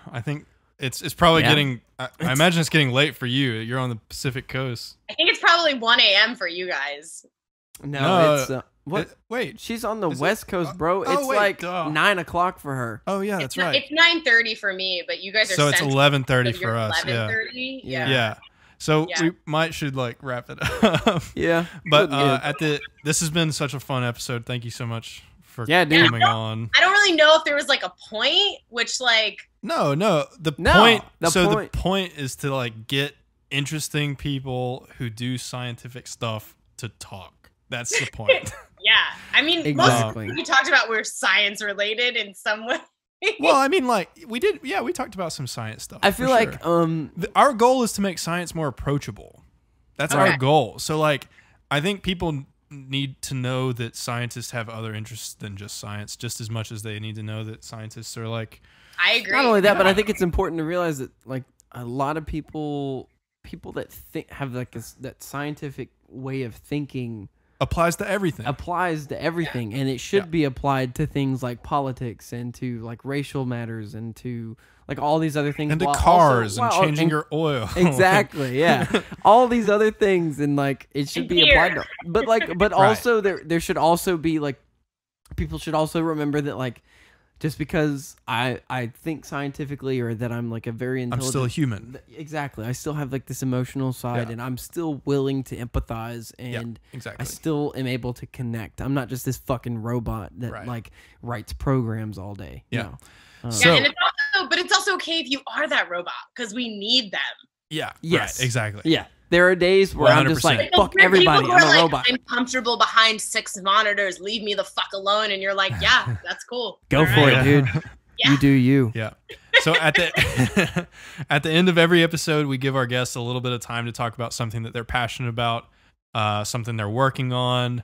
I think it's probably getting. I imagine it's getting late for you. You're on the Pacific Coast. I think it's probably 1 a.m. for you guys. No, it's what? Wait, she's on the West Coast, bro. It's like 9 o'clock for her. Oh yeah, that's right. It's 9:30 for me, but you guys are. So it's 11:30 for us. 11:30. Yeah. So we should like wrap it up. Yeah. But this has been such a fun episode. Thank you so much for coming on. I don't really know if there was like a point, which like. No. The point is to like get interesting people who do scientific stuff to talk. That's the point. Yeah. I mean, exactly. Most of we talked about were science related in some way. Well, I mean, like we did. Yeah, we talked about some science stuff. I feel like our goal is to make science more approachable. That's our goal. So like, I think people need to know that scientists have other interests than just science, just as much as they need to know that scientists are like. I agree. Not only that, but I think it's important to realize that like a lot of people that have like that scientific way of thinking applies to everything. And it should be applied to things like politics and to like racial matters and to like all these other things and to cars and changing your oil. Exactly, yeah. All these other things, and like it should be applied to, but also there should also be like people should also remember that like just because I think scientifically or that I'm like a very intelligent, I'm still a human. Exactly. I still have like this emotional side and I'm still willing to empathize and I still am able to connect. I'm not just this fucking robot that like writes programs all day. Yeah. No. And it's also okay if you are that robot because we need them. Yeah. Yes. Right, exactly. Yeah. There are days where 100%. I'm just like, fuck everybody, I'm a robot. I'm comfortable behind 6 monitors. Leave me the fuck alone. And you're like, yeah, that's cool. Go for it, dude. Yeah. You do you. Yeah. So at the end of every episode, we give our guests a little bit of time to talk about something that they're passionate about, something they're working on,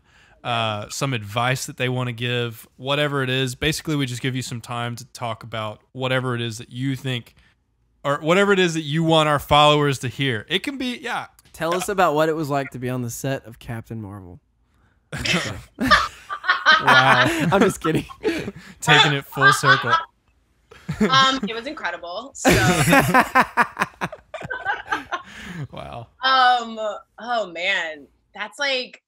some advice that they want to give, whatever it is. Basically, we just give you some time to talk about whatever it is that you think or whatever it is that you want our followers to hear. It can be, Tell us about what it was like to be on the set of Captain Marvel. Wow. I'm just kidding. Taking it full circle. It was incredible. So. Wow. Oh man, that's like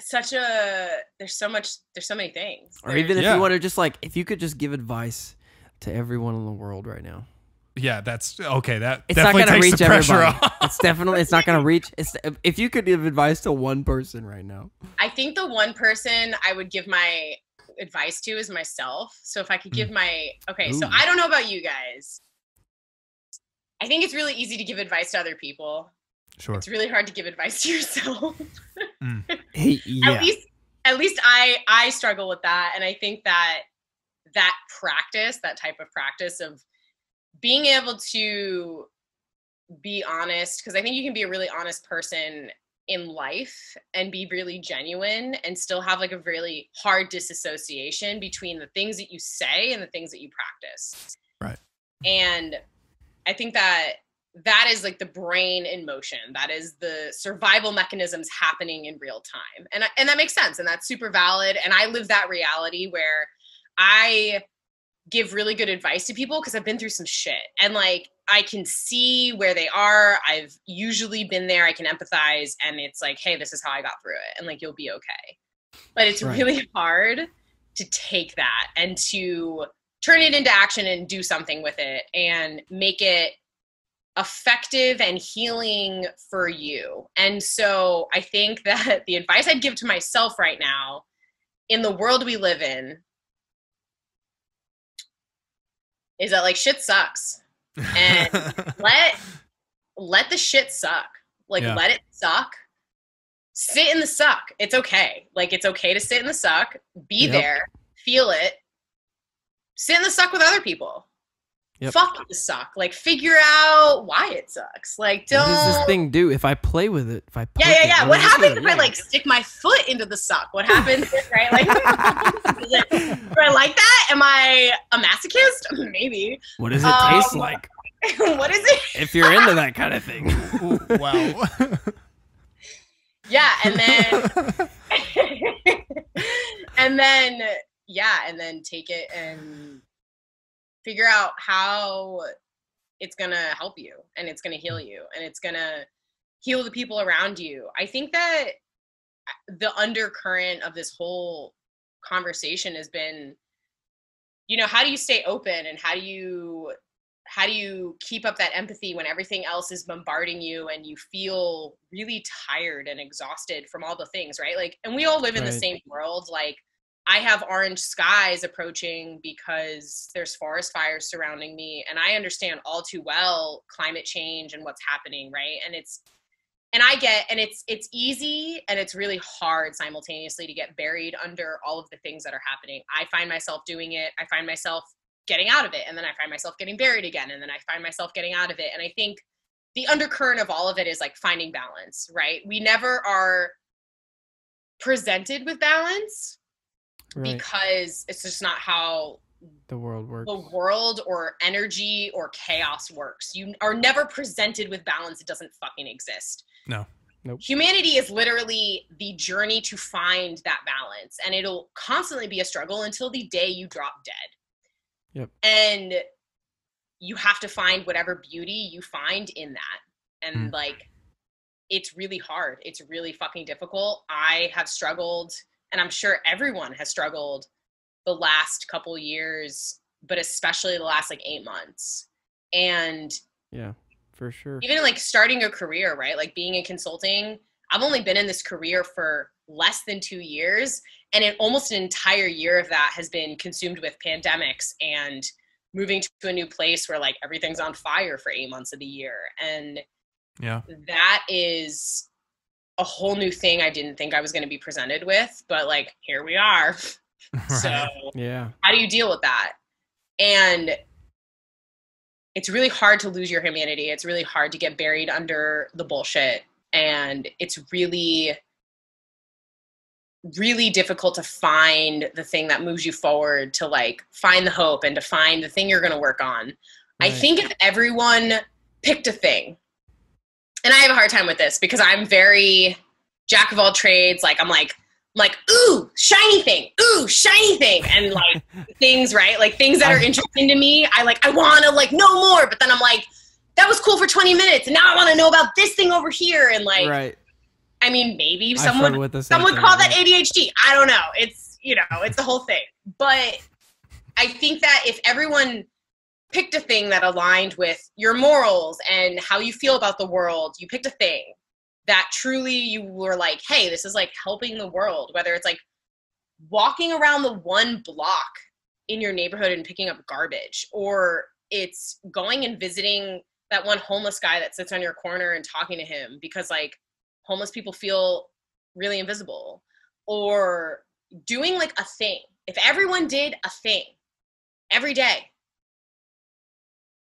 there's so many things. Or even if you want to just like, if you could just give advice to everyone in the world right now. Yeah, that's okay. That it's not going to reach everybody. Off. It's not going to reach. If you could give advice to one person right now. I think the one person I would give my advice to is myself. So if I could give so I don't know about you guys. I think it's really easy to give advice to other people. Sure. It's really hard to give advice to yourself. Yeah. At least I struggle with that, and I think that type of practice of being able to be honest, because I think you can be a really honest person in life and be really genuine and still have like a really hard disassociation between the things that you say and the things that you practice. Right. And I think that is like the brain in motion. That is the survival mechanisms happening in real time. And that makes sense. And that's super valid. And I live that reality where I give really good advice to people because I've been through some shit and like I can see where they are. I've usually been there. I can empathize, and it's like, hey, this is how I got through it, and like you'll be okay. But it's really hard to take that and to turn it into action and do something with it and make it effective and healing for you. And so I think that the advice I'd give to myself right now in the world we live in is that like shit sucks, and let the shit suck. Like let it suck. Sit in the suck. It's okay. Like it's okay to sit in the suck, be there, feel it, sit in the suck with other people. Fuck the suck. Like figure out why it sucks. Like don't. What does this thing do if I play with it? If I play What happens if I like stick my foot into the suck? What happens? Right? Like, do I like that? Am I a masochist? Maybe. What does it taste like? What is it? If you're into that kind of thing. Ooh, wow. Yeah, and then take it and figure out how it's gonna help you, and it's gonna heal you, and it's gonna heal the people around you. I think that the undercurrent of this whole conversation has been, you know, how do you stay open, and how do you keep up that empathy when everything else is bombarding you and you feel really tired and exhausted from all the things, right? Like, and we all live in the same world. Like, I have orange skies approaching because there's forest fires surrounding me, and I understand all too well climate change and what's happening, right? And it's easy and it's really hard simultaneously to get buried under all of the things that are happening. I find myself doing it. I find myself getting out of it, and then I find myself getting buried again, and then I find myself getting out of it. And I think the undercurrent of all of it is like finding balance, right? We never are presented with balance. Because it's just not how the world works. The world or energy or chaos works. You are never presented with balance. It doesn't fucking exist. No. Nope. Humanity is literally the journey to find that balance, and it'll constantly be a struggle until the day you drop dead. Yep. And you have to find whatever beauty you find in that. And like, it's really hard. It's really fucking difficult. I have struggled, and I'm sure everyone has struggled the last couple years, but especially the last like 8 months. And yeah, for sure. Even like starting a career, right? Like being in consulting, I've only been in this career for less than 2 years. And almost an entire year of that has been consumed with pandemics and moving to a new place where like everything's on fire for 8 months of the year. And that is a whole new thing I didn't think I was going to be presented with, but like, here we are. Right. So how do you deal with that? And it's really hard to lose your humanity. It's really hard to get buried under the bullshit. And it's really, really difficult to find the thing that moves you forward, to like find the hope and to find the thing you're going to work on. Right. I think if everyone picked a thing, and I have a hard time with this because I'm very jack of all trades. Like I'm like, ooh, shiny thing. And like things, right? Like things that are interesting to me. I want to like know more, but then I'm like, that was cool for 20 minutes. And now I want to know about this thing over here. And like, right. I mean, maybe someone call that ADHD. I don't know. It's, you know, it's the whole thing. But I think that if everyone picked a thing that aligned with your morals and how you feel about the world, you picked a thing that truly you were like, hey, this is like helping the world, whether it's like walking around the one block in your neighborhood and picking up garbage, or it's going and visiting that one homeless guy that sits on your corner and talking to him because like homeless people feel really invisible, or doing like a thing. If everyone did a thing every day,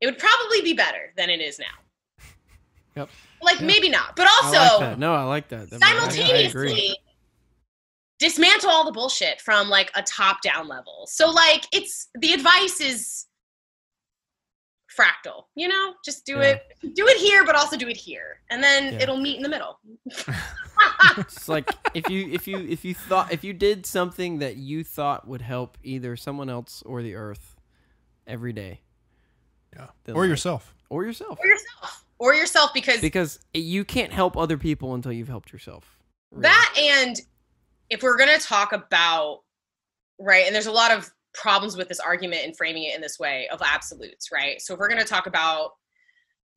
it would probably be better than it is now. Yep. Like maybe not, but also I like that. Simultaneously dismantle all the bullshit from like a top-down level. So like the advice is fractal, you know, just do it here, but also do it here, and then it'll meet in the middle. It's like if you did something that you thought would help either someone else or the earth every day. Yeah. Or yourself. Because you can't help other people until you've helped yourself. Really. That, and if we're going to talk about, right, and there's a lot of problems with this argument and framing it in this way of absolutes, right? So if we're going to talk about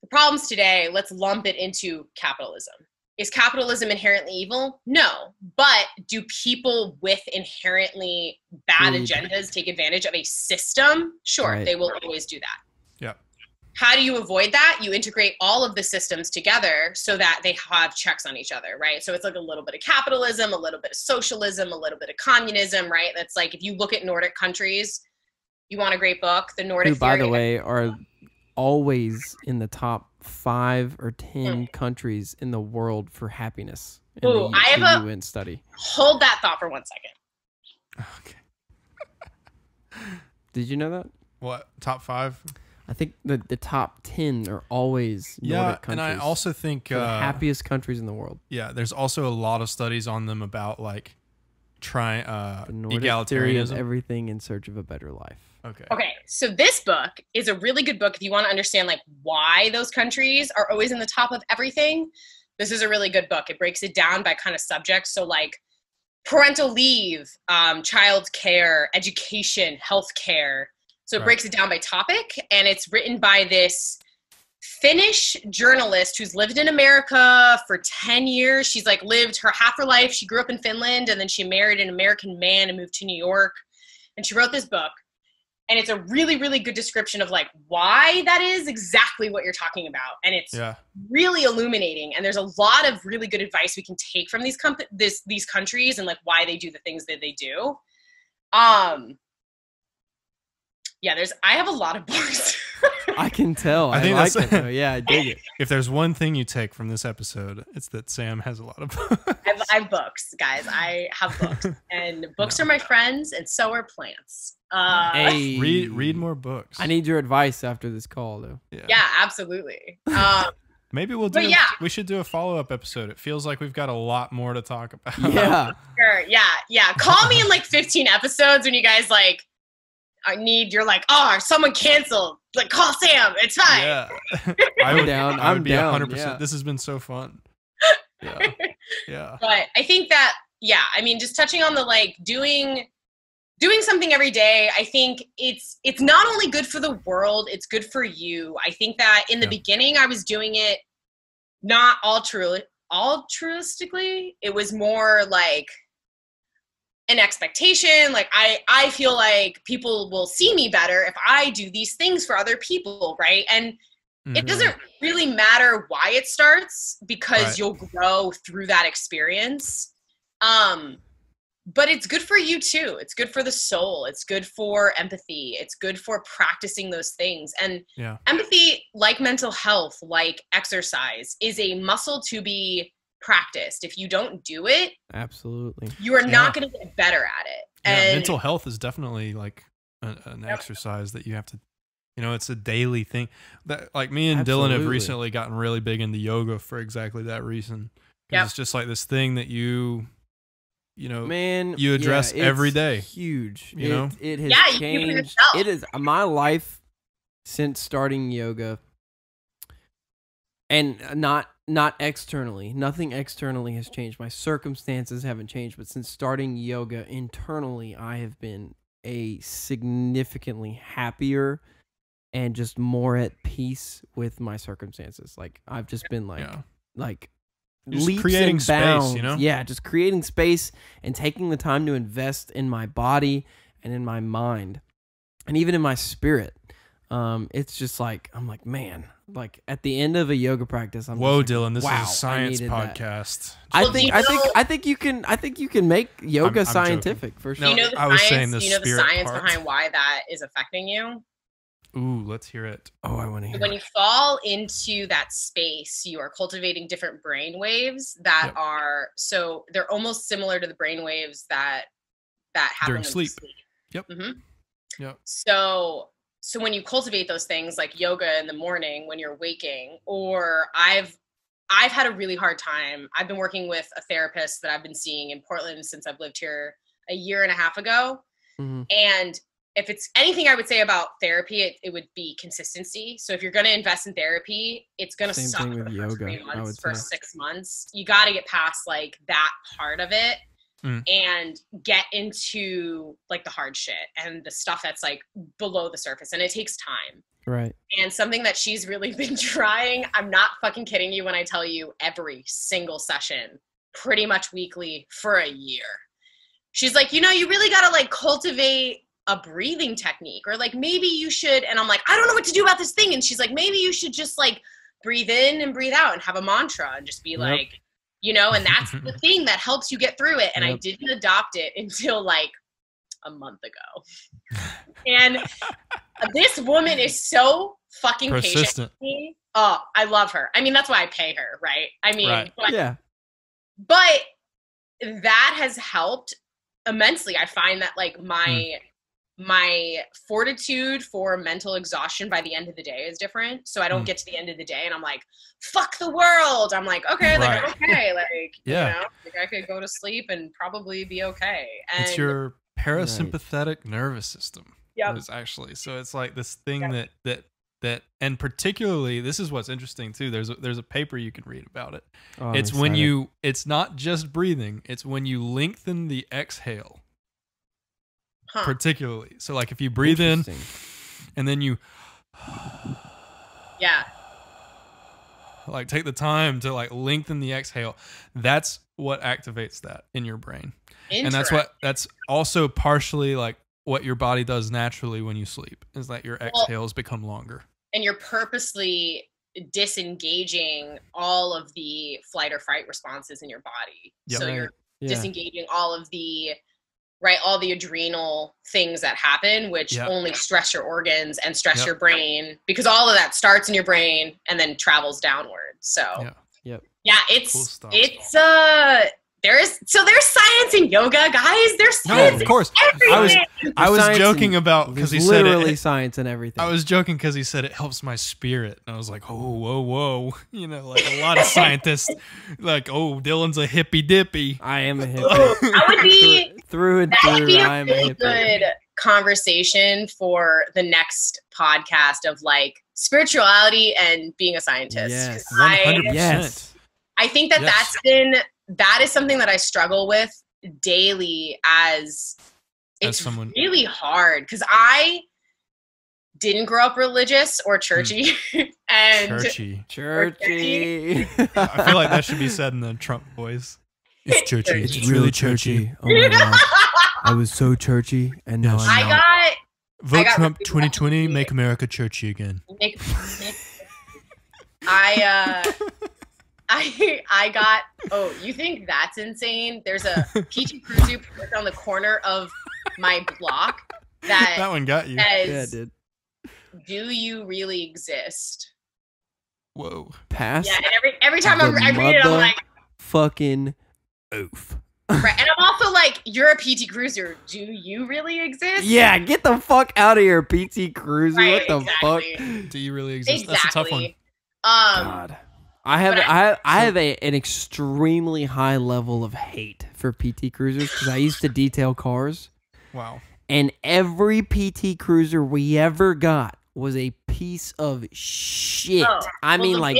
the problems today, let's lump it into capitalism. Is capitalism inherently evil? No. But do people with inherently bad agendas take advantage of a system? Sure, Right. they will always do that. Yeah. How do you avoid that? You integrate all of the systems together so that they have checks on each other, right? So it's like a little bit of capitalism, a little bit of socialism, a little bit of communism, right? That's like, if you look at Nordic countries, you want a great book, the Nordic Who, by Theory. the way, are always in the top 5 or 10 countries in the world for happiness in Ooh, I have the a- UN study. Hold that thought for 1 second. Okay. Did you know that? What, top 5? I think the top 10 are always Nordic countries. And I also think for the happiest countries in the world. yeah, there's also a lot of studies on them about like The Nordic theory of egalitarianism. everything in search of a better life. Okay, so this book is a really good book if you want to understand like why those countries are always in the top of everything. This is a really good book. It breaks it down by kind of subjects. So like parental leave, child care, education, health care. So it breaks it down by topic, and it's written by this Finnish journalist who's lived in America for 10 years. She's like lived half her life. She grew up in Finland, and then she married an American man and moved to New York. And she wrote this book. And it's a really, really good description of like why that is exactly what you're talking about. And it's really illuminating. And there's a lot of really good advice we can take from these countries and like why they do the things that they do. Yeah, I have a lot of books. I can tell. I think like that's- it, though. Yeah, I dig it. If there's one thing you take from this episode, it's that Sam has a lot of books. I have books, guys. I have books. And books are my friends, and so are plants. Hey, Read more books. I need your advice after this call, though. Yeah, absolutely. Maybe we should do a follow-up episode. It feels like we've got a lot more to talk about. Yeah. Sure, yeah. Call me in like 15 episodes when you guys like you're like, oh, someone canceled. Like, call Sam. It's fine. Yeah. I'm down. I would be down. 100%. Yeah. This has been so fun. Yeah. Yeah. But I think that, yeah, I mean, just touching on the like doing something every day, I think it's not only good for the world, it's good for you. I think that in the beginning I was doing it not altruistically. It was more like an expectation. Like I feel like people will see me better if I do these things for other people, right? And it doesn't really matter why it starts because you'll grow through that experience. But it's good for you too. It's good for the soul. It's good for empathy. It's good for practicing those things. And empathy, like mental health, like exercise, is a muscle to be practiced. If you don't do it, absolutely, you are not going to get better at it. And mental health is definitely like an exercise that you have to, it's a daily thing. That like me and Dylan have recently gotten really big into yoga for exactly that reason. It's just like this thing that you address every day. Huge. It has changed. It is my life since starting yoga, and not externally. Nothing externally has changed. My circumstances haven't changed, but since starting yoga internally, I have been a significantly happier and just more at peace with my circumstances. Like I've just been like leaps creating and bounds. space, Yeah, just creating space and taking the time to invest in my body and in my mind and even in my spirit. It's just like, I'm like, man, like at the end of a yoga practice, I'm Whoa, just like, Dylan, this wow, is a science I needed that. podcast. I think you can make yoga I'm scientific for sure. No, you know the I was science, saying the you know the spirit science part. behind why that is affecting you? Ooh, let's hear it. Oh, I want to hear When you fall into that space, you are cultivating different brain waves that are, so they're almost similar to the brain waves that happen during when sleep. you sleep. Yep. Mm-hmm. Yep. So when you cultivate those things like yoga in the morning when you're waking, or I've had a really hard time. I've been working with a therapist that I've been seeing in Portland since I've lived here a year and a half ago. Mm-hmm. And if it's anything I would say about therapy, it would be consistency. So if you're going to invest in therapy, it's going to suck thing for with the first yoga, 3 months, I would first say. 6 months. You got to get past like that part of it. and get into like the hard shit and the stuff that's like below the surface, and it takes time. Right. And something that she's really been trying, I'm not fucking kidding you when I tell you, every single session, pretty much weekly for a year. She's like, you really got to like cultivate a breathing technique, or like maybe you should, and I'm like, I don't know what to do about this thing. And she's like, maybe you should just like breathe in and breathe out and have a mantra and just be like, and that's the thing that helps you get through it. And I didn't adopt it until like a month ago. And this woman is so fucking persistent. Patient with me. Oh, I love her. I mean, that's why I pay her, right? I mean, right. But that has helped immensely. I find that like my fortitude for mental exhaustion by the end of the day is different. So I don't get to the end of the day and I'm like, fuck the world. I'm like, okay, like, I'm okay. Like, like I could go to sleep and probably be okay. And it's your parasympathetic nervous system. Yep. It's actually, so it's like this thing that, and particularly, this is what's interesting too. There's a paper you can read about it. Oh, it's when it's not just breathing. It's when you lengthen the exhale. Particularly. So like if you breathe in and then you like take the time to like lengthen the exhale, that's what activates that in your brain. And that's also partially like what your body does naturally when you sleep, is that your exhales become longer. And you're purposely disengaging all of the flight or fright responses in your body. Yep. So you're disengaging all of the all the adrenal things that happen, which only stress your organs and stress your brain, because all of that starts in your brain and then travels downward. So it's cool stuff. There's science in yoga, guys. There's science. No, of course. I was joking about, because he said literally science and everything. I was joking because he said it helps my spirit, and I was like, oh, whoa, like a lot of scientists, like, oh, Dylan's a hippy dippy. I am a hippie. I would be through and through. That would be a really good conversation for the next podcast of like spirituality and being a scientist. Yes, 100%. I think that is something that I struggle with daily, as it's really hard because I didn't grow up religious or churchy. And churchy. I feel like that should be said in the Trump voice. It's churchy. It's really churchy. Oh my God. I was so churchy, and now I'm not. Vote Trump 2020, make America churchy again. I got, you think that's insane? There's a PT Cruiser parked on the corner of my block that one got you. Says, yeah, it did. Do you really exist? Whoa. Pass. Yeah, and every time I read it, I'm like, fucking oof. Right, and I'm also like, you're a PT Cruiser. Do you really exist? Yeah, get the fuck out of here, PT Cruiser. Right, what the fuck? Do you really exist? Exactly. That's a tough one. God. I have an extremely high level of hate for PT Cruisers because I used to detail cars. Wow. And every PT Cruiser we ever got was a piece of shit. I mean, like,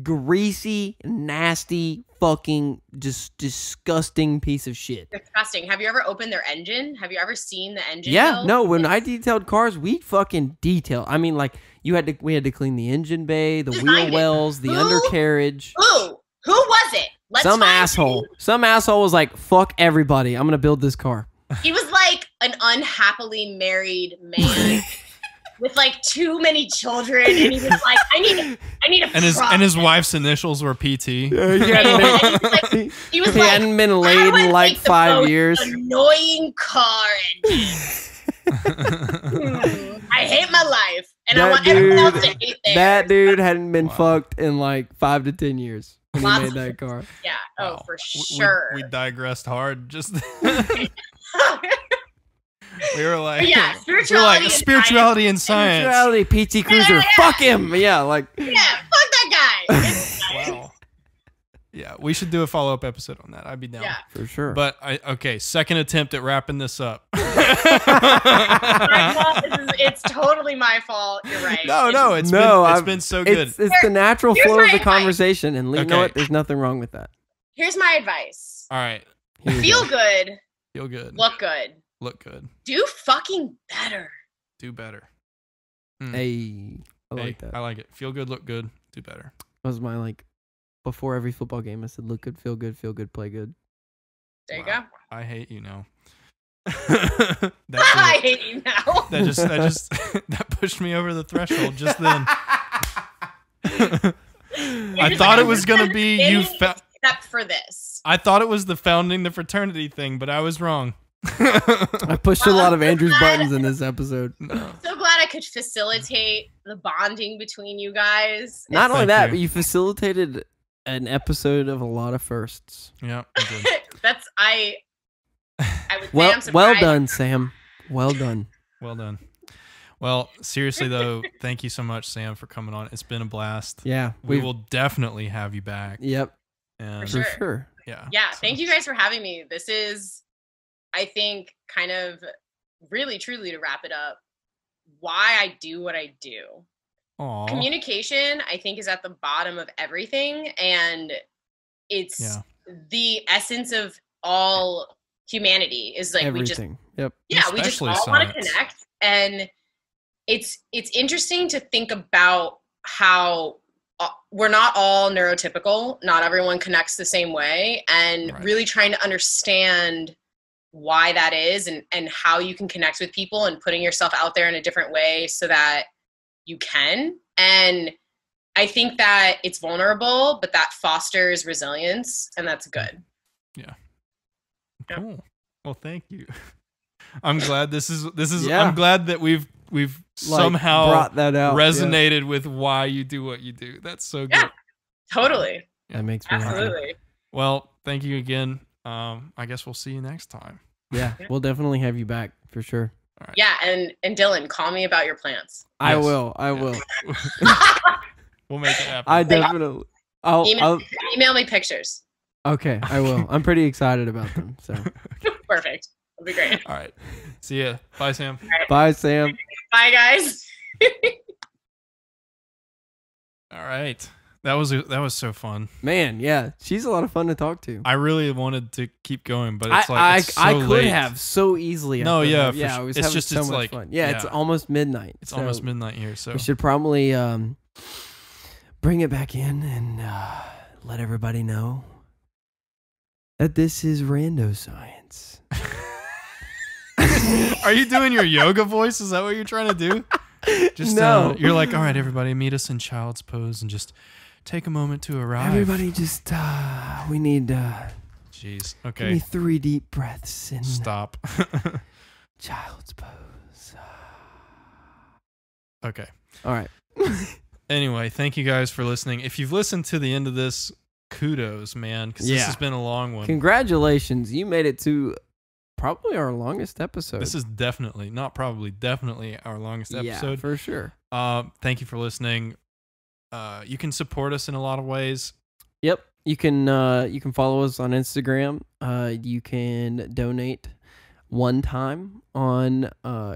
greasy, nasty, fucking, just disgusting piece of shit. Disgusting. Have you ever opened their engine? Have you ever seen the engine? Yeah, no. When I detailed cars, we fucking detail. I mean, like, we had to clean the engine bay, the wheel wells, the undercarriage. Who was it? Some asshole. Some asshole was like, "Fuck everybody. I'm gonna build this car." He was like an unhappily married man. With like too many children, and he was like, "I need a." And his wife's initials were PT. He hadn't been laid in like 5 years. Annoying car engine. I hate my life, and I want everyone else to hate theirs. That dude hadn't been fucked in like 5 to 10 years when he made that car. Yeah. Wow. For sure. We digressed hard. Just. We were like, spirituality and science. Spirituality, PT Cruiser, fuck him. Yeah, like. Yeah, fuck that guy. Wow. Yeah, we should do a follow-up episode on that. I'd be down. Yeah. For sure. But, second attempt at wrapping this up. It's totally my fault. You're right. No, it's been so good. It's the natural flow of the conversation, and you know what? There's nothing wrong with that. Here's my advice. All right. Feel good. Feel good. Look good. Look good. Do fucking better. Do better. Hey, I like that. I like it. Feel good, look good, do better. That was my before every football game. I said, look good, feel good, play good. There you go. I hate you now. I hate you now. That just that pushed me over the threshold just then. I thought it was gonna be except for this. I thought it was the founding the fraternity thing, but I was wrong. I pushed a lot of Andrew's buttons in this episode. So glad I could facilitate the bonding between you guys. Not only that, but you facilitated an episode of a lot of firsts. Yeah. That's I would say well, I'm surprised. well done, Sam. Well done. Well done. Well, seriously though, thank you so much, Sam, for coming on. It's been a blast. Yeah, we will definitely have you back. Yep. And for sure. Yeah. Yeah. So. Thank you guys for having me. This is, I think, kind of really, truly to wrap it up, why I do what I do. Aww. Communication, I think, is at the bottom of everything, and it's the essence of all humanity. Is like everything. We just all want to connect, and it's interesting to think about how we're not all neurotypical. Not everyone connects the same way, and really trying to understand why that is and how you can connect with people and putting yourself out there in a different way so that you can. And I think that it's vulnerable, but that fosters resilience, and that's good. Yeah. Cool. Well, thank you. I'm glad this is I'm glad that we've somehow brought that out. Resonated with why you do what you do. That's so good. Yeah. Totally. That makes me absolutely happy. Well, thank you again. I guess we'll see you next time. Yeah, we'll definitely have you back for sure. All right. Yeah, and Dylan, call me about your plants. I will. We'll make it happen. I definitely. I'll email me pictures. Okay, I will. I'm pretty excited about them. So perfect. That'll be great. All right. See ya. Bye, Sam. Right. Bye, Sam. Bye, guys. All right. That was so fun. Man, yeah, she's a lot of fun to talk to. I really wanted to keep going, but it's I could late. Have so easily. No, yeah, yeah. I was having so much fun. Yeah, it's almost midnight. It's almost midnight here, so we should probably bring it back in and let everybody know that this is Rando Science. Are you doing your yoga voice? Is that what you're trying to do? Just no. You're like, all right, everybody, meet us in child's pose and just take a moment to arrive. Everybody, just we need. Jeez. Okay. Give me 3 deep breaths and stop. Child's pose. Okay. All right. Anyway, thank you guys for listening. If you've listened to the end of this, kudos, man, because this has been a long one. Congratulations, you made it to probably our longest episode. This is definitely our longest episode. Yeah, for sure. Thank you for listening. You can support us in a lot of ways. Yep. You can follow us on Instagram. You can donate one time on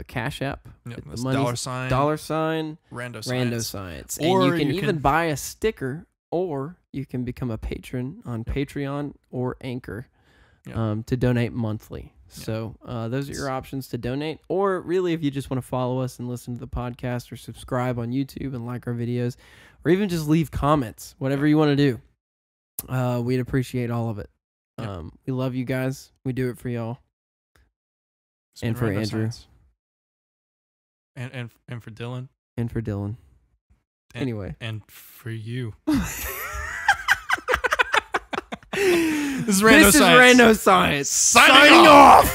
Cash App. Yep, that's $$ Rando Science. Or and you can even buy a sticker, or you can become a patron on Patreon or Anchor to donate monthly. So those are your options to donate. Or really, if you just want to follow us and listen to the podcast, or subscribe on YouTube and like our videos, or even just leave comments, whatever you want to do. We'd appreciate all of it. We love you guys. We do it for y'all. And for Andrew. And for Dylan. And for Dylan. Anyway. And for you. This is Rando Science. Signing off.